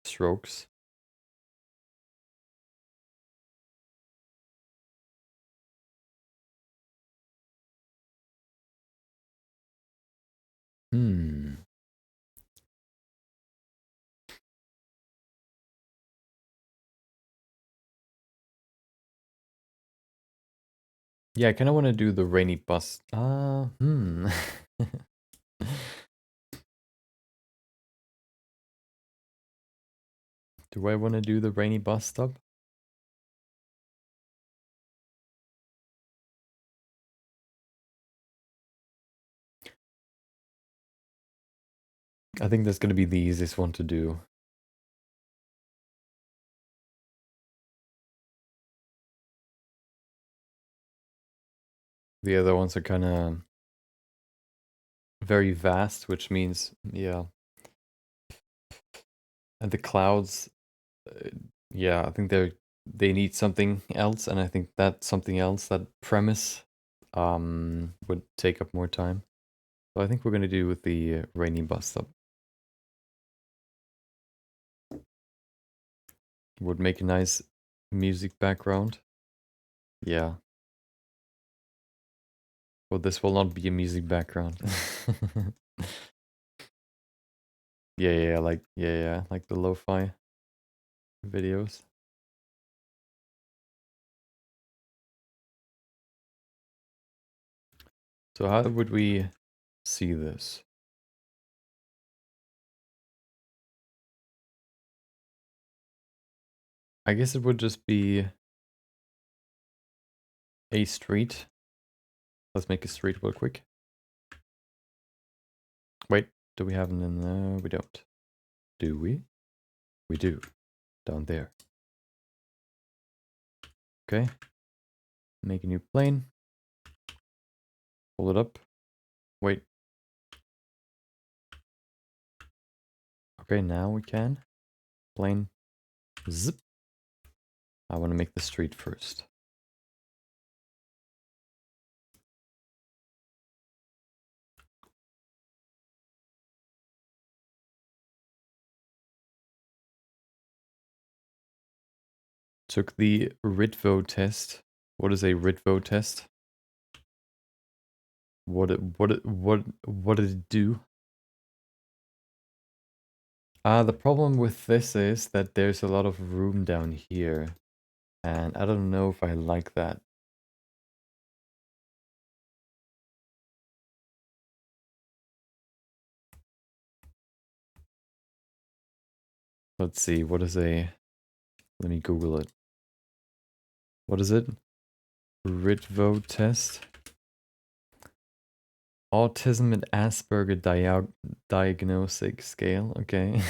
strokes. Yeah, I kind of want to do the rainy bus. Do I want to do the rainy bus stop? I think that's going to be the easiest one to do. The other ones are kind of very vast, which means, yeah. And the clouds, yeah, I think they need something else, and I think that something else, that premise, would take up more time. So I think we're going to do with the rainy bus stop. Would make a nice music background. Yeah. Well, this will not be a music background. Yeah, like the lo-fi videos. So how would we see this? I guess it would just be a street. Let's make a street real quick. Wait, do we have it in there? We don't. Do we? We do. Down there. Okay. Make a new plane. Pull it up. Wait. Okay, now we can. Plane. Zip. I want to make the street first. Took the Ritvo test. What is a Ritvo test? What did it do? The problem with this is that there's a lot of room down here, and I don't know if I like that. Let's see, what is a... Let me Google it. What is it? Ritvo test? Autism and Asperger diagnostic scale, okay.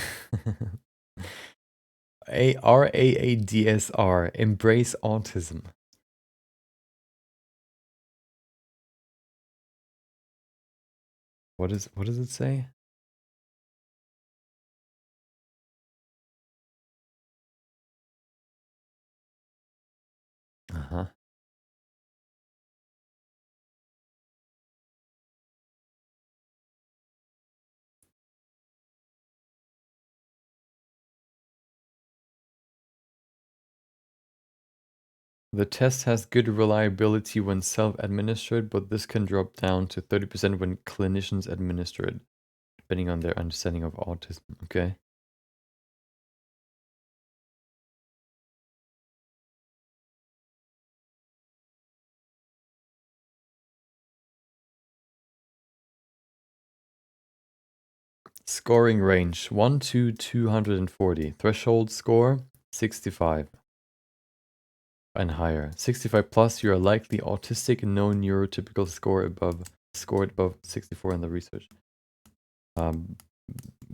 RAADSR, embrace autism. What does it say? Uh-huh. The test has good reliability when self-administered, but this can drop down to 30% when clinicians administer it, depending on their understanding of autism. Okay. Scoring range 1 to 240. Threshold score 65 and higher. 65 plus, you are likely autistic. No neurotypical scored above 64 in the research.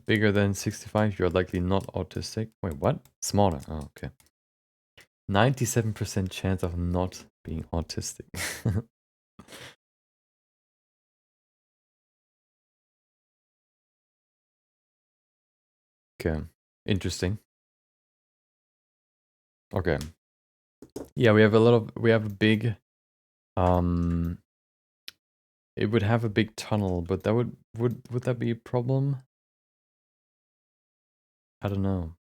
Bigger than 65, you're likely not autistic. Wait, what? Smaller. Oh, okay. 97% chance of not being autistic. Okay. Interesting. Okay. Yeah, we have a big it would have a big tunnel, but that would that be a problem? I don't know.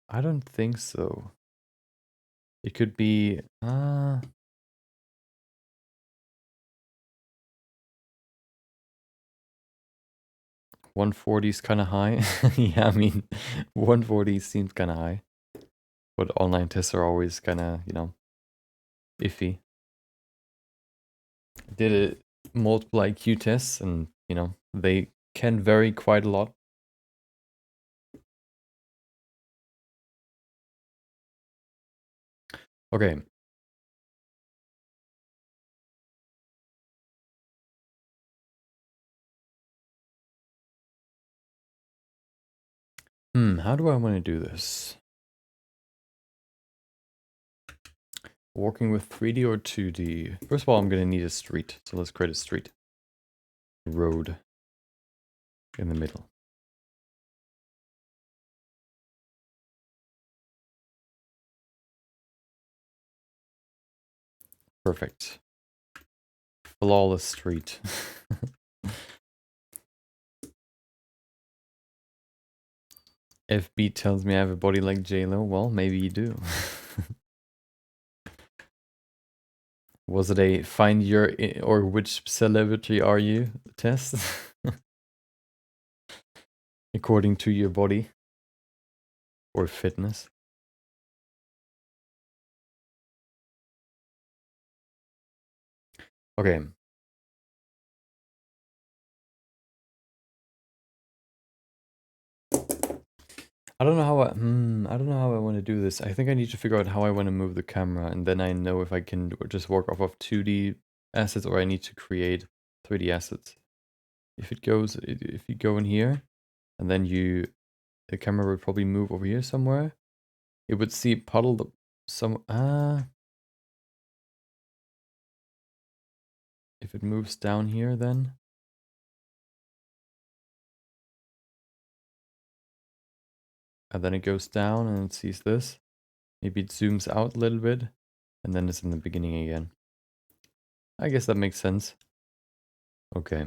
I don't think so. It could be 140 is kind of high. Yeah, I mean 140 seems kind of high. But online tests are always kind of, iffy. I did multiple IQ tests and, they can vary quite a lot. Okay. How do I want to do this? Working with 3D or 2D? First of all, I'm going to need a street. So let's create a street. Road in the middle. Perfect. Flawless street. FB tells me I have a body like J-Lo. Well, maybe you do. Was it a find your or which celebrity are you test? According to your body or fitness? Okay. I don't know how I don't know how I want to do this. I think I need to figure out how I want to move the camera, and then I know if I can just work off of 2D assets or I need to create 3D assets. If you go in here, and then the camera would probably move over here somewhere. It would see puddled some if it moves down here then. And then it goes down and it sees this. Maybe it zooms out a little bit, and then it's in the beginning again. I guess that makes sense. Okay.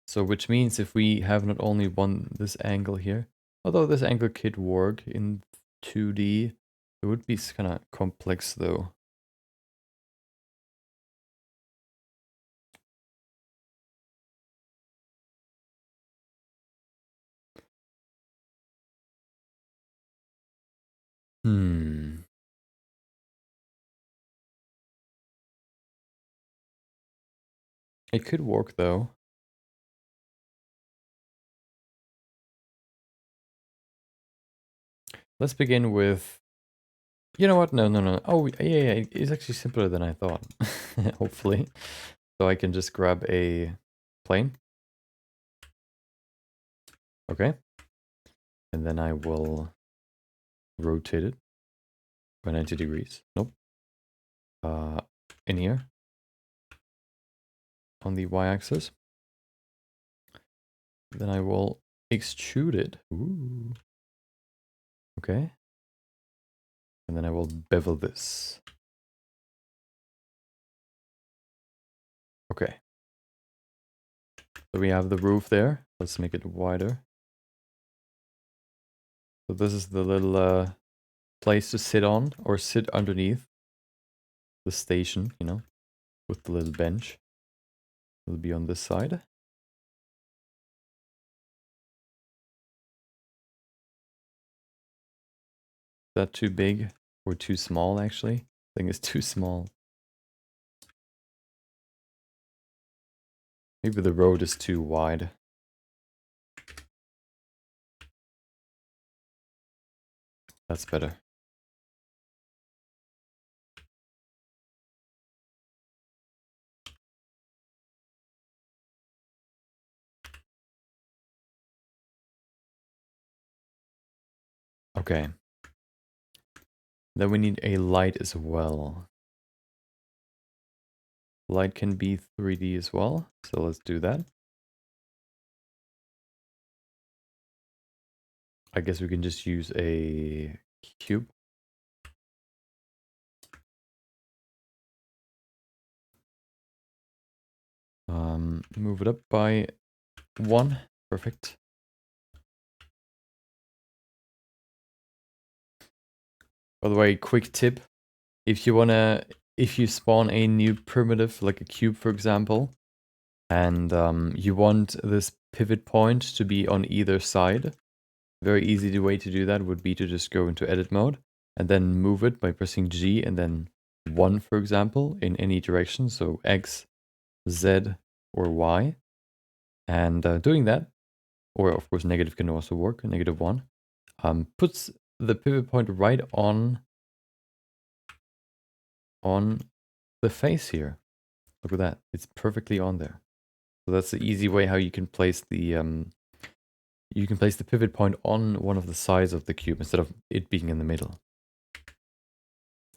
So which means if we have not only this angle here, although this angle could work in 2D, it would be kind of complex though. It could work though. Let's begin with, you know what? No. Oh, yeah. It's actually simpler than I thought. Hopefully. So I can just grab a plane. Okay. And then I will rotate it by 90 degrees. Nope. In here. On the y-axis. Then I will extrude it. Ooh. Okay. And then I will bevel this. Okay. So we have the roof there. Let's make it wider. So this is the little place to sit on, or sit underneath the station, you know, with the little bench. It'll be on this side. Is that too big or too small, actually? I think it's too small. Maybe the road is too wide. That's better. Okay. Then we need a light as well. Light can be 3D as well, so let's do that. I guess we can just use a cube. Move it up by 1. Perfect. By the way, quick tip. If you spawn a new primitive, like a cube for example, and you want this pivot point to be on either side, very easy way to do that would be to just go into edit mode and then move it by pressing G and then 1, for example, in any direction, so X, Z, or Y. And doing that, or of course negative can also work, -1, puts the pivot point right on the face here. Look at that, it's perfectly on there. So that's the easy way how you can place the pivot point on one of the sides of the cube instead of it being in the middle.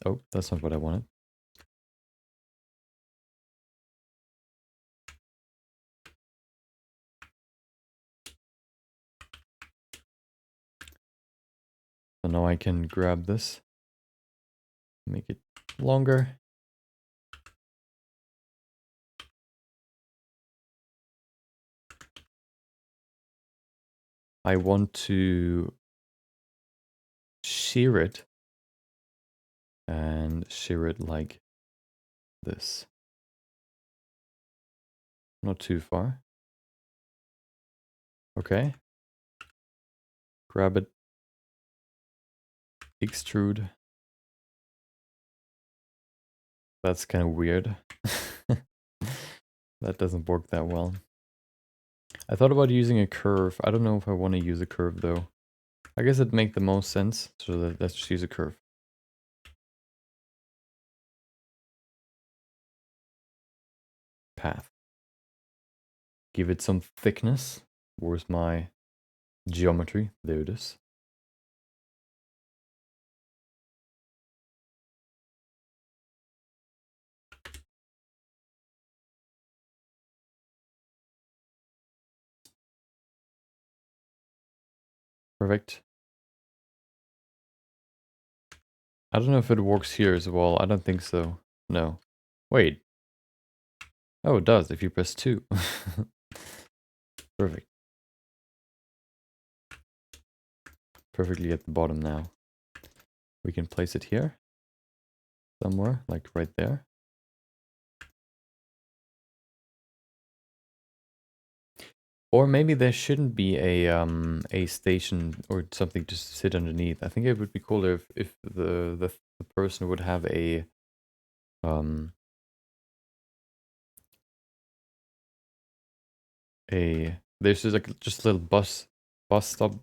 Oh, that's not what I wanted. So now I can grab this, make it longer. I want to shear it and shear it like this. Not too far. Okay. Grab it. Extrude. That's kind of weird. That doesn't work that well. I thought about using a curve. I don't know if I want to use a curve though. I guess it'd make the most sense, so let's just use a curve. Path. Give it some thickness. Where's my geometry? There it is. Perfect. I don't know if it works here as well. I don't think so. No. Wait. Oh, it does if you press 2. Perfect. Perfectly at the bottom now. We can place it here. Somewhere, like right there. Or maybe there shouldn't be a station or something to sit underneath. I think it would be cooler if the person would have a there's just a little bus stop,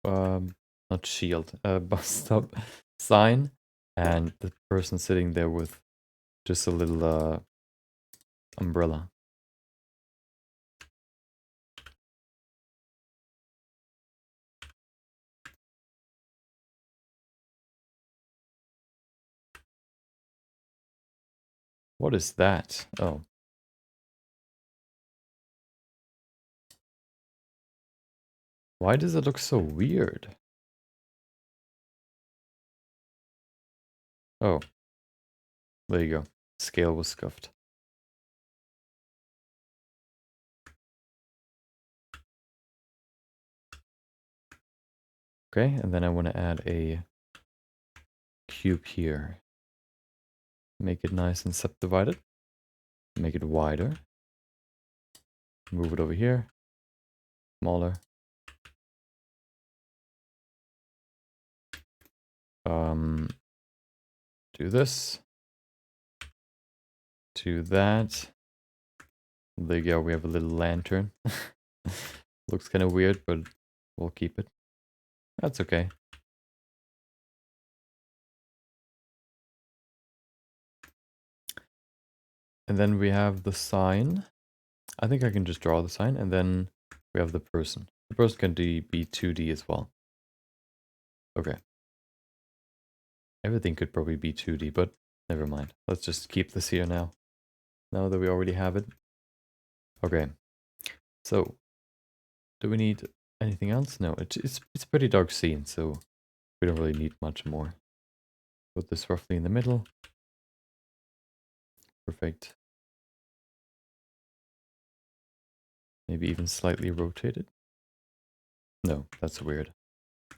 not shield, bus stop sign, and the person sitting there with just a little umbrella. What is that? Oh. Why does it look so weird? Oh. There you go. Scale was scuffed. Okay, and then I want to add a cube here. Make it nice and subdivided. Make it wider. Move it over here. Smaller. Do this. Do that. There you go, we have a little lantern. Looks kind of weird, but we'll keep it. That's okay. And then we have the sign. I think I can just draw the sign, and then we have the person. The person can be 2D as well. Okay. Everything could probably be 2D, but never mind. Let's just keep this here now. Now that we already have it. Okay. So, do we need anything else? No, it's a pretty dark scene, so we don't really need much more. Put this roughly in the middle. Perfect. Maybe even slightly rotated. No, that's weird.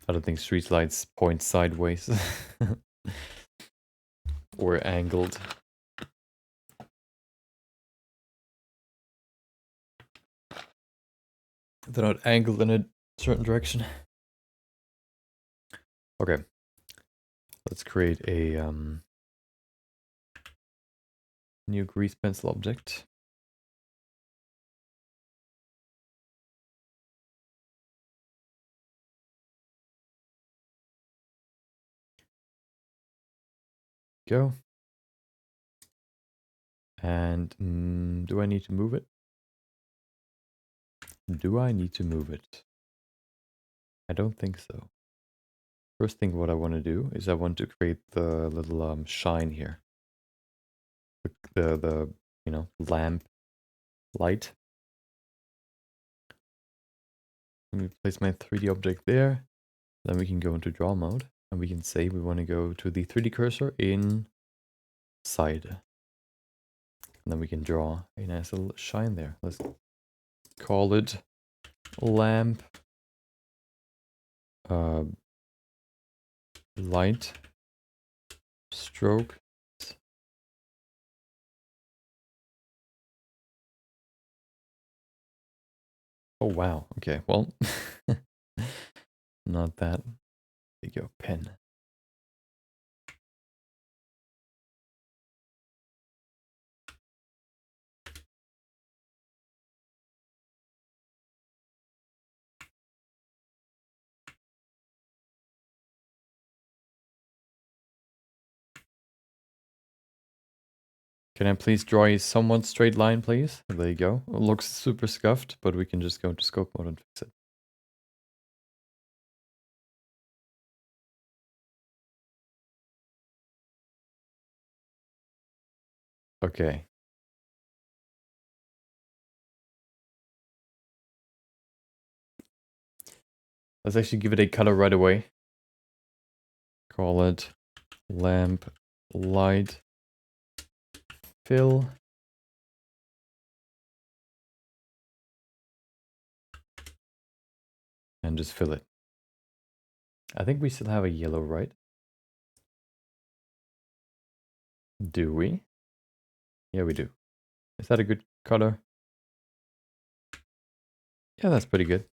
I don't think street lights point sideways. Or angled. They're not angled in a certain direction. Okay. Let's create a new grease pencil object. Go. And do I need to move it? Do I need to move it? I don't think so. First thing what I want to do is I want to create the little shine here. The you know, lamp light. Let me place my 3D object there. Then we can go into draw mode and we can say we want to go to the 3D cursor in side. And then we can draw a nice little shine there. Let's call it lamp light stroke. Oh wow, okay, well, not that. There you go, pen. Can I please draw a somewhat straight line, please? There you go. It looks super scuffed, but we can just go to scope mode and fix it. Okay. Let's actually give it a color right away. Call it lamp light fill. And just fill it. I think we still have a yellow, right? Do we? Yeah, we do. Is that a good color? Yeah, that's pretty good.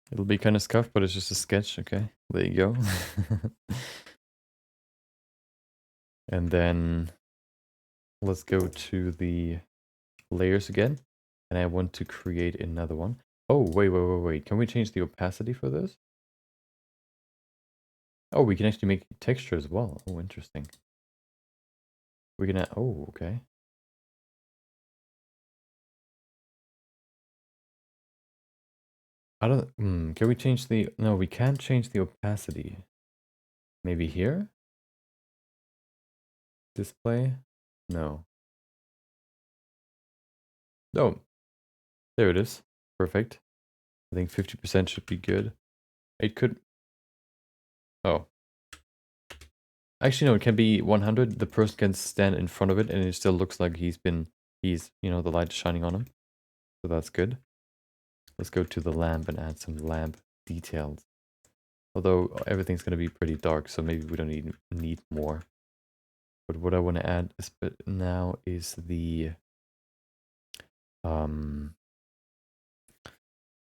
It'll be kind of scuffed, but it's just a sketch. Okay, there you go. And then let's go to the layers again. And I want to create another one. Oh, wait. Can we change the opacity for this? Oh, we can actually make texture as well. Oh, interesting. We can add, oh, okay. I don't, can we change the, no, we can't change the opacity. Maybe here? Display? No. Oh, there it is. Perfect. I think 50% should be good. It could... Oh. Actually, no, it can be 100. The person can stand in front of it and it still looks like he's, you know, the light is shining on him. So that's good. Let's go to the lamp and add some lamp details. Although everything's going to be pretty dark, so maybe we don't need more. But what I want to add now is the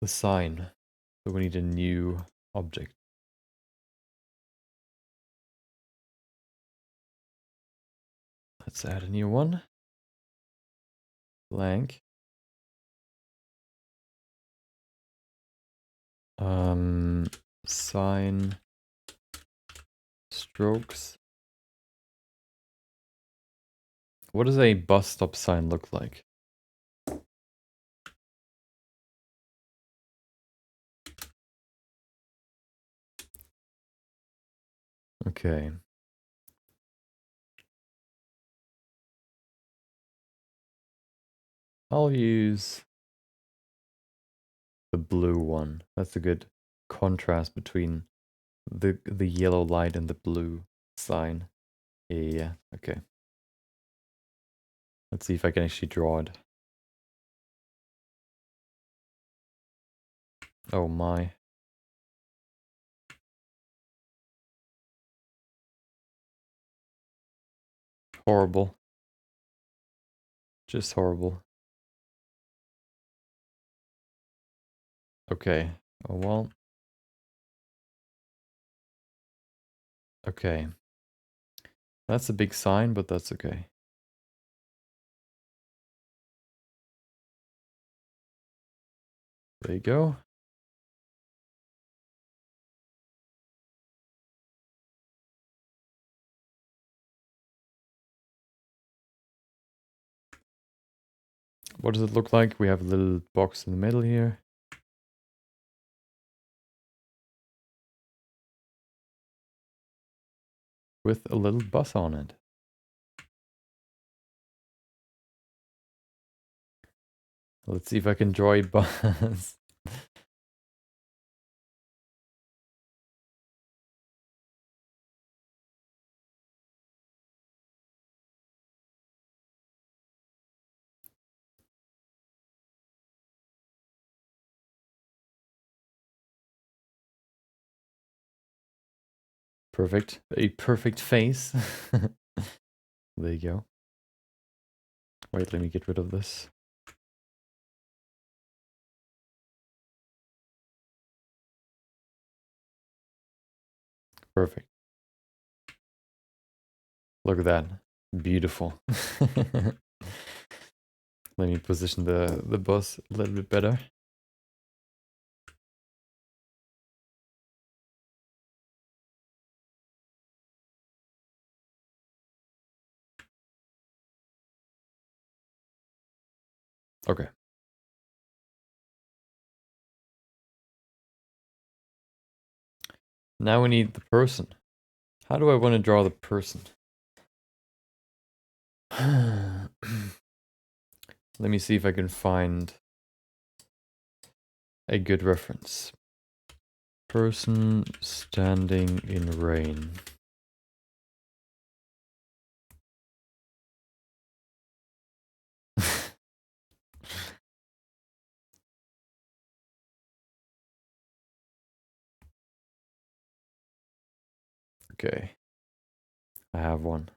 sign. So we need a new object. Let's add a new one. Blank. Sign strokes. What does a bus stop sign look like? Okay. I'll use the blue one. That's a good contrast between the yellow light and the blue sign. Yeah, okay. Let's see if I can actually draw it. Oh my. Horrible. Just horrible. Okay. Oh well. Okay. That's a big sign, but that's okay. There you go. What does it look like? We have a little box in the middle here. With a little bus on it. Let's see if I can draw a bus. Perfect. A perfect face. There you go. Wait, let me get rid of this. Perfect. Look at that. Beautiful. Let me position the bus a little bit better. Okay. Now we need the person. How do I want to draw the person? Let me see if I can find a good reference. Person standing in rain. Okay. I have one.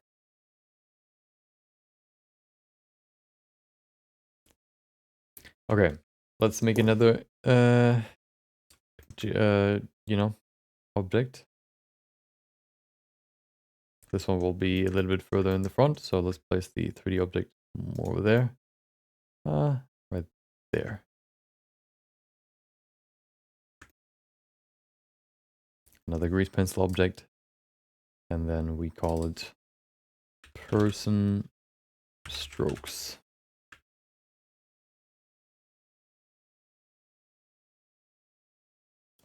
Okay. Let's make another you know, object. This one will be a little bit further in the front, so let's place the 3D object more over there. Right there. Another grease pencil object. And then we call it person strokes.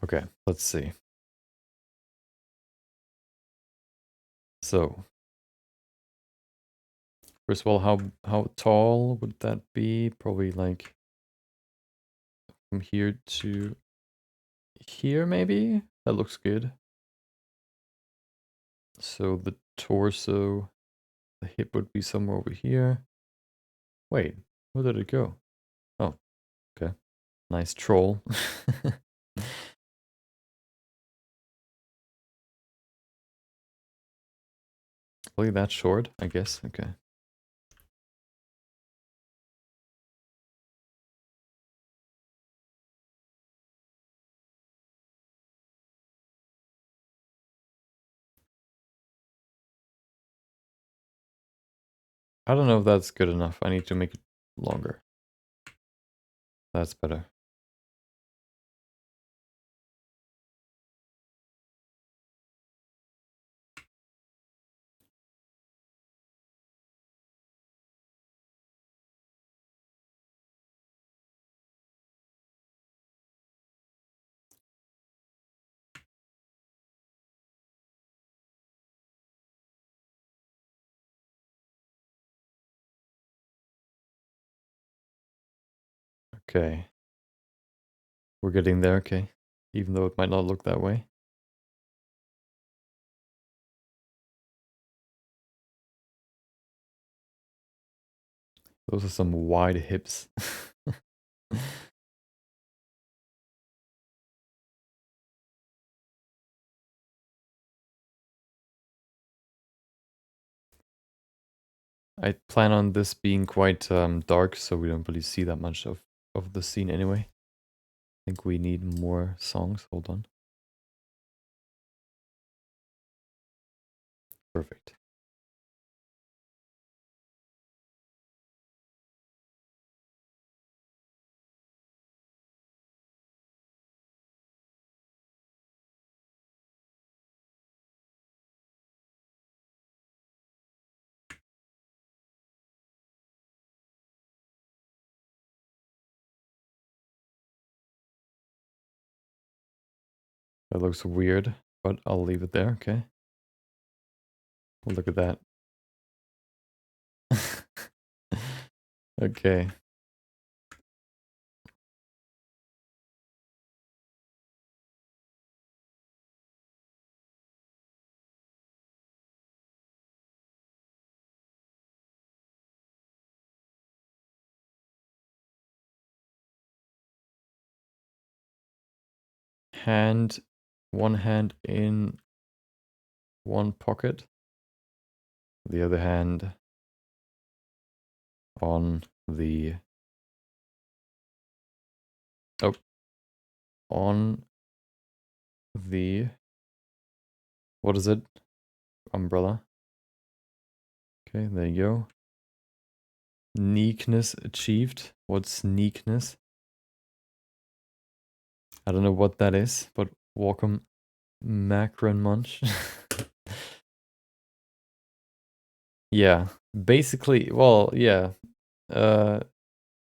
Okay, let's see. So First of all, how tall would that be? Probably like from here to here, maybe? That looks good. So the torso, the hip would be somewhere over here. Wait, where did it go? Oh, okay. Nice troll. Only that short, I guess. Okay. I don't know if that's good enough. I need to make it longer. That's better. Okay. We're getting there, okay. Even though it might not look that way. Those are some wide hips. I plan on this being quite dark, so we don't really see that much of the scene anyway. I think we need more songs. Hold on. Perfect. That looks weird, but I'll leave it there, okay? Well, look at that. Okay. One hand in one pocket, the other hand on the on the what is it? Umbrella. Okay, there you go. Neakness achieved. What's neakness? I don't know what that is, but welcome Macron Munch. Yeah, basically, well, yeah.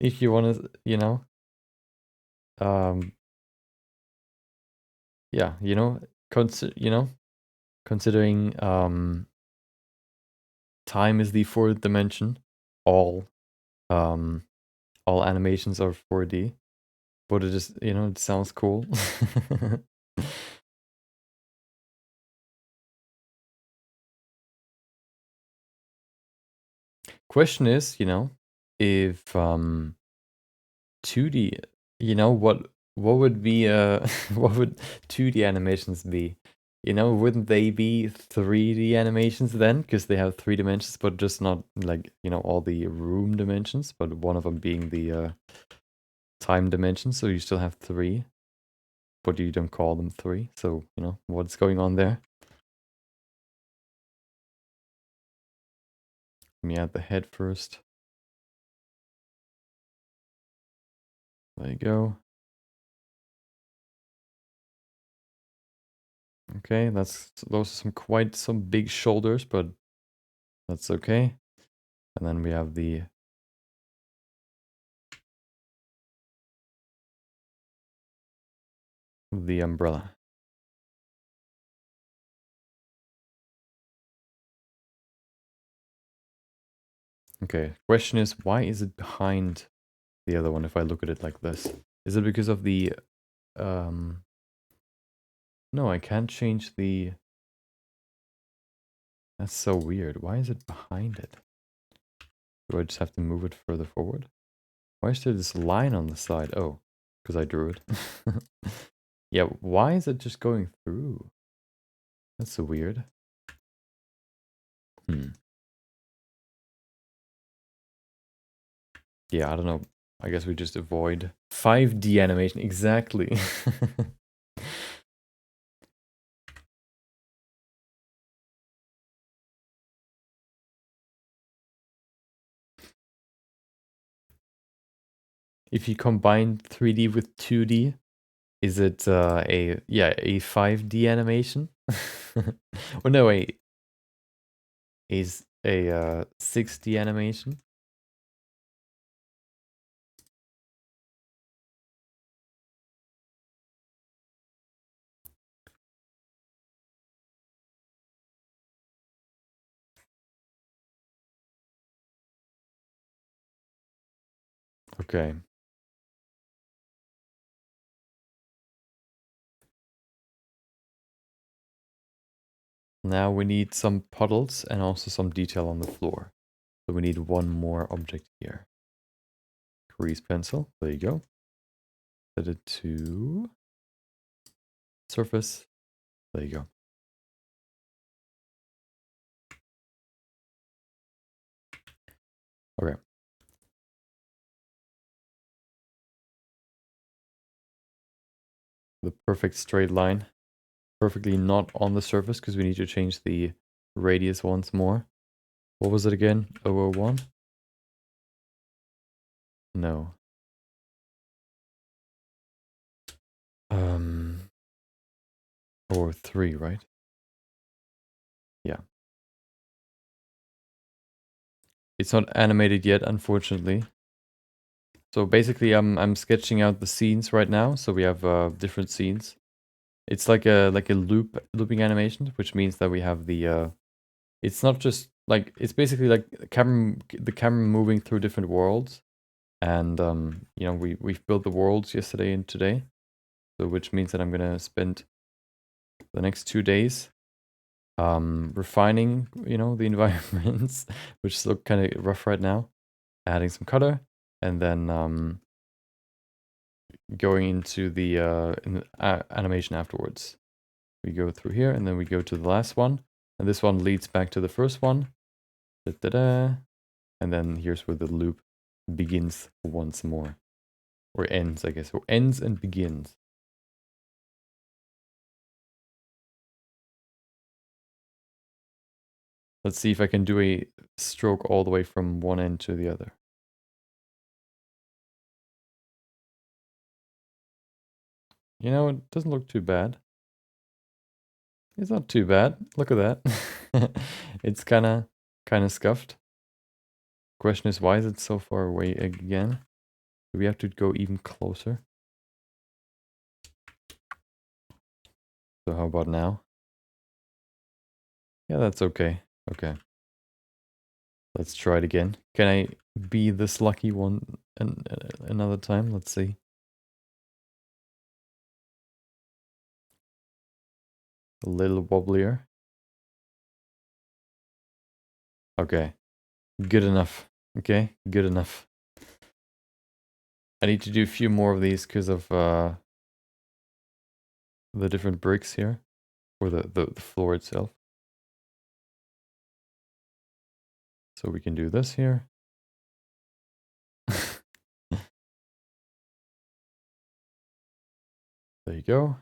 If you want to, um, yeah, considering time is the fourth dimension, all um, all animations are 4D, but it just, it sounds cool. Question is, if 2D, what would be what would 2D animations be? Wouldn't they be 3D animations then? Because they have 3 dimensions, but just not like, all the room dimensions, but one of them being the time dimension, so you still have 3, but you don't call them 3. So, what's going on there? Let me add the head first. There you go. Okay, those are some big shoulders, but that's okay. And then we have the umbrella. Okay, question is, why is it behind the other one if I look at it like this? Is it because of the... No, I can't change the... That's so weird. Why is it behind it? Do I just have to move it further forward? Why is there this line on the side? Oh, because I drew it. Yeah, why is it just going through? That's so weird. Yeah, I don't know. I guess we just avoid 5D animation. Exactly. If you combine 3D with 2D, is it a 5D animation? Or no, is a 6D animation? Okay. Now we need some puddles and also some detail on the floor. So we need one more object here. Grease pencil. There you go. Set it to surface. There you go. Okay. The perfect straight line. Perfectly not on the surface because we need to change the radius once more. What was it again? 001? No. Or 3, right? Yeah. It's not animated yet, unfortunately. So basically, I'm sketching out the scenes right now. So we have different scenes. It's like a looping animation, which means that we have the it's not just like, it's basically like the camera moving through different worlds, and you know, we've built the worlds yesterday and today, so which means that I'm gonna spend the next 2 days refining, you know, the environments, which look kind of rough right now, adding some color, and then going into the animation afterwards. We go through here, and then we go to the last one, and this one leads back to the first one. Da, da, da. And then here's where the loop begins once more. Or ends, I guess. Or ends and begins. Let's see if I can do a stroke all the way from one end to the other. You know, it doesn't look too bad. It's not too bad. Look at that. It's kind of scuffed. Question is, why is it so far away again? Do we have to go even closer? So how about now? Yeah, that's okay. Okay. Let's try it again. Can I be this lucky one another time? Let's see. A little wobblier. Okay. Good enough. Okay, good enough. I need to do a few more of these because of the different bricks here. Or the floor itself. So we can do this here. There you go.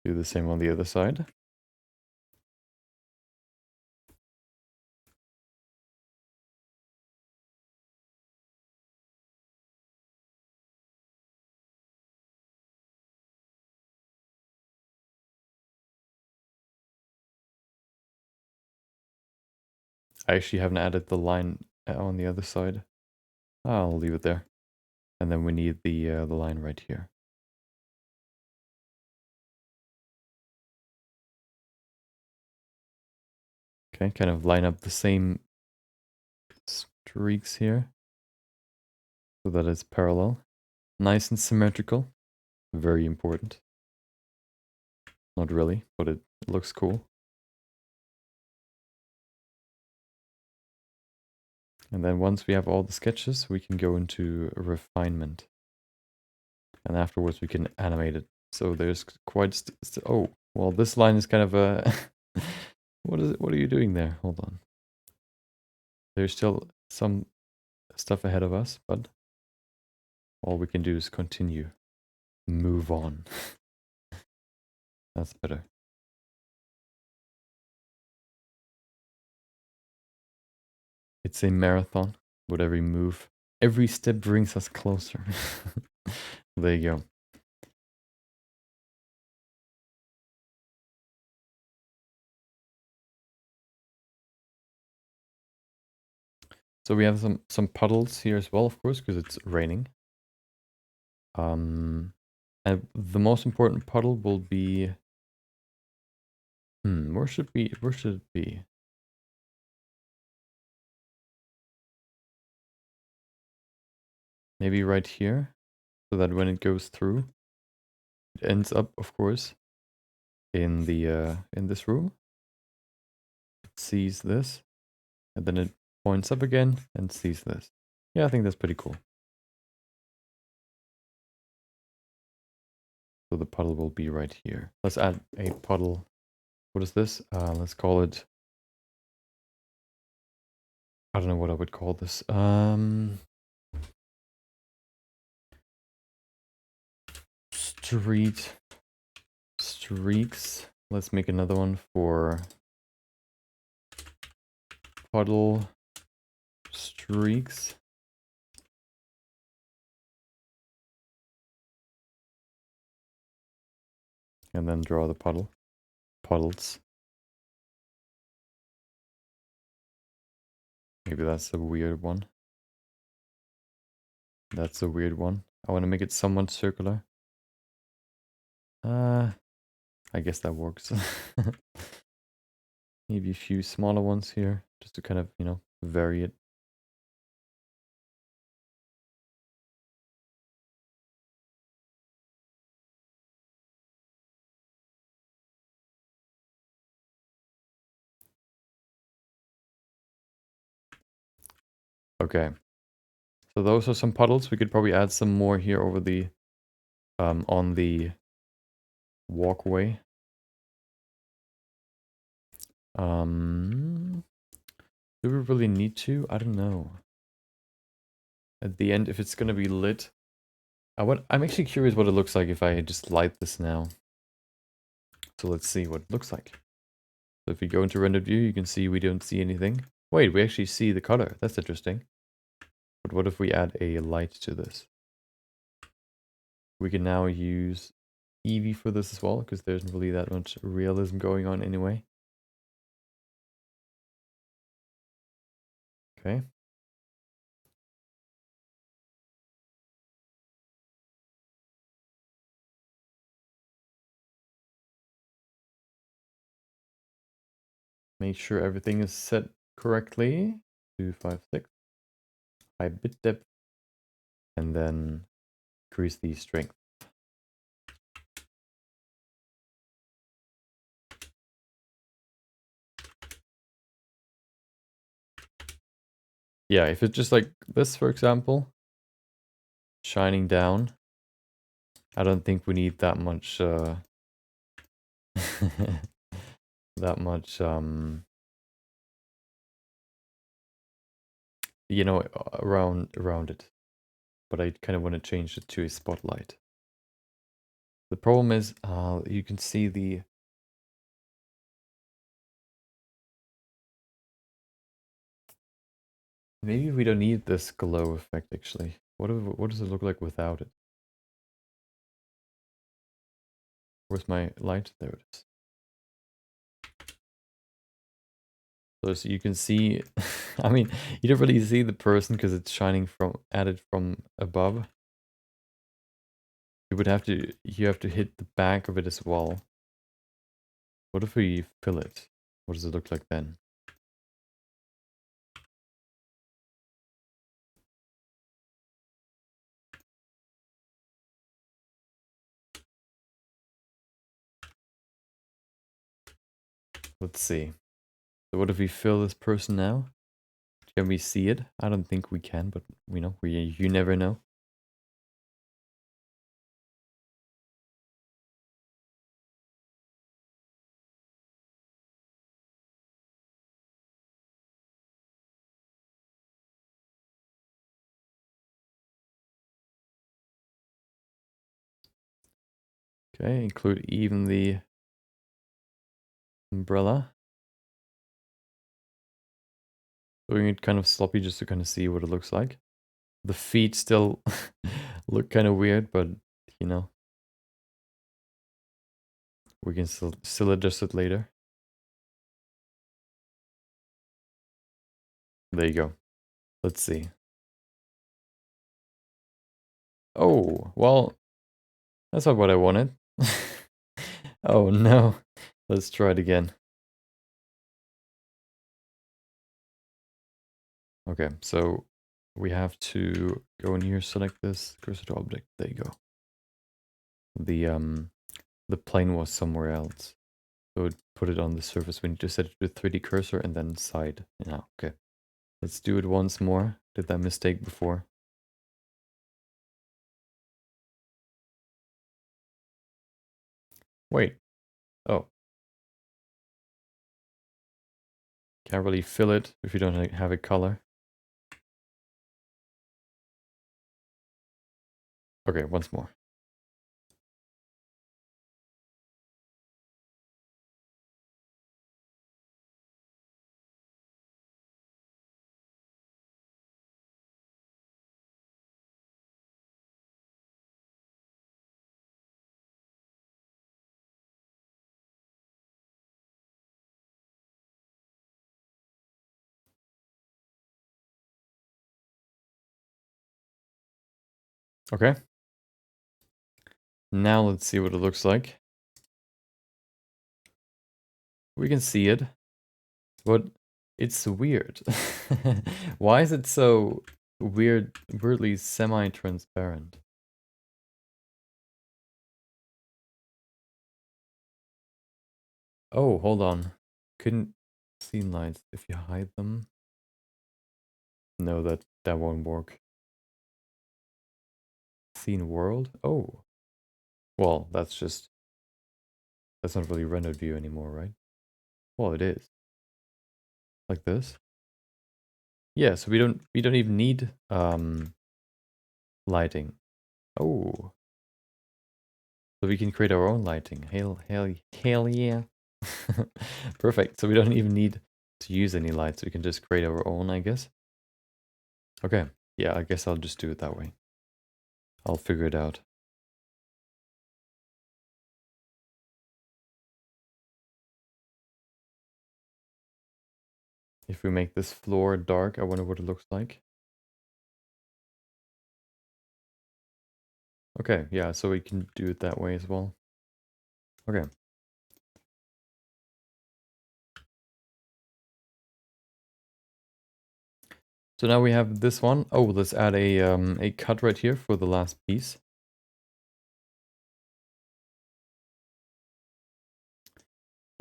Do the same on the other side. I actually haven't added the line on the other side. I'll leave it there. And then we need the line right here. Okay, kind of line up the same streaks here so that it's parallel. Nice and symmetrical. Very important. Not really, but it looks cool. And then once we have all the sketches, we can go into refinement. And afterwards we can animate it. So there's quite... oh, well, this line is kind of a... what is it? What are you doing there? Hold on. There's still some stuff ahead of us, but all we can do is continue. Move on. That's better. It's a marathon with every move. Every step brings us closer. There you go. So we have some puddles here as well, of course, because it's raining. And the most important puddle will be... where should it be? Maybe right here, so that when it goes through, it ends up, of course, in the in this room. It sees this, and then it points up again and sees this. Yeah, I think that's pretty cool. So the puddle will be right here. Let's add a puddle. What is this? Let's call it... I don't know what I would call this. Streaks. Let's make another one for puddle streaks. And then draw the puddles. Maybe that's a weird one. That's a weird one. I want to make it somewhat circular. I guess that works. Maybe a few smaller ones here, just to kind of, you know, vary it. Okay. So those are some puddles. We could probably add some more here over the, on the walkway. Do we really need to? I don't know. At the end, if it's gonna be lit, I'm actually curious what it looks like if I just light this now. So let's see what it looks like. So if we go into rendered view, you can see we don't see anything. Wait, we actually see the color. That's interesting. But what if we add a light to this? We can now use Eevee for this as well, because there isn't really that much realism going on anyway. Okay. Make sure everything is set correctly. 256. High bit depth. And then increase the strength. Yeah, if it's just like this, for example, shining down, I don't think we need that much, that much, you know, around it. But I kind of want to change it to a spotlight. The problem is, you can see the... Maybe we don't need this glow effect, actually. What does it look like without it? Where's my light? There it is. So you can see, I mean, you don't really see the person because it's shining at it from above. You have to hit the back of it as well. What if we fill it? What does it look like then? Let's see. So what if we fill this person now? Can we see it? I don't think we can, but you never know. Okay, include even the umbrella. Doing it kind of sloppy just to kind of see what it looks like. The feet still look kind of weird, but you know, we can still adjust it later. There you go. Let's see. Oh, well, that's not what I wanted. Oh no. Let's try it again. Okay, so we have to go in here, select this cursor to object. There you go. The plane was somewhere else. So put it on the surface. We need to set it to 3D cursor and then side. Yeah, okay. Let's do it once more. Did that mistake before. Wait. Oh. Can't really fill it if you don't have a color. Okay, once more. Okay. Now let's see what it looks like. We can see it, but it's weird. Why is it so weirdly semi-transparent? Oh, hold on. Couldn't scene lights if you hide them? No, that won't work. Scene world? Oh. Well, that's not really rendered view anymore, right? Well, it is. Like this. Yeah, so we don't even need lighting. Oh. So we can create our own lighting. Hell yeah. Perfect. So we don't even need to use any lights. We can just create our own, I guess. Okay. Yeah, I guess I'll just do it that way. I'll figure it out. If we make this floor dark, I wonder what it looks like. Okay, yeah, so we can do it that way as well. Okay. So now we have this one. Oh, let's add a cut right here for the last piece.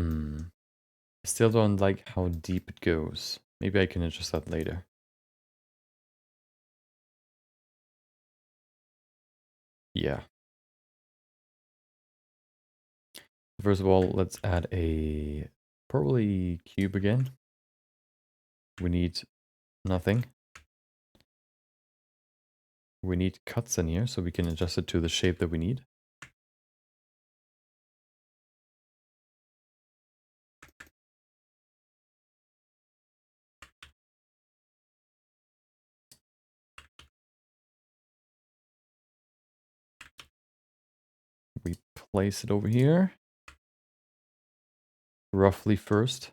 I still don't like how deep it goes. Maybe I can adjust that later. Yeah. First of all, let's add a probably cube again. We need nothing. We need cuts in here so we can adjust it to the shape that we need. We place it over here. Roughly first.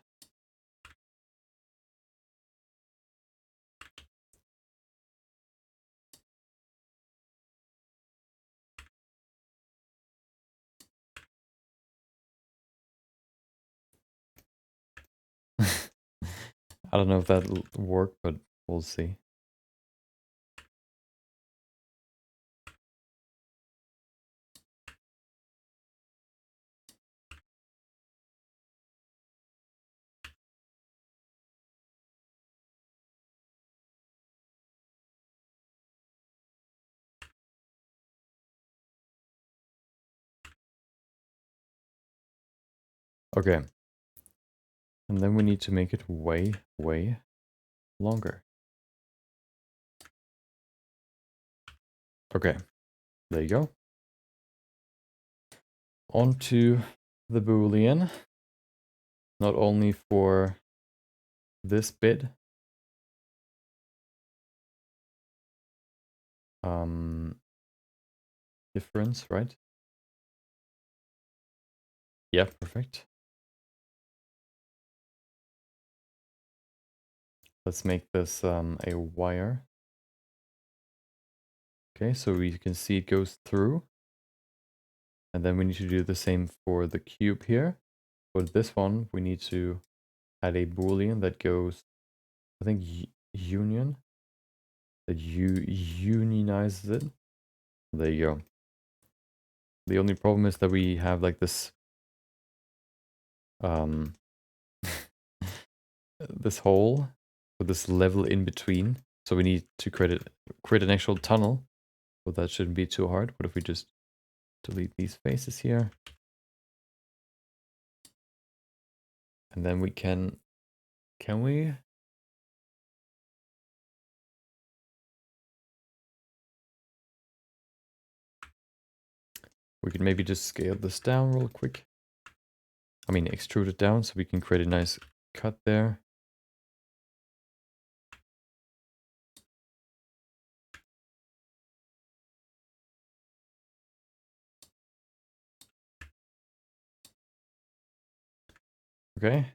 I don't know if that'll work, but we'll see. Okay. And then we need to make it way, way longer. Okay. There you go. On to the Boolean. Not only for this bit. Difference, right? Yeah, perfect. Let's make this a wire. Okay, so we can see it goes through. And then we need to do the same for the cube here. For this one, we need to add a Boolean that goes, I think, union. That unionizes it. There you go. The only problem is that we have like this this hole with this level in between. So we need to create an actual tunnel. But that shouldn't be too hard. What if we just delete these faces here? And then we can we? We can maybe just scale this down real quick. I mean, extrude it down so we can create a nice cut there. Okay.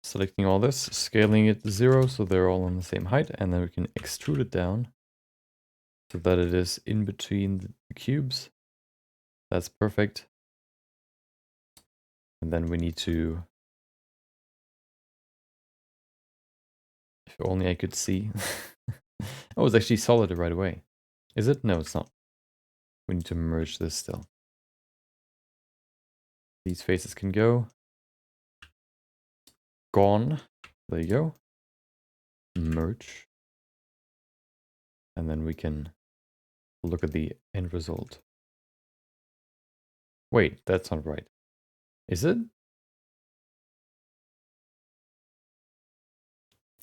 Selecting all this, scaling it to 0 so they're all on the same height, and then we can extrude it down so that it is in between the cubes. That's perfect. And then we need to, if only I could see. Oh, it's actually solid right away. Is it? No, it's not. We need to merge this still. These faces can go. Gone. There you go. Merge. And then we can look at the end result. Wait, that's not right. Is it?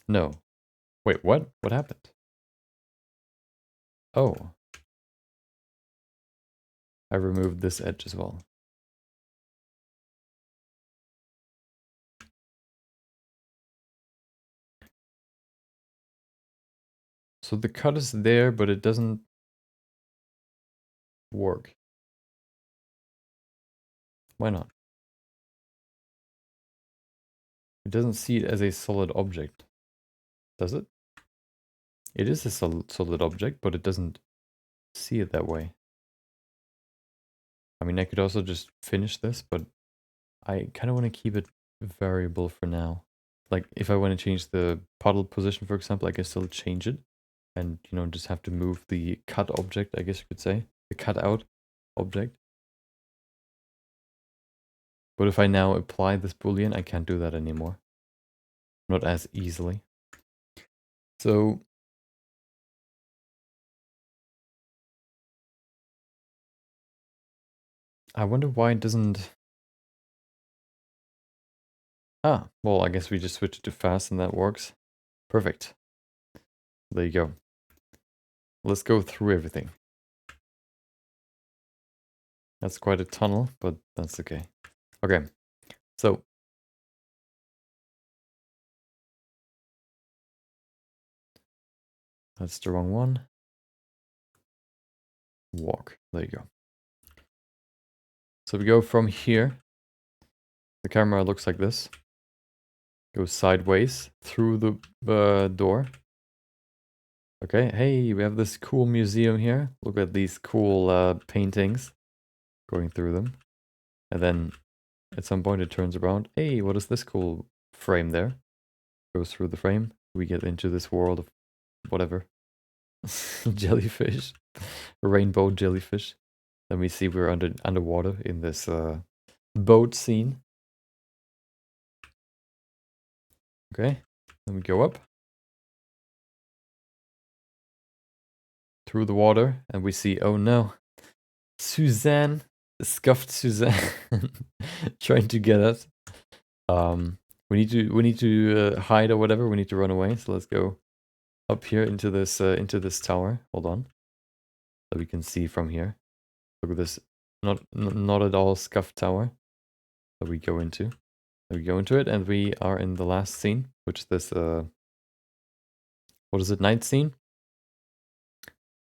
No. Wait, what? What happened? Oh. I removed this edge as well. So the cut is there, but it doesn't work. Why not? It doesn't see it as a solid object. Does it? It is a solid object, but it doesn't see it that way. I mean, I could also just finish this, but I kind of want to keep it variable for now. Like, if I want to change the puddle position, for example, I can still change it. And, you know, just have to move the cut object, I guess you could say. The cutout object. But if I now apply this boolean, I can't do that anymore. Not as easily. So I wonder why it doesn't... Ah, well, I guess we just switch it to fast and that works. Perfect. There you go. Let's go through everything. That's quite a tunnel, but that's okay. Okay, so that's the wrong one. Walk. There you go. So we go from here. The camera looks like this. Goes sideways through the door. Okay, hey, we have this cool museum here. Look at these cool paintings. Going through them. And then at some point it turns around. Hey, what is this cool frame there? Goes through the frame. We get into this world of whatever. Jellyfish. Rainbow jellyfish. Then we see we're underwater in this boat scene. Okay, then we go up through the water and we see, oh no, Suzanne, scuffed Suzanne, trying to get us. We need to hide or whatever. We need to run away. So let's go up here into this tower. Hold on, so we can see from here. Look at this, not at all scuffed tower that we go into. We go into it, and we are in the last scene, which is this what is it, night scene?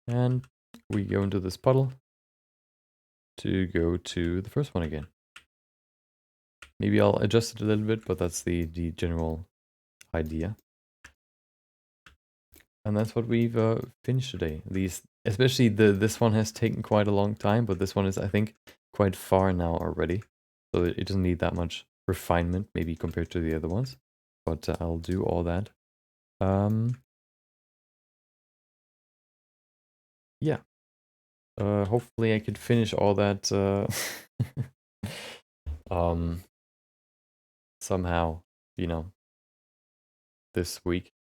And we go into this puddle to go to the first one again. Maybe I'll adjust it a little bit, but that's the general idea. And that's what we've finished today. Especially this one has taken quite a long time, but this one is, I think, quite far now already. So it doesn't need that much refinement, maybe compared to the other ones. But I'll do all that. Yeah. Hopefully I could finish all that somehow, this week.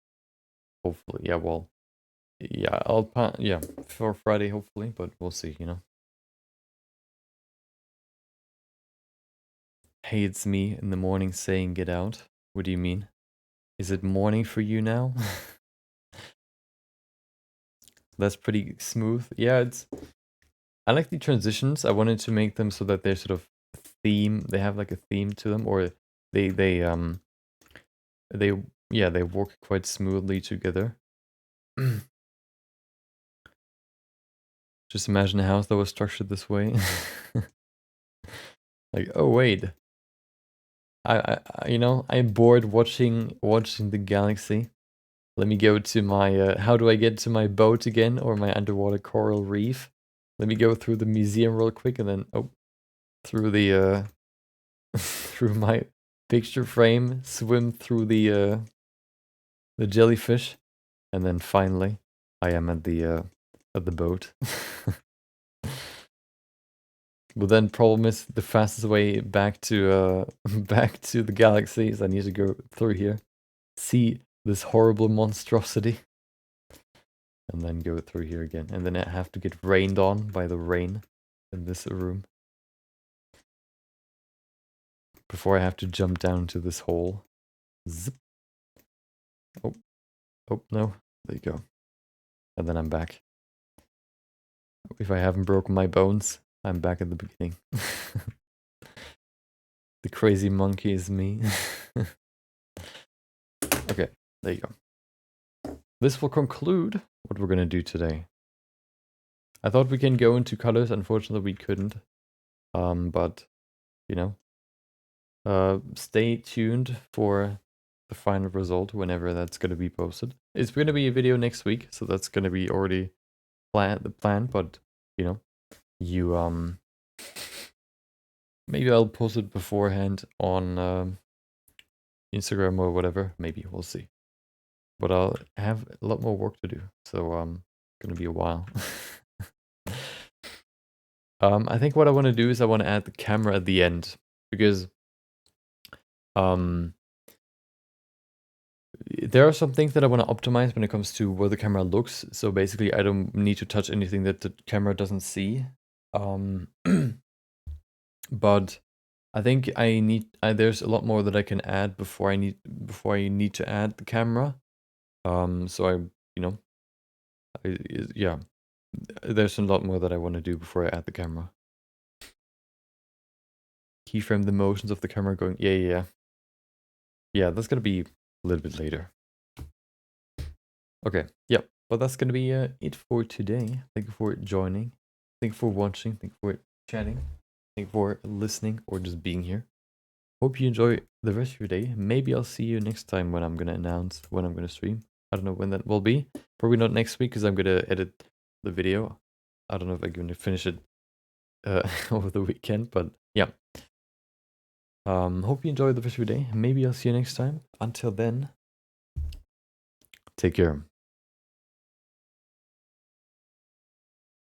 Hopefully. Yeah, well, yeah, yeah, for Friday hopefully, but we'll see, Hey, it's me in the morning saying get out. What do you mean? Is it morning for you now? That's pretty smooth. Yeah, I like the transitions. I wanted to make them so that they're sort of they have like a theme to them, or they work quite smoothly together. Just imagine a house that was structured this way. Like, oh wait, I'm bored watching the galaxy. Let me go to my, how do I get to my boat again, or my underwater coral reef? Let me go through the museum real quick, and then, through the, through my picture frame, swim through the jellyfish, and then finally, I am at the boat. But then problem is, the fastest way back to, back to the galaxy is I need to go through here. See this horrible monstrosity. And then go through here again. And then I have to get rained on by the rain in this room. Before I have to jump down to this hole. Zip. Oh. Oh, no. There you go. And then I'm back. If I haven't broken my bones, I'm back at the beginning. The crazy monkey is me. Okay, there you go. This will conclude what we're gonna do today. I thought we can go into colors. Unfortunately, we couldn't. But, stay tuned for the final result whenever that's going to be posted. It's going to be a video next week, so that's going to be already the plan, but, maybe I'll post it beforehand on Instagram or whatever. Maybe, we'll see. But I'll have a lot more work to do, so it's going to be a while. I think what I want to do is I want to add the camera at the end, because there are some things that I want to optimize when it comes to where the camera looks. So basically, I don't need to touch anything that the camera doesn't see. But I think there's a lot more that I can add before I need to add the camera. So yeah, there's a lot more that I want to do before I add the camera. Keyframe the motions of the camera going. Yeah. That's gonna be a little bit later. Okay, yep. But that's gonna be it for today. Thank you for joining. Thank you for watching. Thank you for chatting. Thank you for listening or just being here. Hope you enjoy the rest of your day. Maybe I'll see you next time when I'm gonna announce when I'm gonna stream. I don't know when that will be. Probably not next week because I'm gonna edit the video. I don't know if I'm gonna finish it over the weekend, but yeah. Hope you enjoy the rest of your day. Maybe I'll see you next time. Until then, take care.